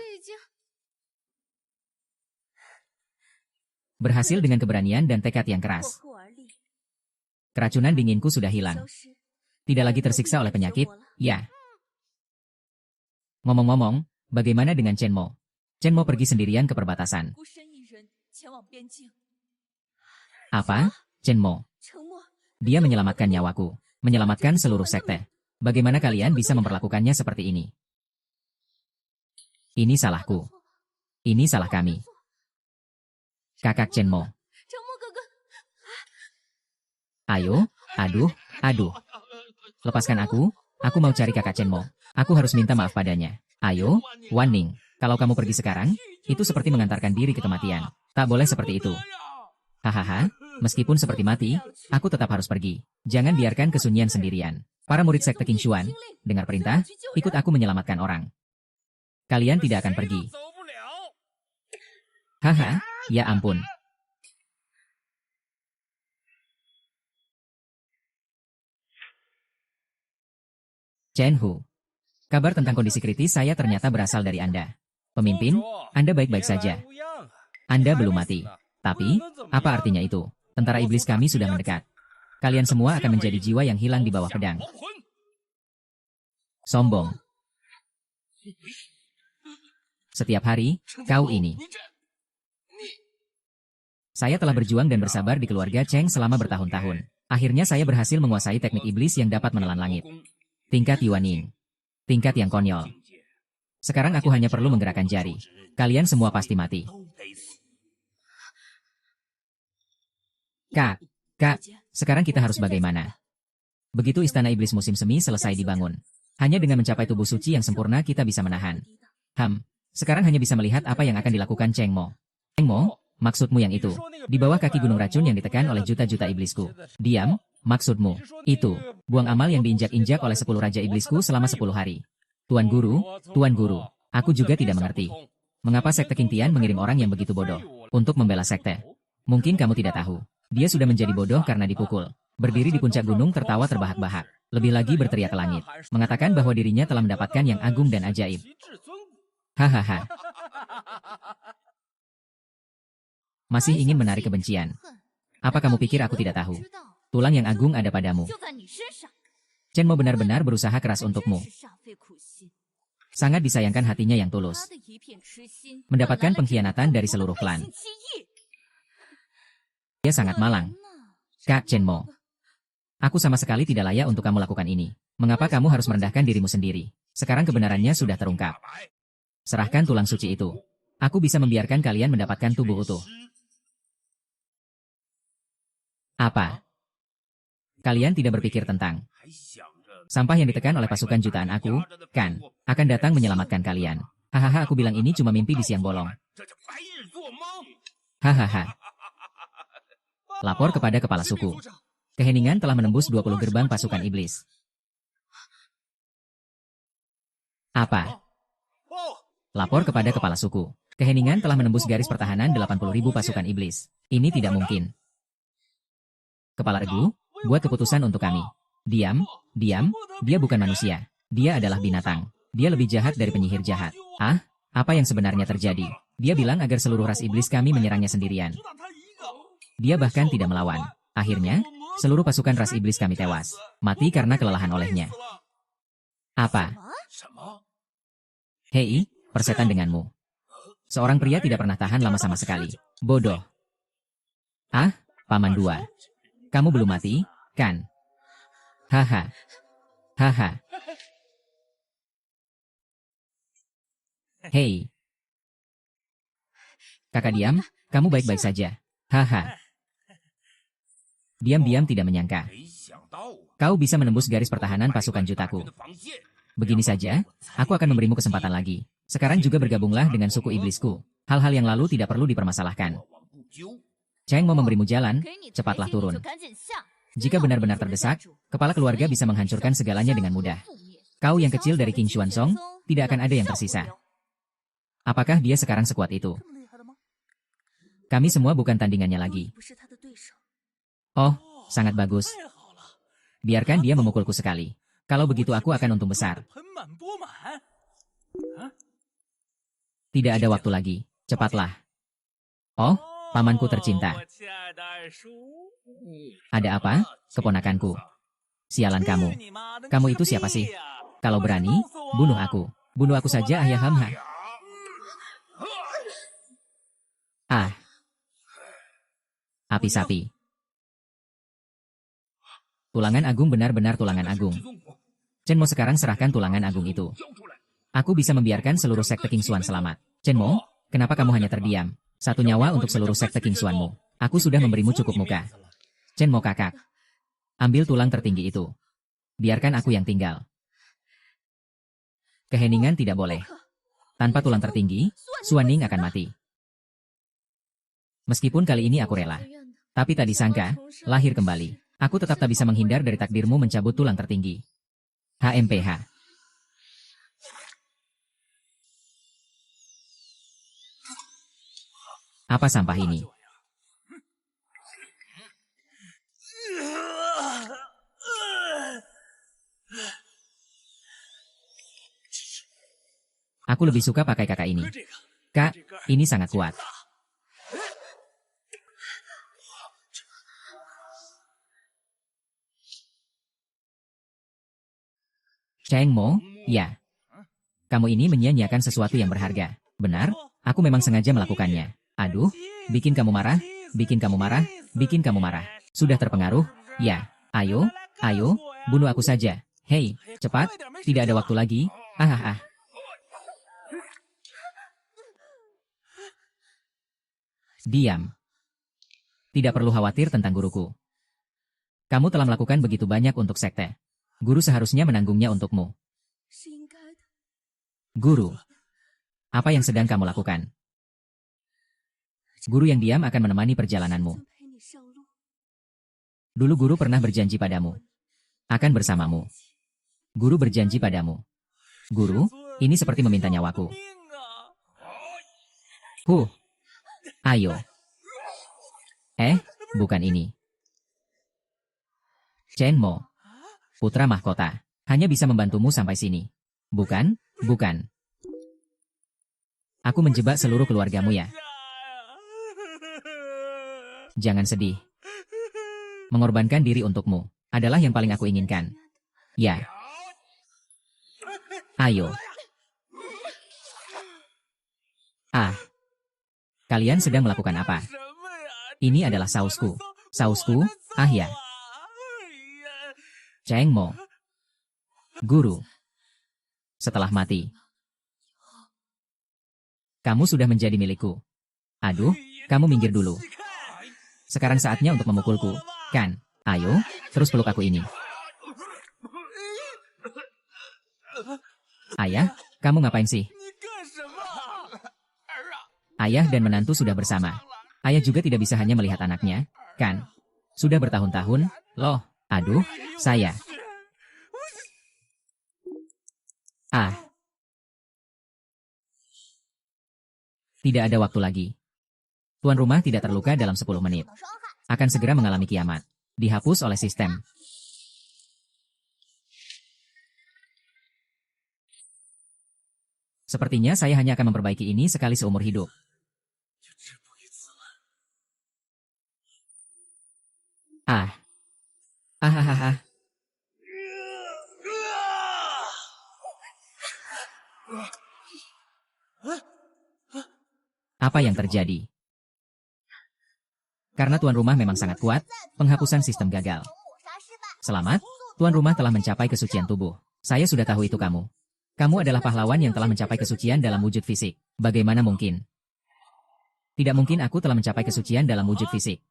berhasil dengan keberanian dan tekad yang keras? Keracunan dinginku sudah hilang. Tidak lagi tersiksa oleh penyakit, ya. Ngomong-ngomong, bagaimana dengan Chen Mo? Chen Mo pergi sendirian ke perbatasan. Apa? Chen Mo? Dia menyelamatkan nyawaku. Menyelamatkan seluruh sekte. Bagaimana kalian bisa memperlakukannya seperti ini? Ini salahku. Ini salah kami. Kakak Chen Mo. Ayo, aduh. Lepaskan aku mau cari kakak Chen Mo. Aku harus minta maaf padanya. Ayo, Wan Ning. Kalau kamu pergi sekarang, itu seperti mengantarkan diri ke kematian. Tak boleh seperti itu. Hahaha, meskipun seperti mati, aku tetap harus pergi. Jangan biarkan kesunyian sendirian. Para murid sekte King Xuan, dengar perintah, ikut aku menyelamatkan orang. Kalian tidak akan pergi. Haha, ya ampun. Chen Hu. Kabar tentang kondisi kritis saya ternyata berasal dari Anda. Pemimpin, Anda baik-baik saja. Anda belum mati. Tapi, apa artinya itu? Tentara iblis kami sudah mendekat. Kalian semua akan menjadi jiwa yang hilang di bawah pedang. Sombong. Setiap hari, kau ini. Saya telah berjuang dan bersabar di keluarga Cheng selama bertahun-tahun. Akhirnya saya berhasil menguasai teknik iblis yang dapat menelan langit. Tingkat Yuaning. Tingkat yang konyol. Sekarang aku hanya perlu menggerakkan jari. Kalian semua pasti mati. Kak, sekarang kita harus bagaimana? Begitu istana iblis musim semi selesai dibangun. Hanya dengan mencapai tubuh suci yang sempurna kita bisa menahan. Sekarang hanya bisa melihat apa yang akan dilakukan Cheng Mo. Cheng Mo? Maksudmu yang itu, di bawah kaki gunung racun yang ditekan oleh juta-juta iblisku. Diam, maksudmu, itu, buang amal yang diinjak-injak oleh 10 raja iblisku selama 10 hari. Tuan Guru, aku juga tidak mengerti. Mengapa Sekte King Tian mengirim orang yang begitu bodoh untuk membela sekte? Mungkin kamu tidak tahu, dia sudah menjadi bodoh karena dipukul. Berdiri di puncak gunung tertawa terbahak-bahak, lebih lagi berteriak ke langit, mengatakan bahwa dirinya telah mendapatkan yang agung dan ajaib. Hahaha. Masih ingin menarik kebencian. Apa kamu pikir aku tidak tahu? Tulang yang agung ada padamu. Chen Mo benar-benar berusaha keras untukmu. Sangat disayangkan hatinya yang tulus. Mendapatkan pengkhianatan dari seluruh klan. Dia sangat malang. Kak Chen Mo. Aku sama sekali tidak layak untuk kamu lakukan ini. Mengapa kamu harus merendahkan dirimu sendiri? Sekarang kebenarannya sudah terungkap. Serahkan tulang suci itu. Aku bisa membiarkan kalian mendapatkan tubuh utuh. Apa? Kalian tidak berpikir tentang sampah yang ditekan oleh pasukan jutaan aku, kan, akan datang menyelamatkan kalian. Hahaha, aku bilang ini cuma mimpi di siang bolong. Hahaha. Lapor kepada kepala suku. Keheningan telah menembus 20 gerbang pasukan iblis. Apa? Lapor kepada kepala suku. Keheningan telah menembus garis pertahanan 80.000 pasukan iblis. Ini tidak mungkin. Kepala regu, buat keputusan untuk kami. Diam, dia bukan manusia. Dia adalah binatang. Dia lebih jahat dari penyihir jahat. Apa yang sebenarnya terjadi? Dia bilang agar seluruh ras iblis kami menyerangnya sendirian. Dia bahkan tidak melawan. Akhirnya, seluruh pasukan ras iblis kami tewas. Mati karena kelelahan olehnya. Apa? Hei, persetan denganmu. Seorang pria tidak pernah tahan lama sama sekali. Bodoh. Paman 2. Kamu belum mati, kan? Haha. Hei. Kakak diam, kamu baik-baik saja. Haha. Diam-diam tidak menyangka. Kau bisa menembus garis pertahanan pasukan jutaku. Begini saja, aku akan memberimu kesempatan lagi. Sekarang juga bergabunglah dengan suku iblisku. Hal-hal yang lalu tidak perlu dipermasalahkan. Cheng mau memberimu jalan, cepatlah turun. Jika benar-benar terdesak, kepala keluarga bisa menghancurkan segalanya dengan mudah. Kau yang kecil dari King Xuanzong, tidak akan ada yang tersisa. Apakah dia sekarang sekuat itu? Kami semua bukan tandingannya lagi. Oh, sangat bagus. Biarkan dia memukulku sekali. Kalau begitu aku akan untung besar. Tidak ada waktu lagi, cepatlah. Oh, pamanku tercinta. Ada apa, keponakanku? Sialan kamu. Kamu itu siapa sih? Kalau berani, bunuh aku. Bunuh aku saja, ayah hamha. Api sapi. Tulangan agung benar-benar tulangan agung. Chen Mo sekarang serahkan tulangan agung itu. Aku bisa membiarkan seluruh sekte King Xuan selamat. Chen Mo, kenapa kamu hanya terdiam? 1 nyawa untuk seluruh sekte King Xuanmu. Aku sudah memberimu cukup muka. Chen Mo kakak. Ambil tulang tertinggi itu. Biarkan aku yang tinggal. Keheningan tidak boleh. Tanpa tulang tertinggi, Xuan Ning akan mati. Meskipun kali ini aku rela. Tapi tak disangka, lahir kembali. Aku tetap tak bisa menghindar dari takdirmu mencabut tulang tertinggi. HMPH. Apa sampah ini? Aku lebih suka pakai kakak ini. Kak, ini sangat kuat. Cheng Mo, ya. Kamu ini menyia-nyiakan sesuatu yang berharga. Benar, aku memang sengaja melakukannya. Aduh, bikin kamu marah, bikin kamu marah, bikin kamu marah. Sudah terpengaruh? Ya, ayo, ayo, bunuh aku saja. Hei, cepat, tidak ada waktu lagi. Ah. Diam. Tidak perlu khawatir tentang guruku. Kamu telah melakukan begitu banyak untuk sekte. Guru seharusnya menanggungnya untukmu. Guru, apa yang sedang kamu lakukan? Guru yang diam akan menemani perjalananmu. Dulu guru pernah berjanji padamu. Akan bersamamu. Guru berjanji padamu. Guru, ini seperti meminta nyawaku. Ayo. Bukan ini. Chen Mo, putra mahkota, hanya bisa membantumu sampai sini. Bukan, bukan. Aku menjebak seluruh keluargamu ya. Jangan sedih. Mengorbankan diri untukmu adalah yang paling aku inginkan. Ya. Ayo. Kalian sedang melakukan apa? Ini adalah sausku. Sausku? Ya. Cheng Mo. Guru. Setelah mati. Kamu sudah menjadi milikku. Aduh, kamu minggir dulu. Sekarang saatnya untuk memukulku, kan? Ayo, terus peluk aku ini. Ayah, kamu ngapain sih? Ayah dan menantu sudah bersama. Ayah juga tidak bisa hanya melihat anaknya, kan? Sudah bertahun-tahun, loh. Aduh, saya. Tidak ada waktu lagi. Tuan rumah tidak terluka dalam 10 menit. Akan segera mengalami kiamat. Dihapus oleh sistem. Sepertinya saya hanya akan memperbaiki ini sekali seumur hidup. Apa yang terjadi? Karena tuan rumah memang sangat kuat, penghapusan sistem gagal. Selamat, tuan rumah telah mencapai kesucian tubuh. Saya sudah tahu itu kamu. Kamu adalah pahlawan yang telah mencapai kesucian dalam wujud fisik. Bagaimana mungkin? Tidak mungkin aku telah mencapai kesucian dalam wujud fisik.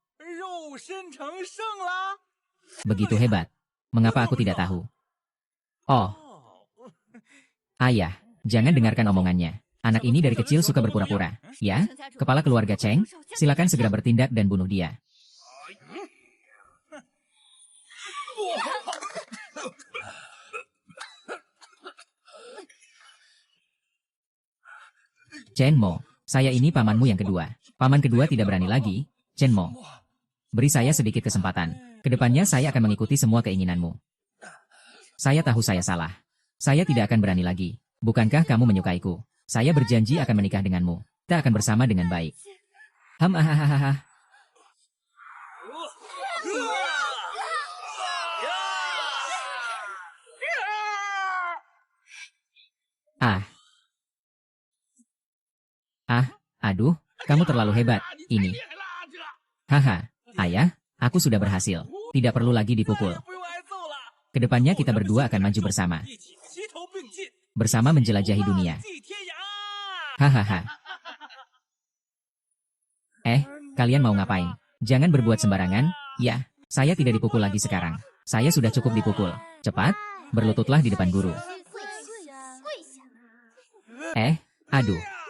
Begitu hebat. Mengapa aku tidak tahu? Oh. Ayah, jangan dengarkan omongannya. Anak ini dari kecil suka berpura-pura. Ya, kepala keluarga Cheng, silakan segera bertindak dan bunuh dia. Chen Mo, saya ini pamanmu yang kedua. Paman kedua tidak berani lagi. Chen Mo, beri saya sedikit kesempatan. Kedepannya saya akan mengikuti semua keinginanmu. Saya tahu saya salah. Saya tidak akan berani lagi. Bukankah kamu menyukaiku? Saya berjanji akan menikah denganmu. Kita akan bersama dengan baik. Aduh, kamu terlalu hebat. Ini. Ayah, aku sudah berhasil. Tidak perlu lagi dipukul. Kedepannya kita berdua akan maju bersama. Bersama menjelajahi dunia. Kalian mau ngapain? Jangan berbuat sembarangan. Ya, saya tidak dipukul lagi sekarang. Saya sudah cukup dipukul. Cepat, berlututlah di depan guru. Aduh.